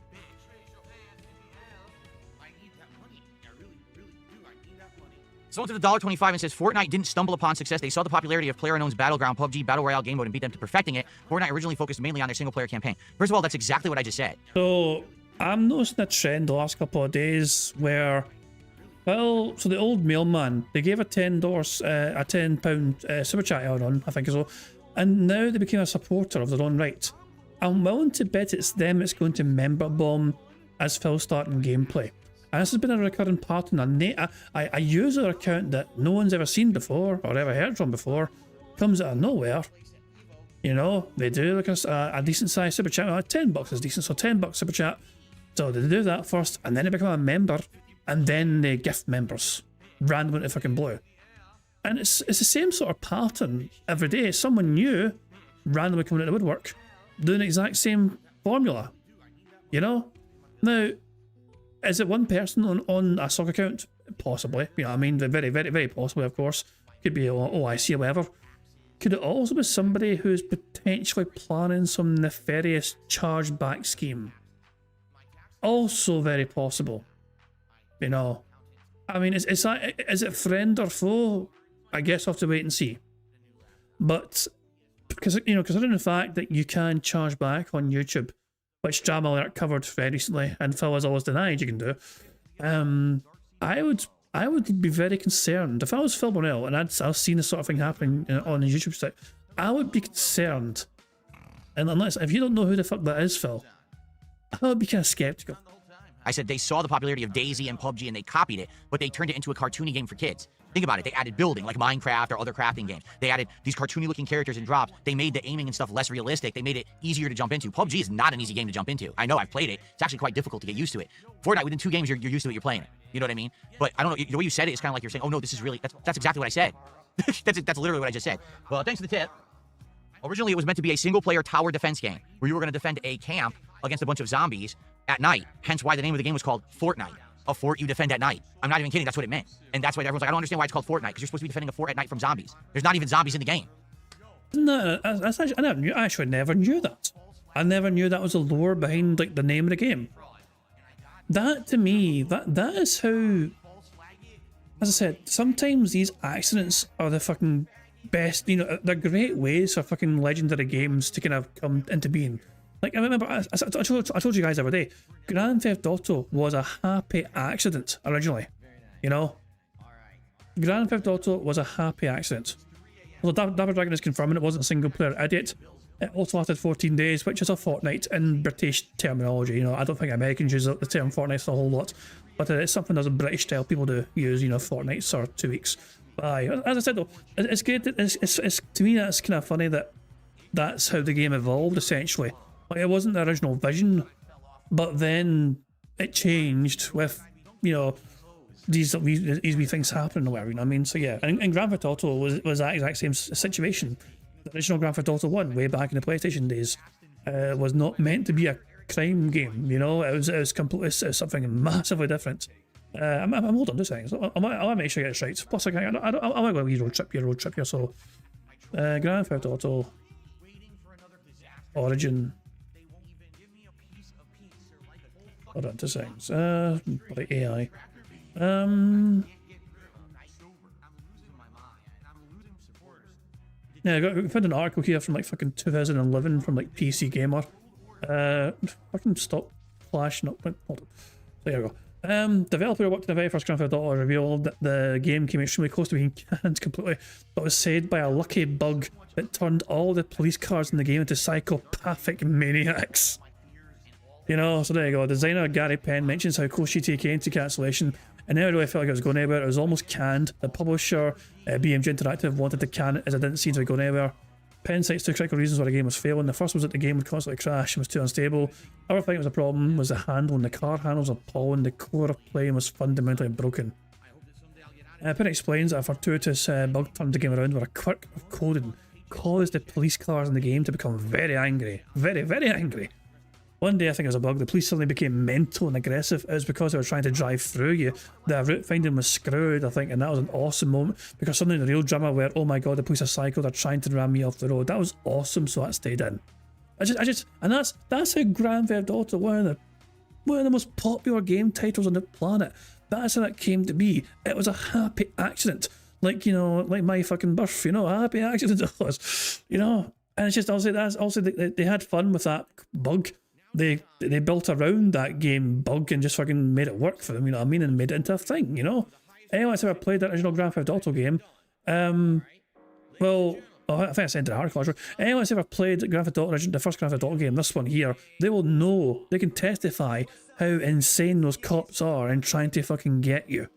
Someone to the $1.25 and says Fortnite didn't stumble upon success. They saw the popularity of PlayerUnknown's Battleground PUBG Battle Royale game mode and beat them to perfecting it. Fortnite originally focused mainly on their single-player campaign. First of all, that's exactly what I just said. So I'm noticing a trend the last couple of days where, well, so the old mailman, they gave a £10, a £10 super chat out on, I think as well, and now they became a supporter of their own right. I'm willing to bet it's them that's going to member bomb as Phil starting gameplay. And this has been a recurring pattern. A user account that no one's ever seen before or ever heard from before comes out of nowhere. You know, they do like a decent sized super chat. $10 is decent, so $10 super chat. So they do that first, and then they become a member, and then they gift members randomly to fucking blue. And it's the same sort of pattern every day. Someone new randomly coming out of the woodwork, doing the exact same formula. You know? Now, is it one person on a stock account? Possibly. You know what I mean? Very, very, very possibly, of course. Could be OIC or whatever. Could it also be somebody who's potentially planning some nefarious chargeback scheme? Also very possible. You know? I mean, is it friend or foe? I guess we'll have to wait and see. But, because, you know, considering the fact that you can charge back on YouTube, which Drama Alert covered very recently, and Phil has always denied you can do. I would be very concerned if I was Phil Burnell and I've seen this sort of thing happening on his YouTube site. I would be concerned, and unless if you don't know who the fuck that is, Phil, I would be kind of skeptical. I said they saw the popularity of DayZ and PUBG and they copied it, but they turned it into a cartoony game for kids. Think about it. They added building, like Minecraft or other crafting games. They added these cartoony-looking characters and drops. They made the aiming and stuff less realistic. They made it easier to jump into. PUBG is not an easy game to jump into. I know, I've played it. It's actually quite difficult to get used to it. Fortnite, within 2 games, you're used to it. You're playing it. You know what I mean? But I don't know. The way you said it is kind of like you're saying, oh, no, this is really... That's exactly what I said. that's literally what I just said. Well, thanks for the tip. Originally, it was meant to be a single-player tower defense game where you were going to defend a camp against a bunch of zombies at night. Hence why the name of the game was called Fortnite. A fort you defend at night. I'm not even kidding, that's what it meant. And that's why everyone's like, I don't understand why it's called Fortnite, because you're supposed to be defending a fort at night from zombies. There's not even zombies in the game. No, I actually never knew that. I never knew that was the lore behind like the name of the game. That to me, that is how, as I said, sometimes these accidents are the fucking best, you know, they're great ways for fucking legendary games to kind of come into being. Like, I remember, I told you guys the other day, Grand Theft Auto was a happy accident originally, you know? Grand Theft Auto was a happy accident. Although Dapper Dragon is confirming it wasn't a single player idiot. It also lasted 14 days, which is a fortnight in British terminology, you know? I don't think Americans use the term fortnight a whole lot, but it's something as a British style people do use, you know, fortnights or 2 weeks. But aye, as I said though, it's great, it's to me that's kind of funny that that's how the game evolved essentially. Like, it wasn't the original vision, but then it changed with, you know, these wee things happening or whatever, you know what I mean? So yeah, and Grand Theft Auto was that exact same situation. The original Grand Theft Auto 1, way back in the PlayStation days, was not meant to be a crime game, you know? It was completely something massively different. I'm hold on 2 seconds. I might make sure I get this right. Plus, I might go a wee road trip here, so... Grand Theft Auto... Origin... Hold on 2 seconds. Like AI. Yeah, I found an article here from like fucking 2011 from like PC Gamer. Fucking stop flashing up. Hold on. There you go. Developer who worked on the very first Grand Theft Auto revealed that the game came extremely close to being canned completely, but was saved by a lucky bug that turned all the police cars in the game into psychopathic maniacs. You know, so there you go. Designer Gary Penn mentions how close GTA came to cancellation, and never really felt like it was going anywhere. It was almost canned. The publisher, BMG Interactive, wanted to can it as it didn't seem to be going anywhere. Penn cites 2 critical reasons why the game was failing. The first was that the game would constantly crash and was too unstable. Other thing that was a problem was the handling. The car handles were appalling. The core of playing was fundamentally broken. Penn explains that a fortuitous bug turned the game around where a quirk of coding caused the police cars in the game to become very angry. Very, very angry. One day, I think it was a bug, the police suddenly became mental and aggressive. It was because they were trying to drive through you. The route finding was screwed, I think, and that was an awesome moment, because suddenly the real drama where, oh my god, the police are psycho, they're trying to ram me off the road. That was awesome, so that stayed in. And that's how Grand Theft Auto, one of the most popular game titles on the planet, That's how it came to be. It was a happy accident. Like, you know, like my fucking birth, you know, a happy accident it was, you know. And it's just, also, that's also, they had fun with that bug. They built around that game bug and just fucking made it work for them, you know what I mean, and made it into a thing, you know. Anyone that's ever played that original Grand Theft Auto game, well, I think I sent it to the article. Anyone that's ever played Grand Theft Auto, the first Grand Theft Auto game, this one here, they will know, they can testify how insane those cops are in trying to fucking get you.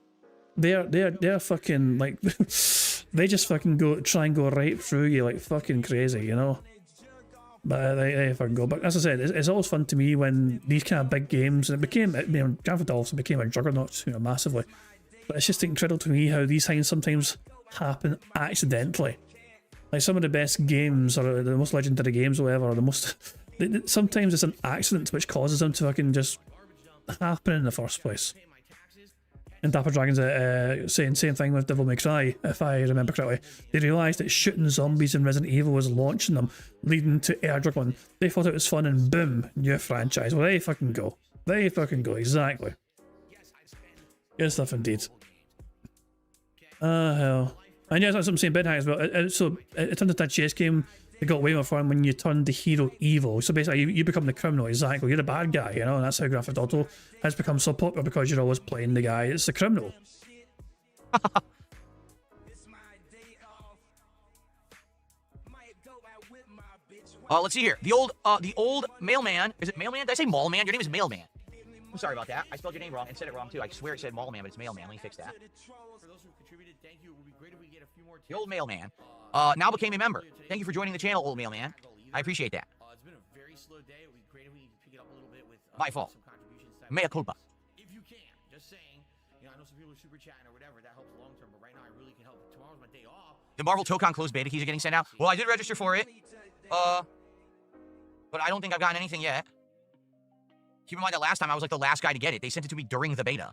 They're fucking like they just fucking try and go right through you like fucking crazy, you know. But they fucking go. But as I said, it's always fun to me when these kind of big games, and it became, you know, Grand Theft Auto became a juggernaut, you know, massively. But it's just incredible to me how these things sometimes happen accidentally. Like some of the best games, or the most legendary games, or whatever, or the most. Sometimes it's an accident which causes them to fucking just happen in the first place. And Dapper Dragon's saying same thing with Devil May Cry, if I remember correctly. They realised that shooting zombies in Resident Evil was launching them, leading to Air Dragon. They thought it was fun, and boom, new franchise. Well, they fucking go. They fucking go, exactly. Good stuff indeed. Hell. And yeah, that's what I'm saying, Bed Hack as well. So it turned into a chase game. It got way more fun when you turned the hero evil. So basically, you become the criminal, exactly. You're the bad guy, you know, and that's how Grand Theft Auto has become so popular, because you're always playing the guy. It's the criminal. Let's see here. The old mailman. Is it mailman? Did I say mall man? Your name is mailman. I'm sorry about that. I spelled your name wrong and said it wrong too. I swear it said mall man, but it's mailman. Let me fix that. For those who contributed, thank you. It would be great if we get a few more. The old mailman now became a member. Thank you for joining the channel, old mailman. I appreciate that. It's been a very slow day. It would be great if we could pick it up a little bit with my fault. Some contributions. Mea culpa. If you can, just saying. You know, I know some people are super chatting or whatever. That helps long term, but right now I really can help. Tomorrow's my day off. The Marvel Tokon closed beta keys are getting sent out. Well, I did register for it. But I don't think I've gotten anything yet. Keep in mind that last time I was like the last guy to get it. They sent it to me during the beta.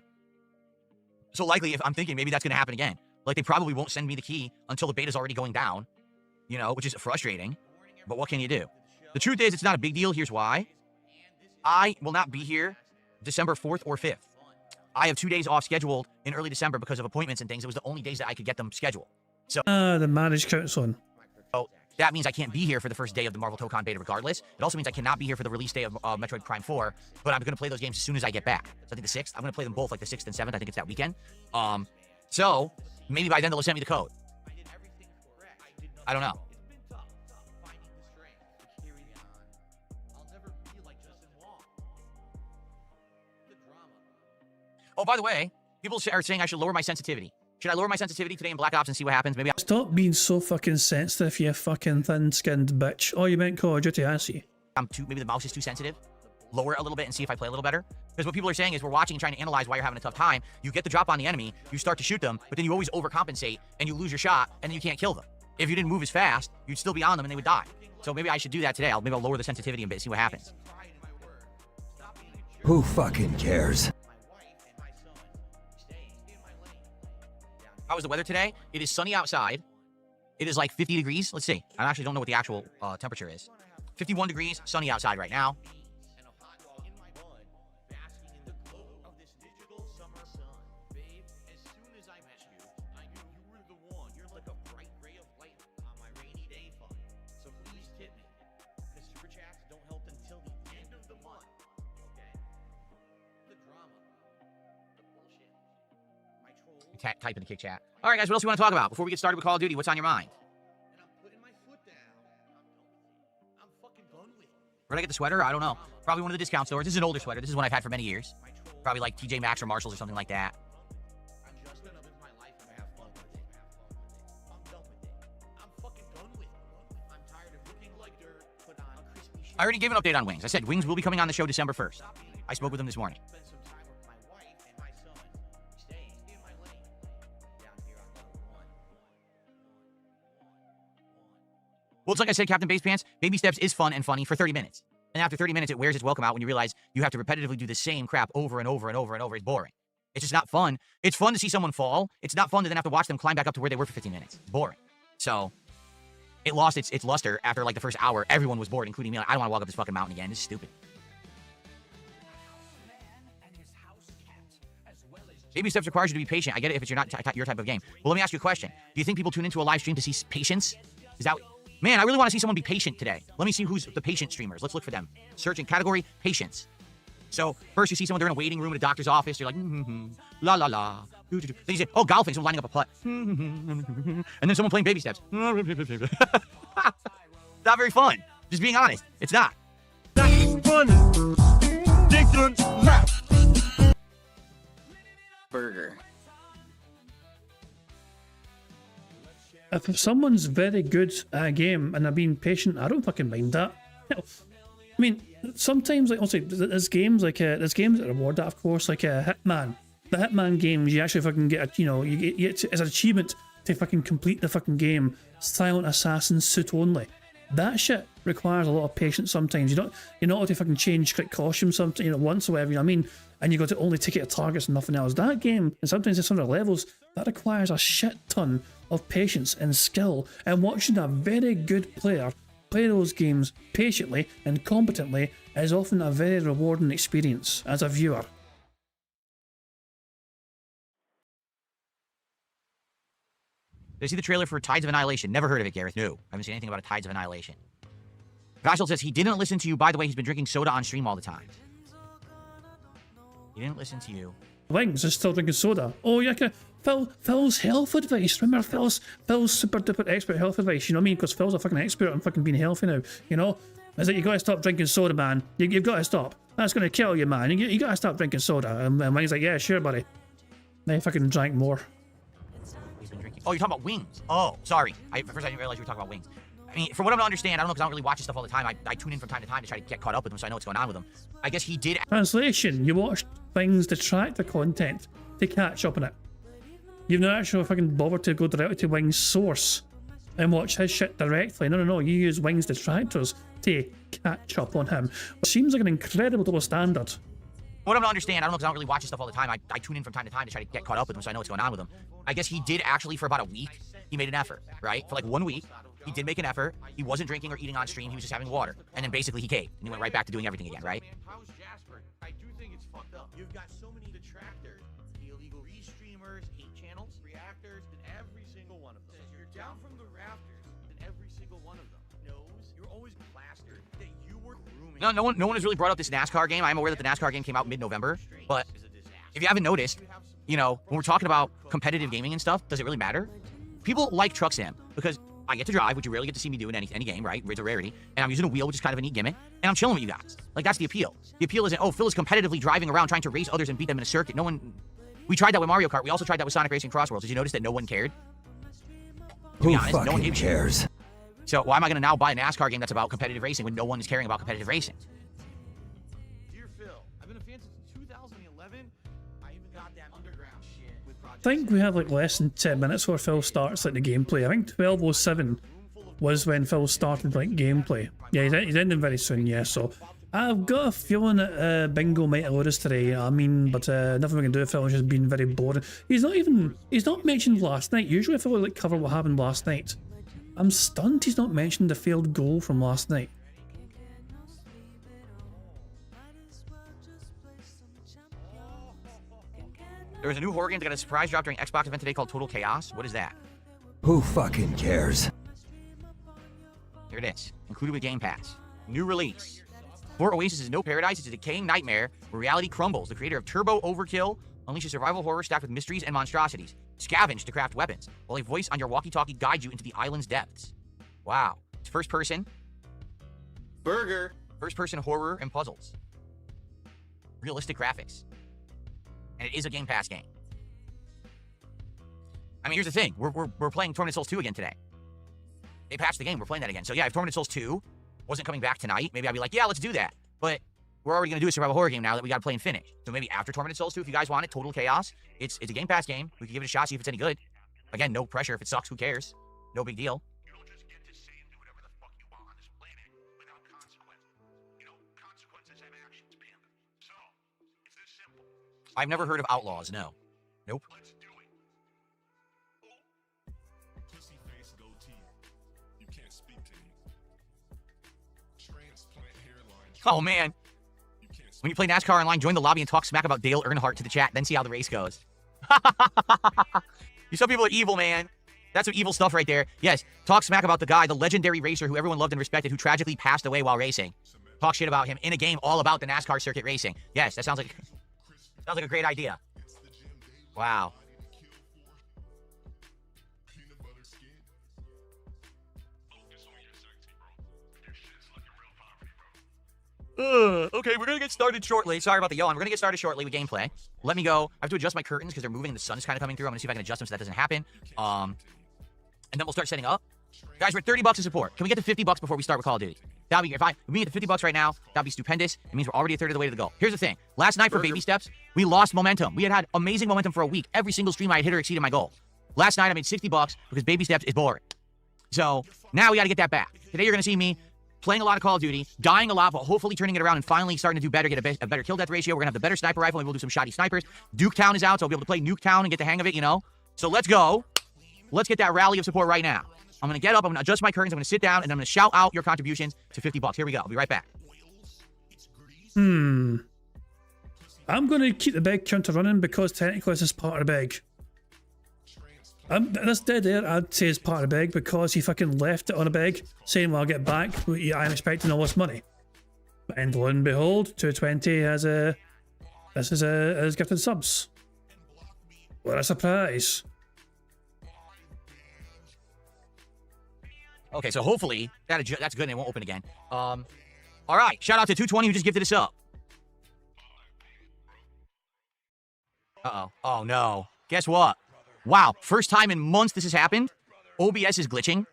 So likely, if I'm thinking maybe that's going to happen again. Like, they probably won't send me the key until the beta's already going down. You know, which is frustrating. But what can you do? The truth is, it's not a big deal. Here's why. I will not be here December 4th or 5th. I have 2 days off scheduled in early December because of appointments and things. It was the only days that I could get them scheduled. So the marriage counts on. So that means I can't be here for the first day of the Marvel Tokon beta regardless. It also means I cannot be here for the release day of Metroid Prime 4, but I'm going to play those games as soon as I get back. So I think the 6th, I'm going to play them both like the 6th and 7th. I think it's that weekend. So maybe by then they'll send me the code. I don't know. Oh, by the way, people are saying I should lower my sensitivity. Should I lower my sensitivity today in Black Ops and see what happens? Maybe Stop being so fucking sensitive, you fucking thin-skinned bitch. Oh, you meant Call of Duty, I see. Maybe the mouse is too sensitive. Lower it a little bit and see if I play a little better. Because what people are saying is we're watching and trying to analyze why you're having a tough time. You get the drop on the enemy, you start to shoot them, but then you always overcompensate and you lose your shot and then you can't kill them. If you didn't move as fast, you'd still be on them and they would die. So maybe I should do that today. Maybe I'll lower the sensitivity a bit, see what happens. Who fucking cares? How was the weather today? It is sunny outside. It is like 50 degrees. Let's see. I actually don't know what the actual temperature is. 51 degrees, sunny outside right now. Type in the kick chat. All right, guys, what else do you want to talk about before we get started with Call of Duty? What's on your mind? Where'd I get the sweater? I don't know. Probably one of the discount stores. This is an older sweater. This is one I've had for many years. Probably like TJ Maxx or Marshalls or something like that. I already gave an update on Wings. I said Wings will be coming on the show December 1st. I spoke with them this morning. Well, it's like I said, Captain Base Pants, Baby Steps is fun and funny for 30 minutes. And after 30 minutes, it wears its welcome out when you realize you have to repetitively do the same crap over and over and over and over. It's boring. It's just not fun. It's fun to see someone fall. It's not fun to then have to watch them climb back up to where they were for 15 minutes. Boring. So it lost its luster after like the first hour. Everyone was bored, including me. Like, I don't want to walk up this fucking mountain again. This is stupid. Baby steps requires you to be patient. I get it if it's your type of game. But let me ask you a question. Do you think people tune into a live stream to see patience? Is that... Man, I really want to see someone be patient today. Let me see who's the patient streamers. Let's look for them. Searching category, patience. So, first you see someone, they're in a waiting room at a doctor's office. You're like, la la la. Then you say, oh, golfing, someone lining up a putt. And then someone playing baby steps. Not very fun. Just being honest. It's not. That's funny. Dickens left. Burger. If someone's very good at a game and they're being patient, I don't fucking mind that. I mean, sometimes, like, also, there's games that reward that, of course, like Hitman. The Hitman games, you actually fucking get, you get as an achievement to fucking complete the fucking game, Silent Assassin suit only. That shit requires a lot of patience sometimes. You're not able to fucking change quick costume sometimes, once or whatever, you know what I mean? And you got to only take it at targets and nothing else. That game, and sometimes in some of the levels, that requires a shit ton of patience and skill, and watching a very good player play those games patiently and competently is often a very rewarding experience as a viewer. Did I see the trailer for Tides of Annihilation? Never heard of it, Gareth. No. I haven't seen anything about a Tides of Annihilation. Vashel says he didn't listen to you. By the way, he's been drinking soda on stream all the time. He didn't listen to you. Wings is still drinking soda. Oh, yeah, Phil's health advice. Remember Phil's super duper expert health advice, you know what I mean? Because Phil's a fucking expert on fucking being healthy now, you know? It's like, you gotta stop drinking soda, man. You've gotta stop. That's gonna kill you, man. You gotta stop drinking soda. And Wings like, yeah, sure, buddy. Then he fucking drank more. He's been drinking. Oh, you're talking about wings. Oh, sorry. At first I didn't realize you were talking about wings. I mean, from what I don't understand, I don't know because I don't really watch this stuff all the time. I tune in from time to time to try to get caught up with them so I know what's going on with them. I guess he did... Translation, you watched Wings detract the content to catch up on it. You've not actually fucking bothered to go directly to Wings' source and watch his shit directly. No, you use Wings detractors to catch up on him. It seems like an incredible double standard. What I don't understand, I don't know because I don't really watch this stuff all the time. I tune in from time to time to try to get caught up with them so I know what's going on with them. I guess he did actually for about a week. He made an effort, right? For like 1 week, he did make an effort. He wasn't drinking or eating on stream. He was just having water. And then basically he caved. And he went right back to doing everything again, right? How's Jasper? I do think it's fucked up. You've got so many detractors, illegal re-streamers, hate channels, reactors, and every single one of them. You're down from the rafters, and every single one of them knows you're always plastered that you were grooming. No one has really brought up this NASCAR game. I'm aware that the NASCAR game came out mid-November, but if you haven't noticed, when we're talking about competitive gaming and stuff, does it really matter? People like Truck Sim because I get to drive, which you rarely get to see me do in any game, right? It's a rarity. And I'm using a wheel, which is kind of a neat gimmick. And I'm chilling with you guys. Like, that's the appeal. The appeal isn't, oh, Phil is competitively driving around trying to race others and beat them in a circuit. We tried that with Mario Kart. We also tried that with Sonic Racing Crossworlds. Did you notice that no one cared? To be honest, no one gave a shit. So why am I going to now buy a NASCAR game that's about competitive racing when no one is caring about competitive racing? Dear Phil, I've been a fan since 2011. I even got that underground shit with Project. I think we have like less than 10 minutes where Phil starts like the gameplay. I think 12:07 was when Phil started like gameplay. Yeah, he's ending very soon, yeah, so I've got a feeling that Bingo might have load us today, I mean, but nothing we can do. Phil's just been very boring. He's not mentioned last night. Usually Phil would like cover what happened last night. I'm stunned he's not mentioned the failed goal from last night. There was a new horror game that got a surprise drop during Xbox event today called Total Chaos. What is that? Who fucking cares? Here it is, included with Game Pass. New release. For Oasis is no paradise, it's a decaying nightmare where reality crumbles. The creator of Turbo Overkill unleashes survival horror stacked with mysteries and monstrosities. Scavenge to craft weapons, while a voice on your walkie-talkie guides you into the island's depths. Wow. It's first person. Burger. First person horror and puzzles. Realistic graphics. And it is a Game Pass game. I mean, here's the thing. We're playing Tormented Souls 2 again today. They patched the game. We're playing that again. So yeah, if Tormented Souls 2 wasn't coming back tonight, maybe I'd be like, yeah, let's do that. But we're already going to do a survival horror game now that we got to play and finish. So maybe after Tormented Souls 2, if you guys want it, Total Chaos, it's a Game Pass game. We can give it a shot, see if it's any good. Again, no pressure. If it sucks, who cares? No big deal. You don't just get to say and do whatever the fuck you want on this planet without consequences. Consequences have actions, pimp. So, it's this simple. I've never heard of Outlaws, no. Nope. Let's do it. Pussy face goatee. You can't speak to me. Transplant hairline. Oh, man. When you play NASCAR online, join the lobby and talk smack about Dale Earnhardt to the chat, then see how the race goes. Some people are evil, man. That's some evil stuff right there. Yes, talk smack about the guy, the legendary racer who everyone loved and respected, who tragically passed away while racing. Talk shit about him in a game all about the NASCAR circuit racing. Yes, that sounds like a great idea. Wow. Okay, we're gonna get started shortly. Sorry about the yawn. We're gonna get started shortly with gameplay. Let me go. I have to adjust my curtains because they're moving and the sun is kind of coming through. I'm gonna see if I can adjust them so that doesn't happen. And then we'll start setting up. Guys, we're at $30 in support. Can we get to $50 before we start with Call of Duty? That'll be, if we get to $50 right now, that'd be stupendous. It means we're already a third of the way to the goal. Here's the thing. Last night for baby steps, we lost momentum. We had amazing momentum for a week. Every single stream I had hit or exceeded my goal. Last night I made $60 because baby steps is boring. So now we got to get that back. Today you're gonna see me playing a lot of Call of Duty, dying a lot, but hopefully turning it around and finally starting to do better, get a better kill death ratio. We're gonna have the better sniper rifle, and we'll do some shoddy snipers. Nuketown is out, so I'll be able to play Nuketown and get the hang of it, you know? So let's go. Let's get that rally of support right now. I'm gonna get up, I'm gonna adjust my curtains, I'm gonna sit down, and I'm gonna shout out your contributions to $50. Here we go. I'll be right back. I'm gonna keep the big counter running because technically this is part of the big. This dead air, I'd say, is part of the big because he fucking left it on a big, saying, well, I'll get back, but yeah, I'm expecting all this money. And lo and behold, 220 has as gifted subs. What a surprise. Okay, so hopefully that's good and it won't open again. All right, shout out to 220 who just gifted us up. Uh-oh. Oh, no. Guess what? Wow, first time in months this has happened. OBS is glitching.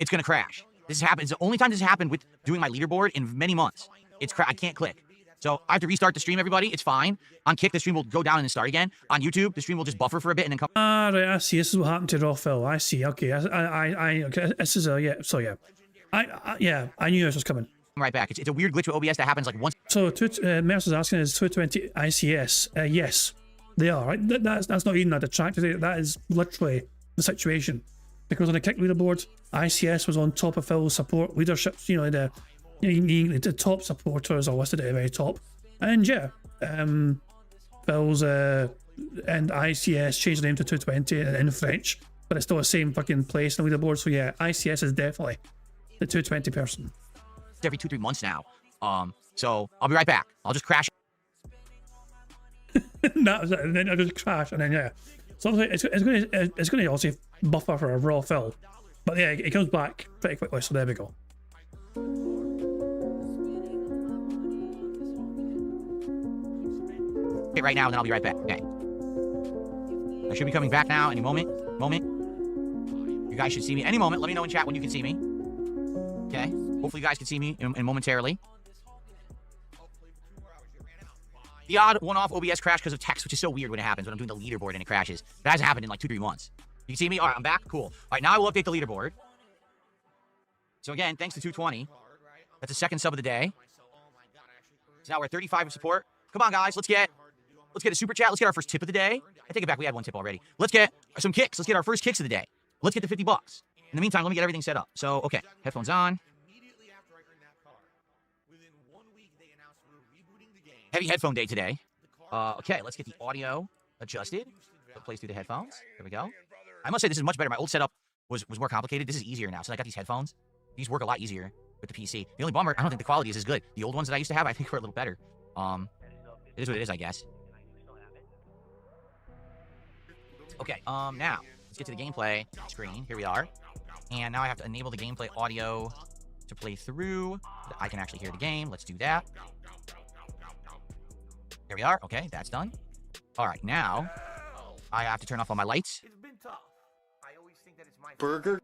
It's going to crash. This has happened. It's the only time this has happened with doing my leaderboard in many months. I can't click. So I have to restart the stream, everybody. It's fine. On Kick, the stream will go down and then start again. On YouTube, the stream will just buffer for a bit and then come. Right, I see. This is what happened to Raw Phil. I see. Okay, okay. This is yeah. So yeah, I knew this was coming. Right back. It's a weird glitch with OBS that happens like once. So Mercer's asking, is 220 ICS? Yes, they are. Right? That's not even a detractor. That is literally the situation. Because on the Kick leaderboard, ICS was on top of Phil's support leaderships. You know, the top supporters are listed at the very top. And yeah, Phil's and ICS changed the name to 220 in French, but it's still the same fucking place on the leaderboard. So yeah, ICS is definitely the 220 person. Every 2-3 months now. So I'll be right back. I'll just crash. And then I'll just crash, and then yeah. So it's going to also buffer for a Raw Phil, but yeah, it comes back pretty quickly. So there we go. Okay, right now, and then I'll be right back. Okay. I should be coming back now any moment. You guys should see me any moment. Let me know in chat when you can see me. Okay. Hopefully you guys can see me in momentarily. The odd one-off OBS crash because of text, which is so weird when it happens when I'm doing the leaderboard and it crashes. That hasn't happened in like 2-3 months. You can see me? All right, I'm back. Cool. All right, now I will update the leaderboard. So again, thanks to 220. That's the second sub of the day. So now we're at 35 of support. Come on, guys. Let's get a super chat. Let's get our first tip of the day. I take it back. We had one tip already. Let's get some kicks. Let's get our first kicks of the day. Let's get to $50. In the meantime, let me get everything set up. So, okay. Headphones on. Heavy headphone day today. Okay, let's get the audio adjusted. It plays through the headphones. There we go. I must say this is much better. My old setup was more complicated. This is easier now. So I got these headphones. These work a lot easier with the PC. The only bummer, I don't think the quality is as good. The old ones that I used to have, I think were a little better. It is what it is, I guess. Okay, now let's get to the gameplay screen. Here we are. And now I have to enable the gameplay audio to play through. So I can actually hear the game. Let's do that. There we are. Okay, that's done. All right, now I have to turn off all my lights. Burger.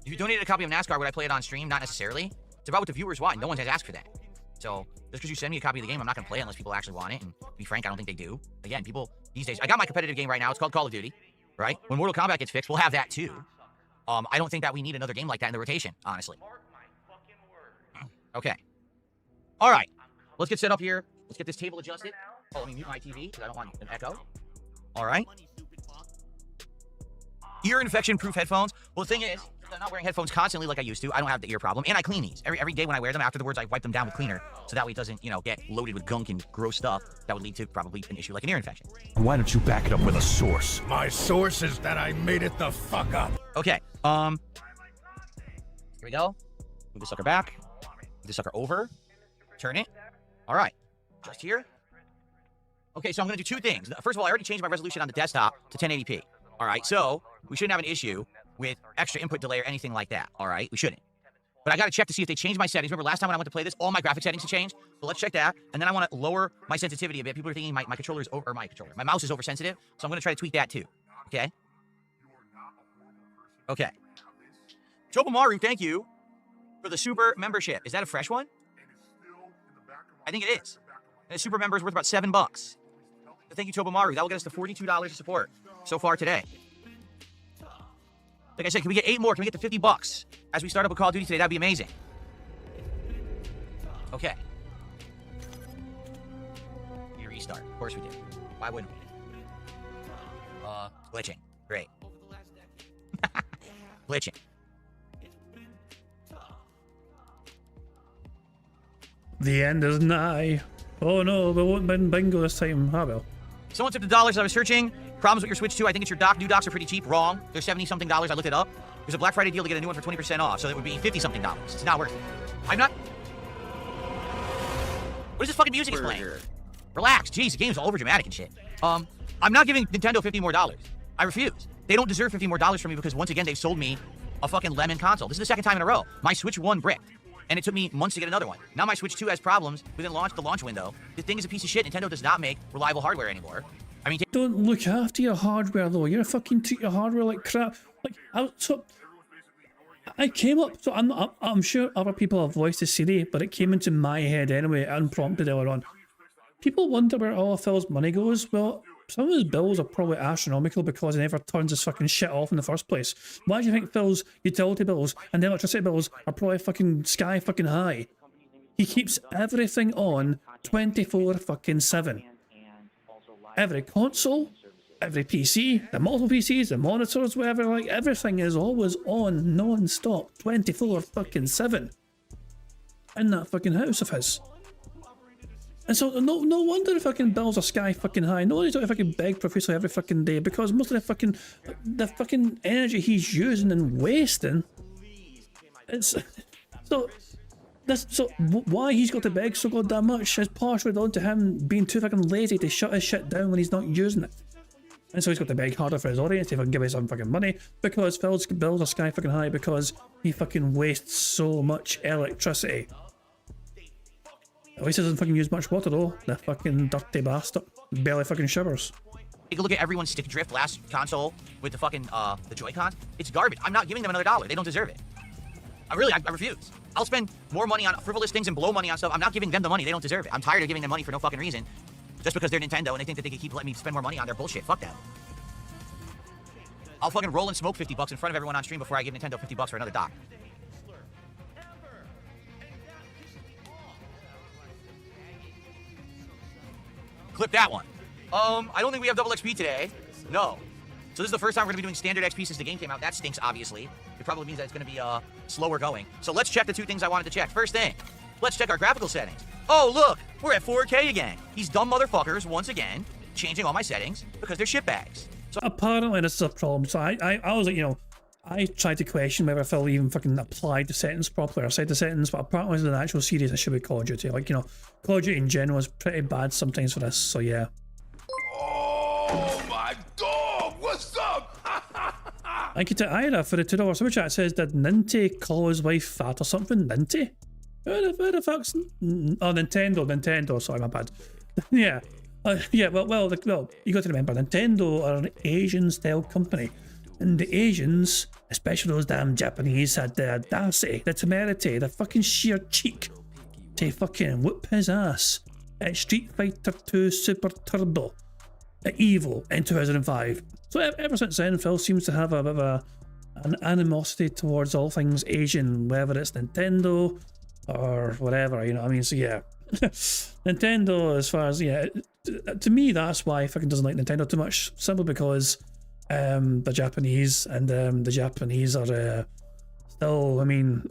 If you donated a copy of NASCAR, would I play it on stream? Not necessarily. It's about what the viewers want. No one has asked for that. So just because you send me a copy of the game, I'm not going to play it unless people actually want it. And to be frank, I don't think they do. Again, people these days, I got my competitive game right now. It's called Call of Duty, right? When Mortal Kombat gets fixed, we'll have that too. I don't think that we need another game like that in the rotation, honestly. Okay. All right. Let's get set up here. Let's get this table adjusted. Oh, let me mute my TV because I don't want an echo. All right. Ear infection proof headphones. Well, the thing is, I'm not wearing headphones constantly like I used to. I don't have the ear problem, and I clean these every day when I wear them. Afterwards, I wipe them down with cleaner, so that way it doesn't, get loaded with gunk and gross stuff that would lead to probably an issue like an ear infection. Why don't you back it up with a source? My source is that I made it the fuck up. Okay. Here we go. Move the sucker back. Move the sucker over. Turn it. All right. Just here. Okay, so I'm going to do two things. First of all, I already changed my resolution on the desktop to 1080p. All right, so we shouldn't have an issue with extra input delay or anything like that. All right, we shouldn't. But I got to check to see if they changed my settings. Remember last time when I went to play this, all my graphic settings have changed. So let's check that. And then I want to lower my sensitivity a bit. People are thinking my controller is over, or my mouse is oversensitive. So I'm going to try to tweak that too. Okay? Okay. Tobomaru, thank you for the super membership. Is that a fresh one? I think it is. And a super member is worth about $7. So thank you, Tobomaru. That will get us to $42 of support so far today. Like I said, can we get 8 more? Can we get to $50 as we start up with Call of Duty today? That'd be amazing. Okay. We restart. Of course we did. Why wouldn't we? Glitching. Great. Glitching. The end is nigh. Oh no, we won't win bingo this time. Ah well. Someone tipped the dollars I was searching. Problems with your Switch 2. I think it's your dock. New docks are pretty cheap. Wrong. They're 70-something dollars. I looked it up. There's a Black Friday deal to get a new one for 20% off, so it would be 50-something dollars. It's not worth it. I'm not... What is this fucking music playing? Relax. Jeez, the game's all over dramatic and shit. I'm not giving Nintendo $50 more. I refuse. They don't deserve $50 more from me because, once again, they've sold me a fucking lemon console. This is the second time in a row. My Switch 1 bricked, and it took me months to get another one. Now my Switch 2 has problems within the launch window. The thing is a piece of shit. Nintendo does not make reliable hardware anymore. I mean, don't look after your hardware though. You're fucking treat your hardware like crap. Like I came up. So I'm sure other people have voiced this CD, but it came into my head anyway, unprompted earlier on. People wonder where all of Phil's money goes. Well, some of his bills are probably astronomical because he never turns his fucking shit off in the first place. Why do you think Phil's utility bills and electricity bills are probably fucking sky fucking high? He keeps everything on 24/7. Every console, every PC, the multiple PCs, the monitors, whatever, like everything is always on non-stop 24/7 in that fucking house of his. And so no wonder the fucking bills are sky fucking high. No wonder he's got to fucking beg profusely every fucking day, because most of the fucking energy he's using and wasting, it's so why he's got to beg so goddamn much is partially down to him being too fucking lazy to shut his shit down when he's not using it. And so he's got to beg harder for his audience to fucking give us some fucking money, because Phil's bills are sky fucking high because he fucking wastes so much electricity. At least he doesn't fucking use much water though, the fucking dirty bastard. Barely fucking showers. Take a look at everyone's stick drift last console with the fucking the Joy-Cons. It's garbage. I'm not giving them another $1. They don't deserve it. I refuse. I'll spend more money on frivolous things and blow money on stuff. I'm not giving them the money. They don't deserve it. I'm tired of giving them money for no fucking reason, just because they're Nintendo and they think that they can keep letting me spend more money on their bullshit. Fuck them. I'll fucking roll and smoke $50 in front of everyone on stream before I give Nintendo $50 for another dock. Clip that one. I don't think we have double XP today. No. So this is the first time we're going to be doing standard XP since the game came out. That stinks, obviously. It probably means that it's going to be slower going. So let's check the two things I wanted to check. First thing, let's check our graphical settings. Oh, look, we're at 4K again. These dumb motherfuckers, once again, changing all my settings because they're shitbags. So apparently this is a problem. So I was like, I tried to question whether Phil even fucking applied the settings properly or set the settings, but apparently it's an actual series. It should be Call of Duty. Like, Call of Duty in general is pretty bad sometimes for this, so yeah. Oh my god, what's up? Thank you to Ira for the $2 super chat. It says, did Ninty call his wife fat or something? Ninty? Who the fuck's... Oh, Nintendo, sorry, my bad. Yeah. Yeah, well, you got to remember, Nintendo are an Asian-style company. And the Asians, especially those damn Japanese, had the audacity, the temerity, the fucking sheer cheek to fucking whoop his ass at Street Fighter 2 Super Turbo at EVO in 2005. So ever since then, Phil seems to have a bit of an animosity towards all things Asian, whether it's Nintendo or whatever, you know what I mean? So yeah, Nintendo, as far as, yeah, to me, that's why I fucking doesn't like Nintendo too much, simply because the Japanese, and the Japanese are still, I mean,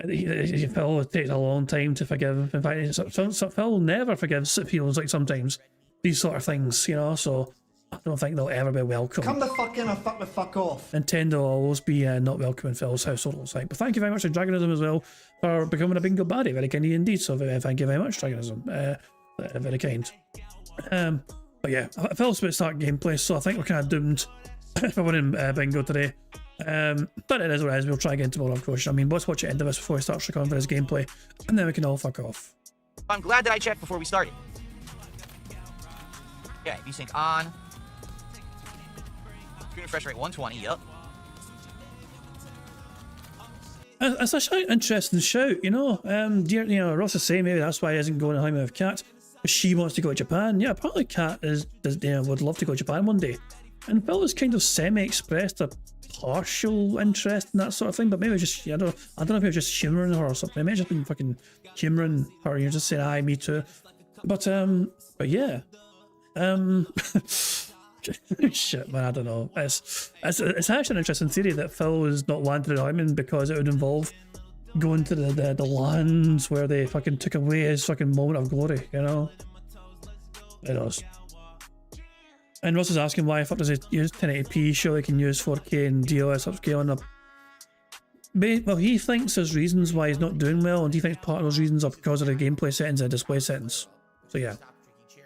Phil takes a long time to forgive. In fact, Phil never forgives, it feels like sometimes, these sort of things, you know, so I don't think they'll ever be welcome. Come the fuck in or fuck the fuck off. Nintendo will always be not welcome in Phil's household, it looks like. But thank you very much to Dragonism as well for becoming a bingo baddie. Very kind indeed, so thank you very much, Dragonism. Very kind. But yeah, Phil's about to start gameplay, so I think we're kind of doomed for winning bingo today. But it is what it is. We'll try again tomorrow, of course. I mean, let's watch the end of this before he starts recording for his gameplay, and then we can all fuck off. I'm glad that I checked before we started. Okay, VSync on. Screen refresh rate 120, yep. It's a interesting shout, you know. Ross is saying maybe that's why he isn't going to hang out with Kat. She wants to go to Japan. Yeah, apparently Kat would love to go to Japan one day. And Phil has kind of semi-expressed a partial interest in that sort of thing, but maybe just, I don't know if he was just humouring her or something. Maybe just been fucking humouring her, just saying, aye, me too. But yeah. Shit, man, I don't know. It's actually an interesting theory that Phil is not landed in Hyman because it would involve going to the lands where they fucking took away his fucking moment of glory, you know? Who knows? And Ross is asking why the fuck does he use 1080p? Surely he can use 4K and DLS upscale on a... Well, he thinks there's reasons why he's not doing well, and he thinks part of those reasons are because of the gameplay settings and display settings. So yeah. Here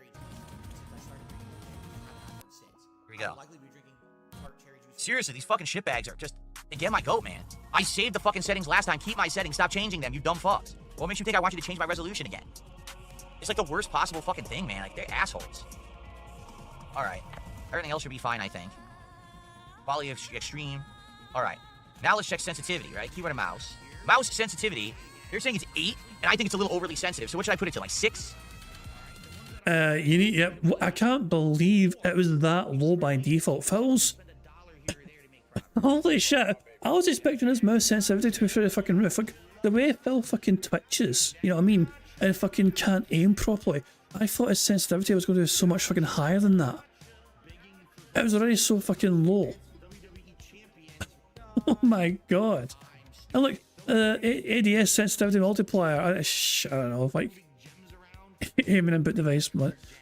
we go. Seriously, these fucking shitbags are just... They get my goat, man. I saved the fucking settings last time. Keep my settings. Stop changing them, you dumb fucks. What makes you think I want you to change my resolution again? It's like the worst possible fucking thing, man. Like, they're assholes. Alright. Everything else should be fine, I think. Quality of extreme. Alright. Now let's check sensitivity, right? Keyword of mouse. Mouse sensitivity. They're saying it's 8, and I think it's a little overly sensitive. So what should I put it to? Like 6? Yeah, I can't believe it was that low by default. Phil's... Holy shit. I was expecting his mouse sensitivity to be through the fucking roof. Like, the way Phil fucking twitches, you know what I mean? And fucking can't aim properly. I thought his sensitivity was going to be so much fucking higher than that. It was already so fucking low. Oh my god. And look, ADS sensitivity multiplier. I don't know, like aim and input device.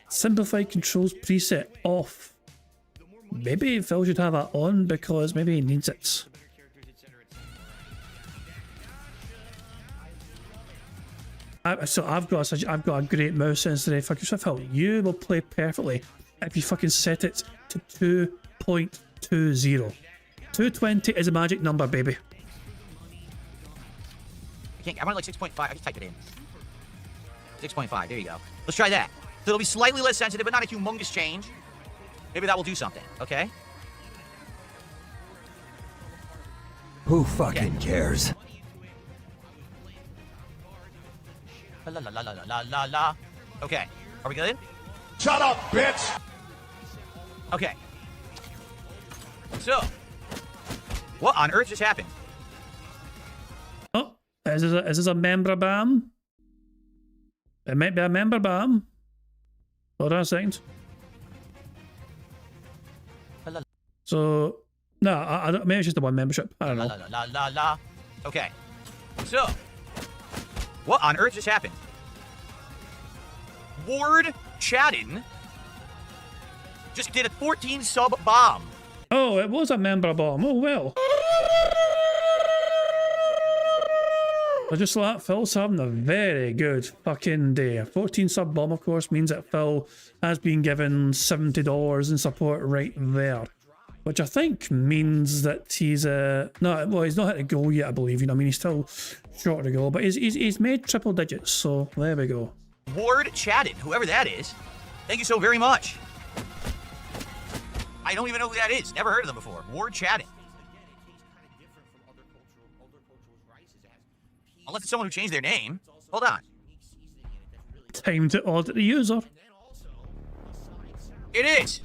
Simplified controls preset off. Maybe Phil should have that on because maybe he needs it. So I've got a great mouse sensitivity. Fucking Phil, you will play perfectly if you fucking set it to 2.20. 220 is a magic number, baby. I want like 6.5. I just type it in. 6.5. There you go. Let's try that. So it'll be slightly less sensitive, but not a humongous change. Maybe that will do something. Okay. Who fucking cares? La la la la la la la. Okay. Are we good? Shut up, bitch! Okay. So, what on earth just happened? Oh, is this a member bam? It might be a member bam. Hold on a second. So, no, I don't, maybe it's just the one membership. I don't know. La la la la la. Okay. So, what on earth just happened? Ward Chaddon just did a 14 sub bomb. Oh, it was a member bomb. Oh, well. I just like Phil's having a very good fucking day. A 14 sub bomb, of course, means that Phil has been given $70 in support right there. Which I think means that he's he's not hit a goal yet, I believe. You know, I mean, he's still short of goal, but he's made triple digits, so there we go. Ward Chaddon, whoever that is, thank you so very much. I don't even know who that is. Never heard of them before. Ward Chaddon. Unless it's someone who changed their name. Hold on. Time to audit the user. It is.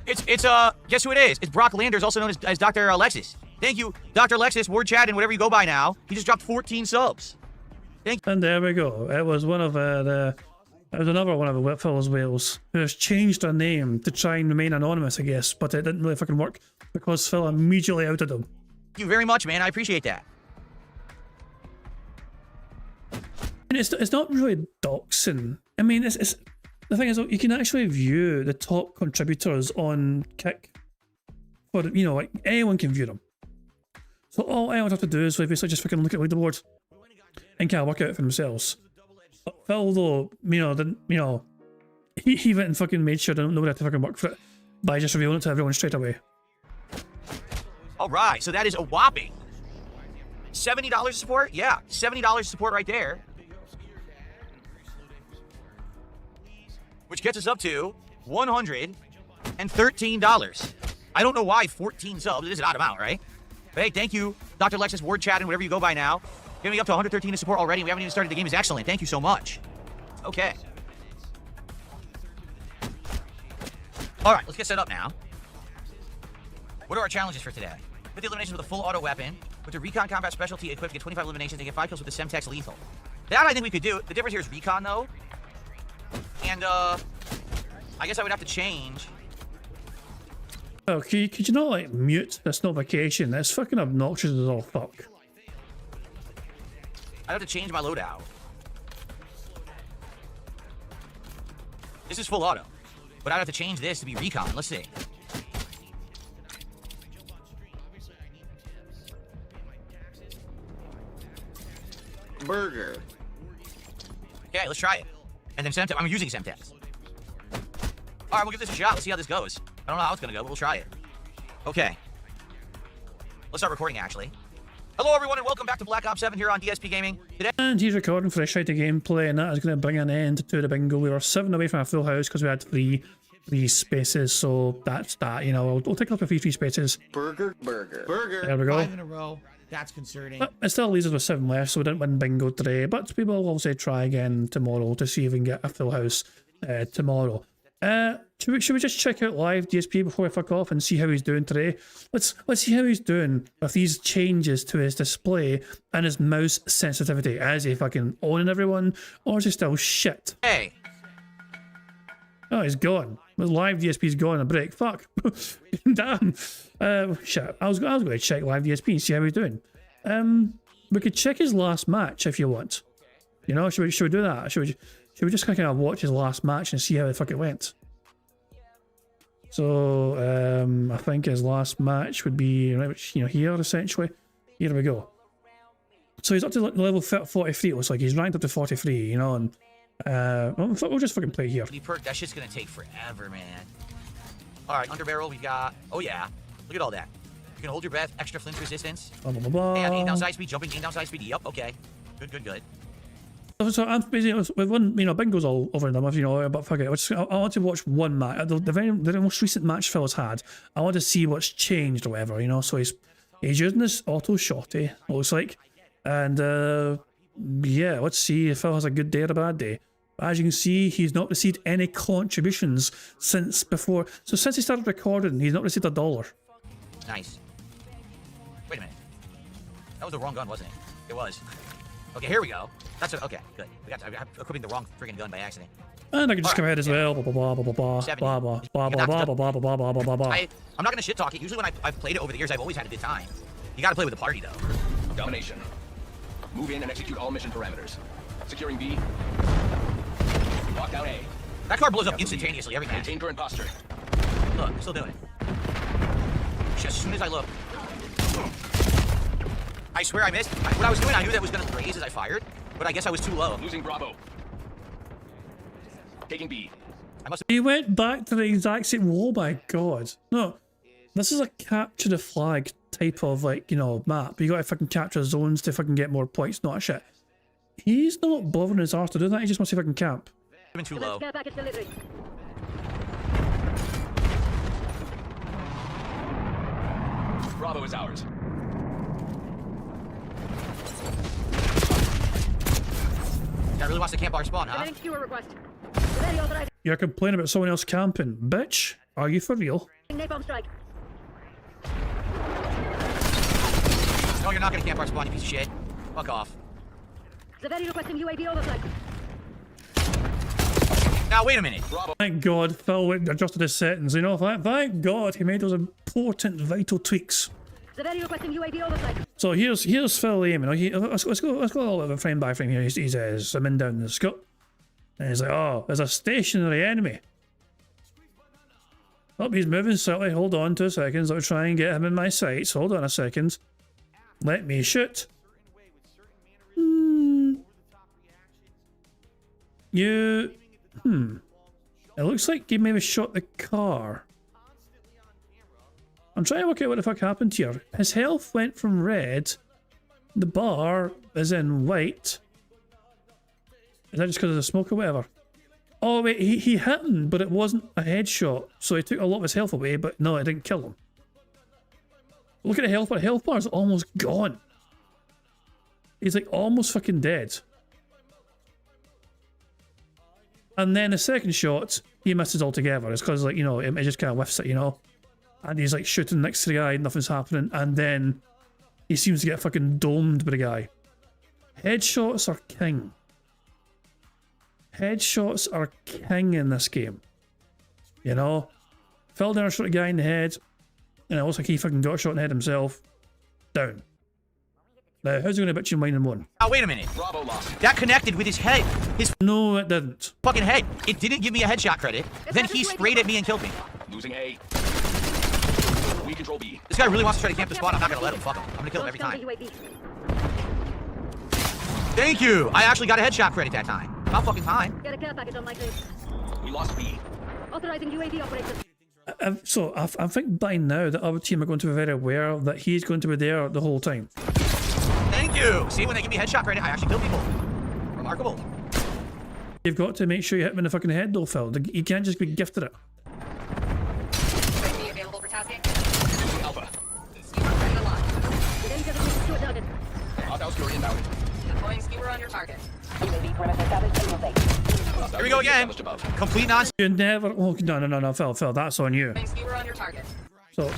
It's guess who it is? It's Brock Landers, also known as Dr. Alexis. Thank you, Dr. Alexis, Ward Chaddon, whatever you go by now. He just dropped 14 subs. Thank you. And there we go. It was one of the There's another one of the Whitfell's Wales who has changed their name to try and remain anonymous, I guess, but it didn't really fucking work because Phil immediately outed them. Thank you very much, man. I appreciate that. And it's not really doxing. I mean, it's the thing is, you can actually view the top contributors on Kick. For, you know, like, anyone can view them. So all anyone have to do is basically just fucking look at leaderboard and kind of work it out for themselves. But Phil, though, you know, didn't, you know, he went and fucking made sure nobody had to fucking work for it by just revealing it to everyone straight away. All right, so that is a whopping $70 support? Yeah, $70 support right there. Which gets us up to $113. I don't know why 14 subs. It is an odd amount, right? But hey, thank you, Dr. Lexus, Ward Chat, and whatever you go by now. Getting me up to 113 in support already. We haven't even started the game. Is excellent. Thank you so much. Okay. All right, let's get set up now. What are our challenges for today? With the elimination with a full auto weapon, with the recon combat specialty equipped, get 25 eliminations and get 5 kills with the Semtex lethal. That I think we could do. The difference here is recon, though. And, I guess I would have to change. Oh, could you not, like, mute this notification? It's fucking obnoxious as all fuck. I'd have to change my loadout. This is full auto. But I'd have to change this to be recon. Let's see. Burger. Okay, let's try it. And then Semtex. I'm using Semtex. Alright, we'll give this a shot. Let's see how this goes. I don't know how it's gonna go, but we'll try it. Okay. Let's start recording, actually. Hello, everyone, and welcome back to Black Ops 7 here on DSP Gaming. Today, and he's recording for a shitty gameplay, and that is going to bring an end to the bingo. We were 7 away from a full house because we had three spaces, so that's that. You know, we'll take up a few free spaces. Burger. There we go. 5 in a row. That's concerning. But it still leaves us with 7 left, so we didn't win bingo today. But we will obviously try again tomorrow to see if we can get a full house tomorrow. Should we just check out live DSP before we fuck off and see how he's doing today? Let's see how he's doing with these changes to his display and his mouse sensitivity. Is he fucking owning everyone, or is he still shit? hey, Oh, he's gone. The live DSP's gone on a break. Fuck. Damn. Shit. I was going to check live DSP and see how he's doing. We could check his last match if you want. You know, should we do that? Should we just kind of watch his last match and see how the fuck it went? So, I think his last match would be, you know, here, essentially. Here we go. So he's up to level 43, it looks like. He's ranked up to 43, you know, and we'll just fucking play here. that shit's gonna take forever, man. Alright, underbarrel, we've got... Oh, yeah. Look at all that. You can hold your breath, extra flinch resistance. And aim down side speed, jumping, aim down side speed. Yep, okay. Good. So I'm basically, we've won, you know, bingo's all over and done with, you know, but fuck it. I want to watch one match. The most recent match Phil's had, I want to see what's changed or whatever, you know. So he's using this auto shotty, looks like. And, yeah, let's see if Phil has a good day or a bad day. As you can see, he's not received any contributions since before. So since he started recording, he's not received $1. Nice. Wait a minute. That was the wrong gun, wasn't it? It was. Okay, here we go. That's it. Okay, good. I'm equipping the wrong friggin' gun by accident. And I can just come ahead as well. Blah blah blah blah blah blah blah blah blah blah blah blah blah blah blah blah. I'm not gonna shit talk it. Usually when I've played it over the years, I've always had a good time. You gotta play with the party though. Domination. Move in and execute all mission parameters. Securing B. Lock down A. That car blows up instantaneously every match. Maintain current posture. Look, still doing it. Just as soon as I look. I swear I missed. What I was doing, I knew that was gonna raise as I fired, but I guess I was too low. Losing Bravo. Taking B. He went back to the exact same. Oh my god. No. This is a capture the flag type of, like, you know, map. You gotta fucking capture zones to fucking get more points, not shit. He's not bothering his arse to do that, he just wants to fucking camp. Been too low. Bravo is ours. Guy really wants to camp our spawn, huh? You're complaining about someone else camping. Bitch, are you for real? No, you're not gonna camp our spawn, you piece of shit. Fuck off. Now, wait a minute. Thank God Phil adjusted his settings. You know, thank God he made those important, vital tweaks. So here's Phil aiming. Let's go a little bit frame by frame here. He's zooming down the scope. And he's like, oh, there's a stationary enemy. Oh, he's moving slightly. Hold on 2 seconds. I'll try and get him in my sights. Hold on a second. Let me shoot. It looks like you maybe shot the car. I'm trying to work out what the fuck happened here. His health went from red. The bar is in white. Is that just because of the smoke or whatever? Oh wait, he hit him, but it wasn't a headshot. So he took a lot of his health away, but no, it didn't kill him. Look at the health bar. The health bar is almost gone. He's like almost fucking dead. And then the second shot, he misses altogether. It's because, like, you know, it just kind of whiffs it, you know? And he's like shooting next to the guy, nothing's happening. And then he seems to get fucking domed by the guy. Headshots are king. Headshots are king in this game. You know? Phil never shot a guy in the head. And it looks like he fucking got shot in the head himself. Down. Now, how's he going to bitch you mine and one? Now, wait a minute. That connected with his head. No, it didn't. Fucking head. It didn't give me a headshot credit. Then he sprayed at me and killed me. Losing A. We control B. This guy really wants to try to camp the spot. I'm not going to let him. Fuck him. I'm going to kill him every time. Thank you. I actually got a headshot credit that time. About fucking time. We lost B. Authorizing UAV operation. So I think by now the other team are going to be very aware that he's going to be there the whole time. Thank you. See, when they give me headshot credit, I actually kill people. Remarkable. You've got to make sure you hit him in the fucking head though, Phil. You can't just be gifted it. Available for tasking. Alpha. Hostile skewer inbound. Deploying skewer on your target. Here we go again. Complete nonsense. You never. Oh no, Phil. That's on you. Skewer on your target. So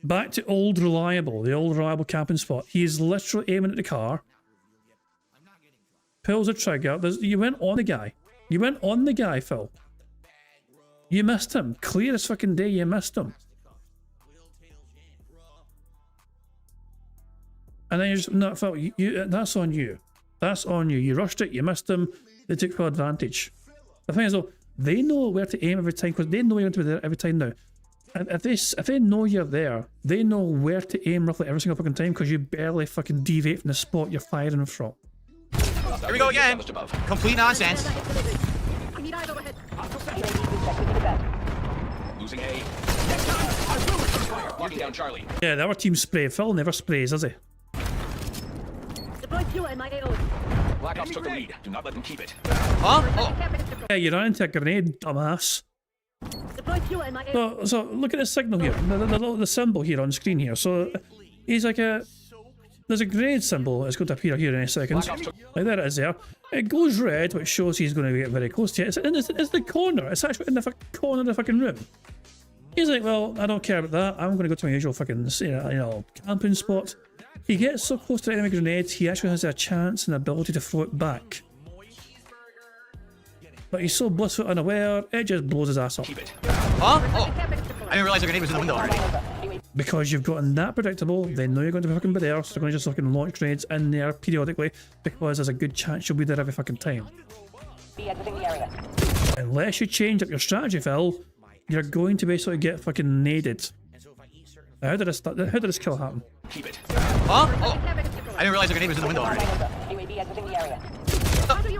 back to old reliable, the old reliable camping spot. He's literally aiming at the car. Pulls the trigger. You went on the guy. You went on the guy, Phil. You missed him. Clear as fucking day. You missed him. And then you just no, Phil. That's on you. That's on you. You rushed it. You missed him. They took full advantage. The thing is though, they know where to aim every time because they know you're going to be there every time now. If they know you're there, they know where to aim roughly every single fucking time because you barely fucking deviate from the spot you're firing from. Here we go again. Complete nonsense. Losing A. Locking down Charlie. Yeah, the other team spray. Phil never sprays, does he? Deploy fuel in my AO. Black Ops took the lead. Do not let them keep it. Huh? Oh. Yeah, you ran into a grenade, dumbass. Deploy fuel in my AO. So look at the signal here, the symbol here on screen here. So he's like there's a grenade symbol that's going to appear here in a second. Like there it is there. It goes red, which shows he's going to get very close to it. It's the corner. It's actually in the corner of the fucking room. He's like, well, I don't care about that. I'm going to go to my usual fucking, camping spot. He gets so close to enemy grenades, he actually has a chance and ability to throw it back. But he's so blissful unaware, it just blows his ass up. Huh? Oh. I didn't realize the grenade was in the window already. Because you've gotten that predictable, they know you're going to be fucking be there, so they're going to just fucking launch grenades in there periodically, because there's a good chance you'll be there every fucking time. Unless you change up your strategy, Phil, you're going to basically get fucking naded. Now, how did this kill happen? Keep it. Huh? Oh. I didn't realize the grenade was in the window already.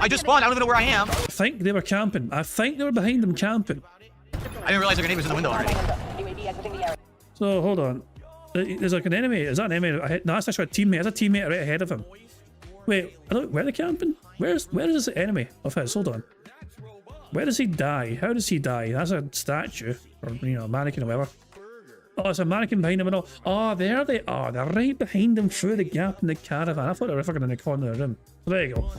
I just spawned. I don't even know where I am. I think they were camping. I think they were behind them camping. I didn't realize the grenade was in the window already. So, hold on. There's like an enemy. Is that an enemy? No, that's actually a teammate. There's a teammate right ahead of him. Wait, where are they camping? Where is this enemy of his? Hold on. Where does he die? How does he die? That's a statue. Or, mannequin or whatever. Oh, it's a mannequin behind him and all. Oh, there they are. They're right behind him through the gap in the caravan. I thought they were fucking in the corner of the room. So there you go.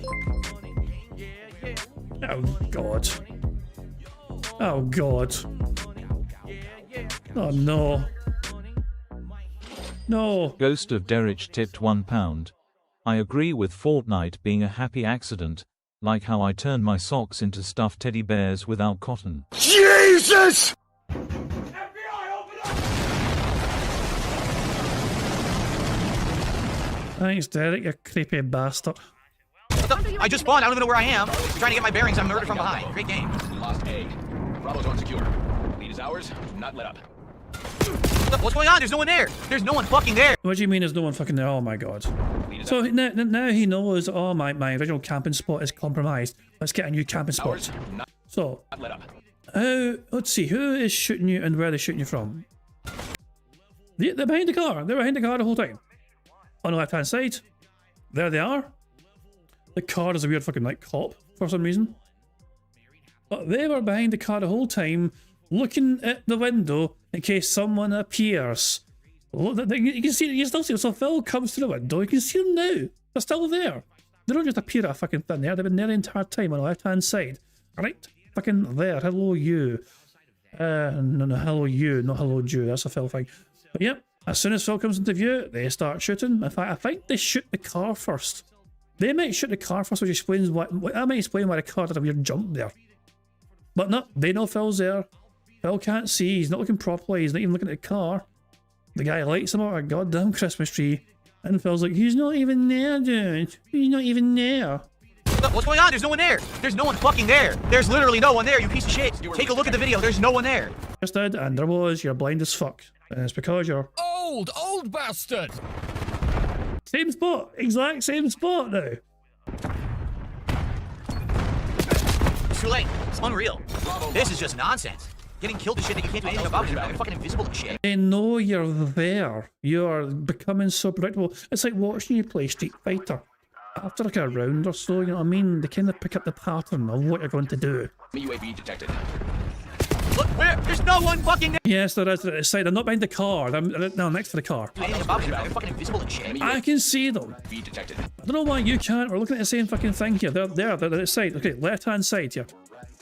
Oh, God. Oh, God. Oh, no. No. Ghost of Derich tipped £1. I agree with Fortnite being a happy accident. Like how I turned my socks into stuffed teddy bears without cotton. Jesus! Thanks, Derek, you creepy bastard. I just spawned. I don't even know where I am. I'm trying to get my bearings. I'm murdered from behind. Great game. We lost A. Bravo zone secure. Lead is ours. Do not let up. What's going on? There's no one there. There's no one fucking there. What do you mean there's no one fucking there? Oh my god. So now he knows, oh, my original camping spot is compromised. Let's get a new camping spot. So, let's see, who is shooting you and where are they shooting you from? They're behind the car. They're behind the car the whole time. On the left hand side. There they are. The car is a weird fucking like cop for some reason. But they were behind the car the whole time, looking at the window in case someone appears. You can see, you still see them. So Phil comes to the window, you can see them now. They're still there. They don't just appear at a fucking thing there. They've been there the entire time on the left hand side. Right? Fucking there. Hello you. No, hello you, not hello Jew. That's a Phil thing. But yep, as soon as Phil comes into view, they start shooting. In fact, I think they shoot the car first. They might shoot the car first, which explains why. That might explain why the car did a weird jump there. But no, they know Phil's there. Phil can't see. He's not looking properly. He's not even looking at the car. The guy lights him up a goddamn Christmas tree, and Phil's like, "He's not even there, dude. He's not even there." What's going on? There's no one there. There's no one fucking there. There's literally no one there, you piece of shit. Take a look at the video. There's no one there. Just did, and there was. You're blind as fuck, and it's because you're old bastard. Same spot, exact same spot now. It's too late. It's unreal. This is just nonsense. Getting killed is shit that you can't do anything about. You're fucking invisible and shit. They know you're there. You're becoming so predictable. It's like watching you play Street Fighter. After like a round or so, you know what I mean? They kind of pick up the pattern of what you're going to do. UAV detected. Look, where? There's no one fucking there. Yes, there is. At the side. I'm not behind the car. I'm next to the car. Anything about you. You're fucking invisible and shit. I can see them. Detected. I don't know why you can't. We're looking at the same fucking thing here. They're there. They're at the side. Okay, left-hand side here.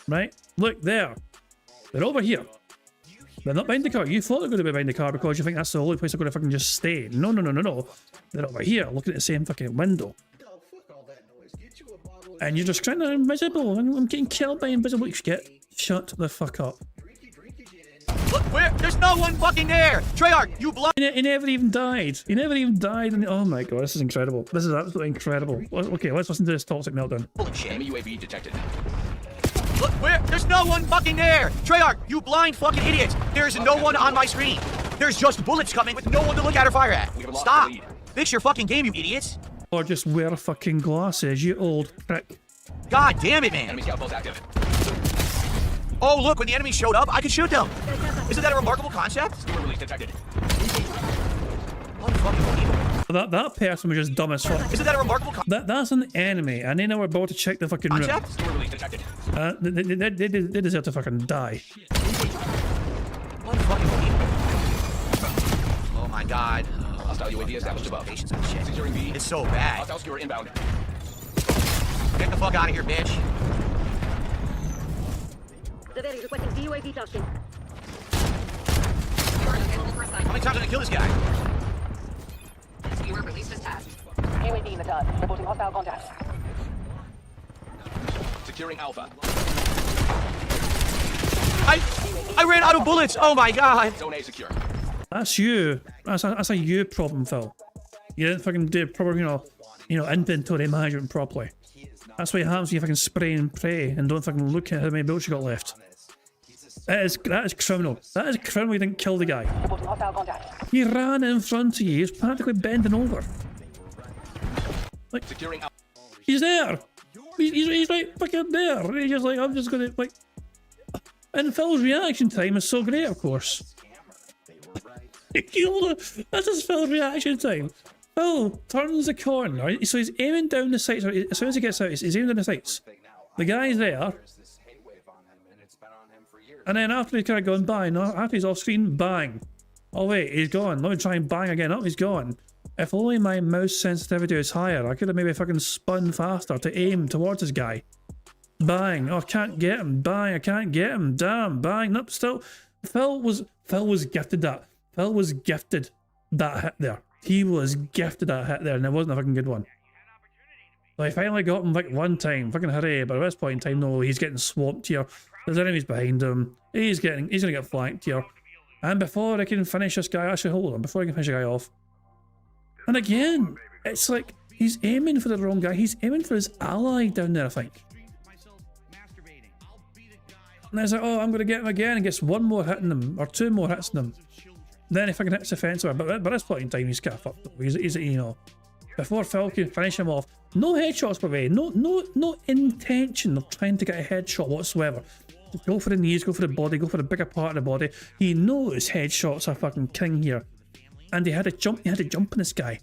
Right? Look, there. They're over here. They're not behind the car. You thought they were going to be behind the car because you think that's the only place they're going to fucking just stay. No. They're over here looking at the same fucking window. And you're just kind of invisible. I'm getting killed by invisible. Shut the fuck up. Look, where? There's no one fucking there. Treyarch, you blood. He never even died. He never even died. And oh my god, this is incredible. This is absolutely incredible. Okay, let's listen to this toxic meltdown. Enemy UAV detected. Look, where? There's no one fucking there. Treyarch, you blind fucking idiots. There's no one on my screen. There's just bullets coming with no one to look at or fire at. Stop. Fix your fucking game, you idiots. Or just wear fucking glasses, you old prick. God damn it, man. Enemy scout pulse active. Oh, look, when the enemy showed up, I could shoot them. Isn't that a remarkable concept? Skewer release detected. That person was just dumb as fuck. Isn't that a remarkable concept? That's an enemy, and they know we're about to check the fucking room. Skewer release detected. They deserve to fucking die. Oh my god. Hostile UAV established above. Securing B. It's so bad. Hostile skewer inbound. Get the fuck out of here, bitch. Civilians requesting UAV tasking. How many times am I gonna kill this guy? Skewer released as task. UAV in the dot. Reporting hostile contact. Securing Alpha. I ran out of bullets. Oh my god. Zone A secure. That's you. That's a you problem, Phil. You didn't fucking do proper, you know, inventory management properly. That's what happens when you fucking spray and pray and don't fucking look at how many bullets you got left. That is criminal. That is criminal. You didn't kill the guy. He ran in front of you. He's practically bending over. Like, he's there. He's right fucking there. He's just like, I'm just gonna like. And Phil's reaction time is so great, of course. That's his Phil's reaction time. Phil turns the corner, so he's aiming down the sights. As soon as he gets out, he's aiming down the sights. The guy's there. And then after he's kind of gone by, after he's off screen, bang. Oh wait, he's gone. Let me try and bang again. Oh, he's gone. If only my mouse sensitivity was higher, I could have maybe fucking spun faster to aim towards this guy. Bang. Oh, I can't get him. Bang. I can't get him. Damn. Bang. Nope. Still. Phil was gifted that. Phil was gifted that hit there. He was gifted that hit there, and it wasn't a fucking good one. So I finally got him like one time, fucking hooray, but at this point in time, no, he's getting swamped here. There's enemies behind him. He's gonna get flanked here. And before I can finish this guy, actually hold on, before I can finish the guy off. And again, it's like, he's aiming for the wrong guy. He's aiming for his ally down there, I think. And I was like, oh, I'm going to get him again, and gets one more hit in him, or two more hits in him. Then if I can hit his offensive, but by this point in time, he's kind of fucked up. He's you know, before Phil can finish him off, no headshots by the way, no intention of trying to get a headshot whatsoever. Go for the knees, go for the body, go for the bigger part of the body. He knows headshots are fucking king here. And he had to jump in this guy.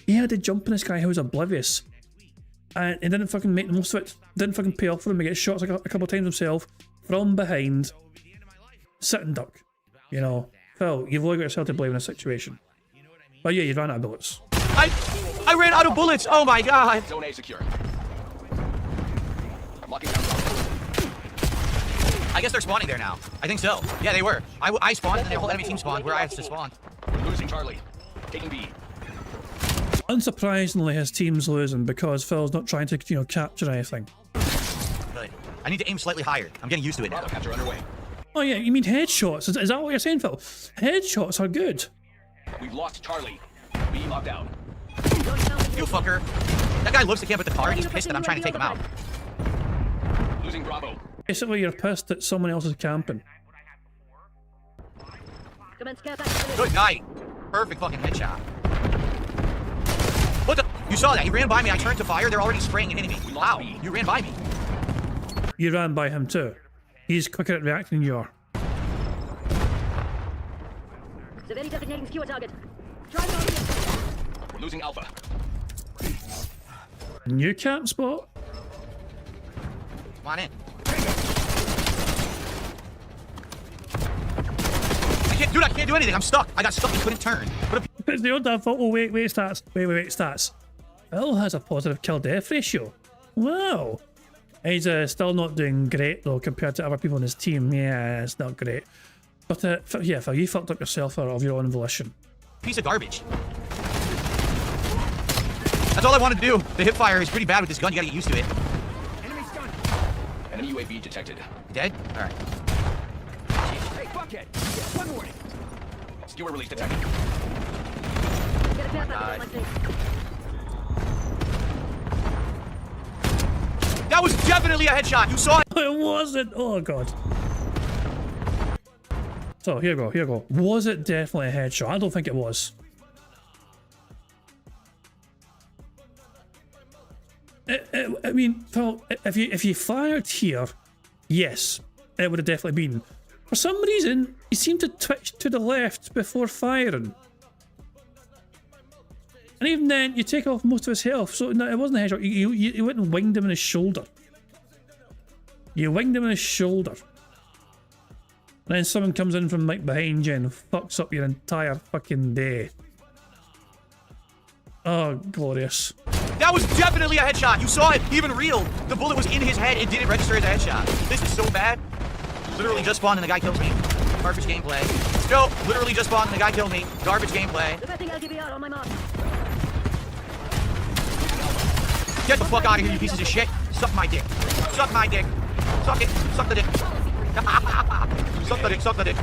He had to jump in this guy who was oblivious. And he didn't fucking make the most of it. Didn't fucking pay off for him. He gets shot a couple of times himself from behind. Sit and duck. You know, Phil, you've only got yourself to blame in this situation. But yeah, you ran out of bullets. I ran out of bullets. Oh my god. Zone A secure. Locking down. I guess they're spawning there now. I think so. Yeah, they were. I spawned and the whole enemy team spawned where I had to spawn. Losing Charlie. Taking B. Unsurprisingly, his team's losing because Phil's not trying to, you know, capture anything. Good. I need to aim slightly higher. I'm getting used to it now. Capture underway. Oh yeah, you mean headshots? Is that what you're saying, Phil? Headshots are good. We've lost Charlie. B locked down. You fucker. That guy loves to camp at the car and he's pissed that I'm trying to take him out. Losing Bravo. Basically, you're pissed that someone else is camping. Good night. Perfect fucking headshot. What the? You saw that? He ran by me. I turned to fire. They're already spraying and hitting me. Wow. You ran by me. You ran by him too. He's quicker at reacting than you are. Severely designating skewer target. We're losing Alpha. New camp spot? Come on in. Dude, I can't do anything. I'm stuck. I got stuck and couldn't turn. It's the old damn fault. Oh, wait, stats. Wait, stats. Phil has a positive kill-death ratio. Wow. He's still not doing great, though, compared to other people in his team. Yeah, it's not great. But, yeah, Phil, you fucked up yourself of your own volition. Piece of garbage. That's all I wanted to do. The hipfire is pretty bad with this gun. You gotta get used to it. Enemy stun. Enemy UAV detected. Dead? Alright. Hey, fuckhead. One warning. Skewer release detected. That was definitely a headshot. You saw it. It wasn't. Oh, God. So, here you go. Was it definitely a headshot? I don't think it was. I mean, Phil, if you fired here, yes, it would have definitely been. For some reason, you seemed to twitch to the left before firing. And even then, you take off most of his health, so no, it wasn't a headshot. You went and winged him in his shoulder. You winged him in his shoulder. And then someone comes in from like behind you and fucks up your entire fucking day. Oh, glorious. That was definitely a headshot. You saw it. He even reeled. The bullet was in his head. It didn't register as a headshot. This is so bad. Literally just spawned and the guy kills me. Garbage gameplay. No, literally just spawned and the guy killed me. Garbage gameplay. Get the fuck out of here, you pieces of shit. Suck my dick. Suck my dick. Suck it. Suck the dick. Suck the dick. Suck the dick.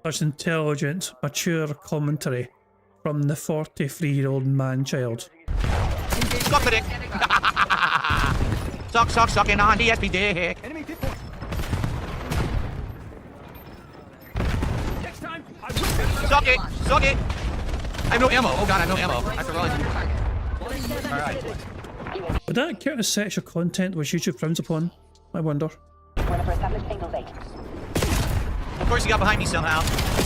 Such intelligent, mature commentary from the 43-year-old man-child. Suck the dick. Sucking on DSP dick. Enemy hit point. Next time, I will. Suck it. Suck it. I have no ammo. Oh god, I have no ammo. I have to run. Alright. Would that count as sexual content which YouTube frowns upon? I wonder. Of course he got behind me somehow.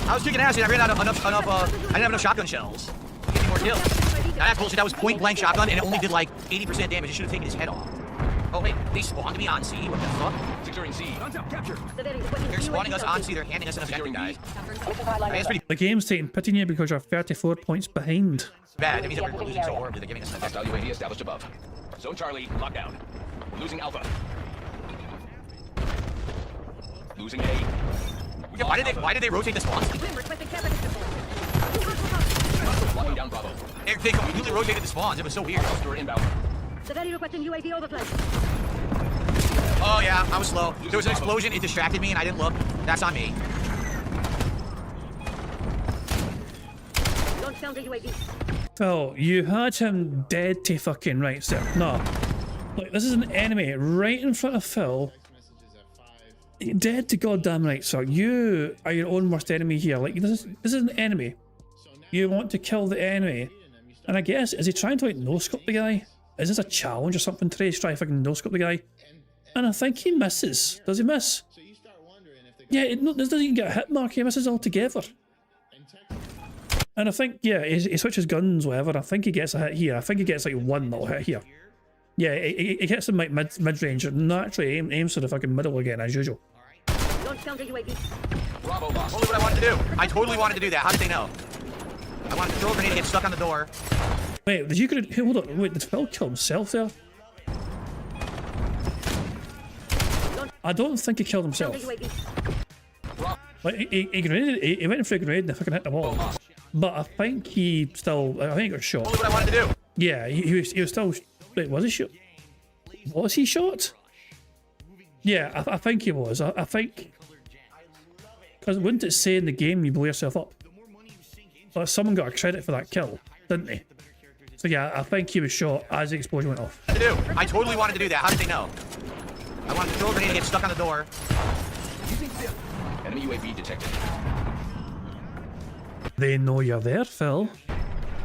I was kicking ass and I ran out of enough, I didn't have enough shotgun shells. Give me more kills. Now that's bullshit. That was point blank shotgun and it only did like 80% damage. It should have taken his head off. Oh wait, they spawned me on C. What the fuck? Securing C. Capture. They're spawning us on C. They're handing us an effective, guys. That's pretty The game's taking pity on you because you're 34 points behind. bad. That means that we're losing so horribly. They're giving us an effective. Hostile UAV established above. Zone Charlie, locked down. Losing Alpha. Losing A. Yeah, why did they rotate the spawn? Gunning down Bravo. They completely rotated the spawns. It was so weird. Cluster inbound. Severely requesting UAV overflight. Oh yeah, I was slow. There was an explosion. It distracted me, and I didn't look. That's on me. Launch counter UAV. Phil, you had him dead to fucking right, sir. No. Look, this is an enemy right in front of Phil. Dead to goddamn right, sir. You are your own worst enemy here. Like, this is an enemy. You want to kill the enemy. And I guess, is he trying to like no-scope the guy? Is this a challenge or something today? He's trying to fucking no-scope the guy. And I think he misses. Does he miss? Yeah, this doesn't even get a hit mark. He misses altogether. And I think, yeah, he switches guns, whatever. I think he gets a hit here. I think he gets like one little hit here. Yeah, he gets him like mid-range. Naturally aims for the fucking middle again, as usual. Launch counter UAV. Bravo boss. Totally what I wanted to do. I totally wanted to do that. How did they know? I wanted to throw a grenade and get stuck on the door. Wait, did you hold on? Wait, did Phil kill himself there? I don't think he killed himself. Like he went for a grenade and fucking hit the wall. But I think he got shot. Totally what I wanted to do. Yeah, he was still. Wait, was he shot? Was he shot? Yeah, I think he was. I think because wouldn't it say in the game you blow yourself up? But someone got a credit for that kill, didn't they? So yeah, I think he was shot as the explosion went off. I totally wanted to do that. How did they know? I wanted to throw a grenade and get stuck on the door. Enemy UAV detected. They know you're there, Phil.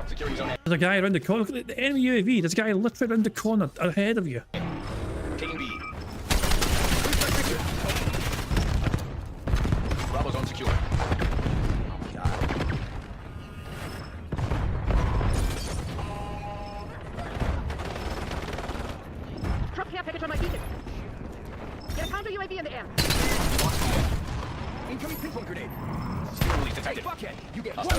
Securing zone. There's a guy around the corner. Look at the enemy UAV. There's a guy literally around the corner ahead of you. Taking B. Bravo zone secure. Drop care package on my beacon. Get a counter UAV in the air. Incoming pinpoint grenade. Steer release detected. Hey, you get one more.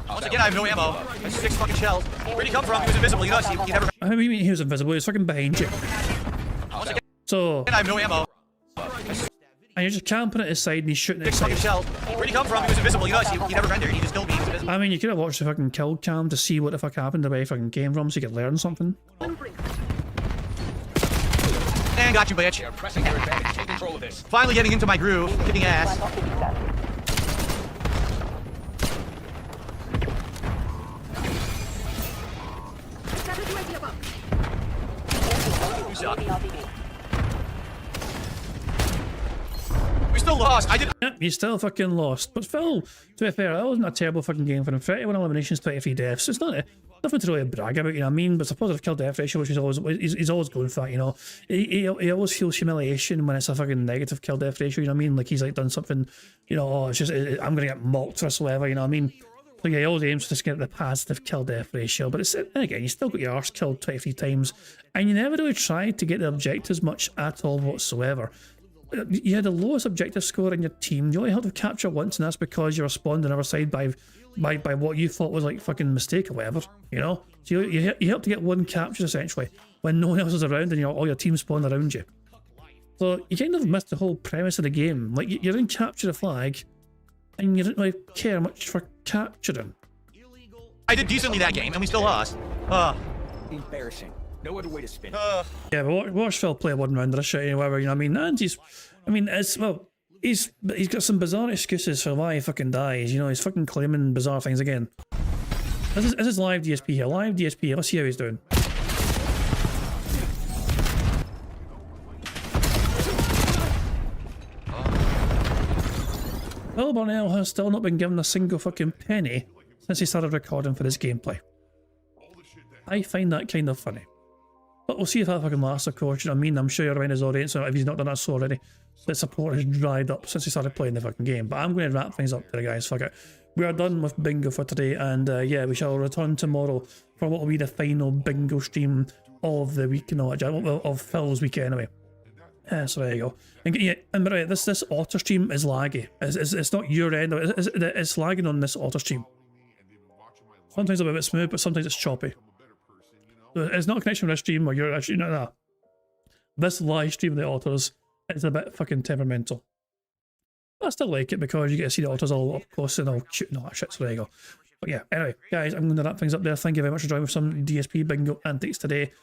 Once again, I have no ammo. That's 6 fucking shells. Where'd he come from? He was invisible. You know, he never. How do you mean he was invisible? He was fucking behind you. Once again, So. I have no ammo. And you're just camping at his side and he's shooting at his 6 fucking side. shells. Where'd he come from? He was invisible. You know, he never rendered. He just killed me. He was invisible. I mean, you could have watched the fucking kill cam to see what the fuck happened, where he fucking came from, so you could learn something. And got you, bitch. They are pressing their advantage. Take control of this. Finally getting into my groove. Kicking ass. You suck. We still lost. I did. Yep, you still fucking lost. But Phil, to be fair, that wasn't a terrible fucking game for him. 31 eliminations, 23 deaths. It's nothing to really brag about, you know what I mean? But it's a positive kill death ratio, which he's always going for that, you know. He always feels humiliation when it's a fucking negative kill death ratio, you know what I mean? Like he's like done something, you know, oh, it's just, I'm gonna get mocked or whatever, you know what I mean? So yeah, he always aims to just get the positive kill death ratio, but then again, you still got your arse killed 23 times, and you never really tried to get the objectives much at all whatsoever. You had the lowest objective score in your team. You only held to capture once, and that's because you were spawned on the other side by what you thought was like fucking mistake or whatever, you know? So you helped to get one capture essentially when no one else is around and all your team spawned around you. So you kind of missed the whole premise of the game. Like you didn't capture the flag, and you didn't really care much for capturing. I did decently that game, and we still lost. Embarrassing. No other way to spin. Yeah, but watch Phil play one round of this shit or whatever, you know what I mean? And he's got some bizarre excuses for why he fucking dies, you know, he's fucking claiming bizarre things again. This is live DSP here, live DSP, let's see how he's doing. Phil Burnell has still not been given a single fucking penny since he started recording for this gameplay. I find that kind of funny. But we'll see if that fucking lasts, of course, you know what I mean? I'm sure you're around his audience, so if he's not done that so already, the support has dried up since he started playing the fucking game. But I'm going to wrap things up there, guys, fuck it. We are done with bingo for today, and yeah, we shall return tomorrow for what will be the final bingo stream of the week, you know, of Phil's week anyway. So there you go. And yeah, and by the way, this auto stream is laggy. It's not your end, it's lagging on this auto stream. Sometimes it's a bit smooth, but sometimes it's choppy. It's not a connection with this stream where you're actually no. This live stream of the autos is a bit fucking temperamental. But I still like it because you get to see the otters all up close and all cute and all that shit, so there you go. But yeah, anyway, guys, I'm going to wrap things up there. Thank you very much for joining with some DSP Bingo antics today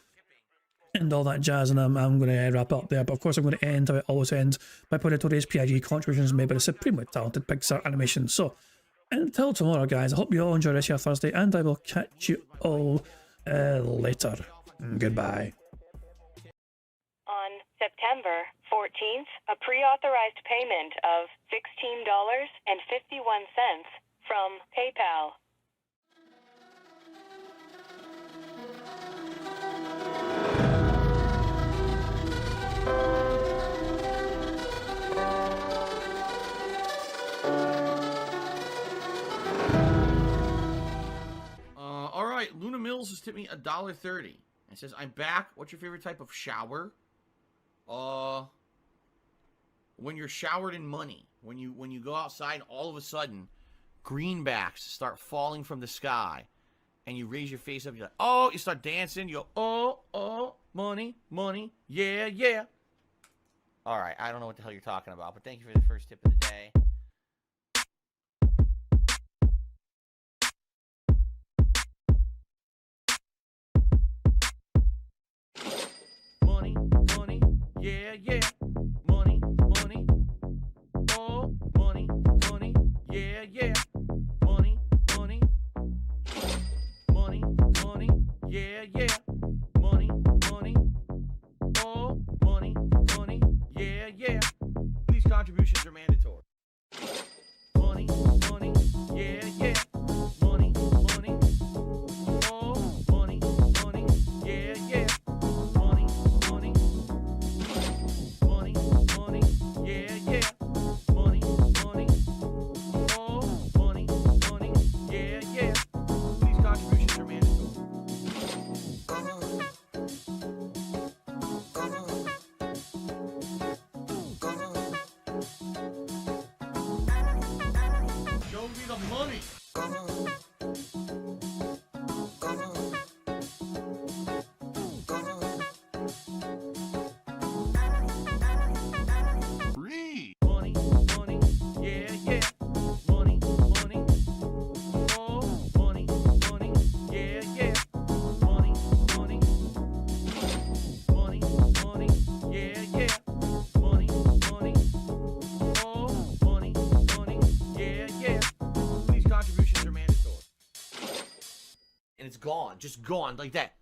and all that jazz, and I'm going to wrap up there. But of course, I'm going to end how it always ends by putting today's PIG contributions made by the supremely talented Pixar Animation. So, until tomorrow, guys, I hope you all enjoy the rest of your Thursday, and I will catch you all later. Goodbye. On September 14th, a pre-authorized payment of $16.51 from PayPal. All right, Luna Mills has tipped me $1.30. It says, "I'm back. What's your favorite type of shower?" When you're showered in money. When you go outside, all of a sudden, greenbacks start falling from the sky, and you raise your face up. You're like, oh, you start dancing. You go, oh, money, money, yeah, yeah. All right, I don't know what the hell you're talking about, but thank you for the first tip of the day. Money, money, yeah, yeah. Money, money, oh, money, money, yeah, yeah. Money, money, money, money, yeah, yeah. Money, money, oh, money, money, yeah, yeah. These contributions are mandatory. Money, money, yeah, yeah. Money, money, oh, money, money, yeah, yeah. Money, money, money, money, yeah, yeah. Money, money, oh, money, money, yeah, yeah. These contributions are mandatory. Show me the money. Free. Money, money, yeah, yeah. Money, money, oh, money, money, yeah, yeah. Money, money, money, money, yeah, yeah. Money, money, oh, money, money, yeah, yeah. These contributions are mandatory. And it's gone, just gone like that.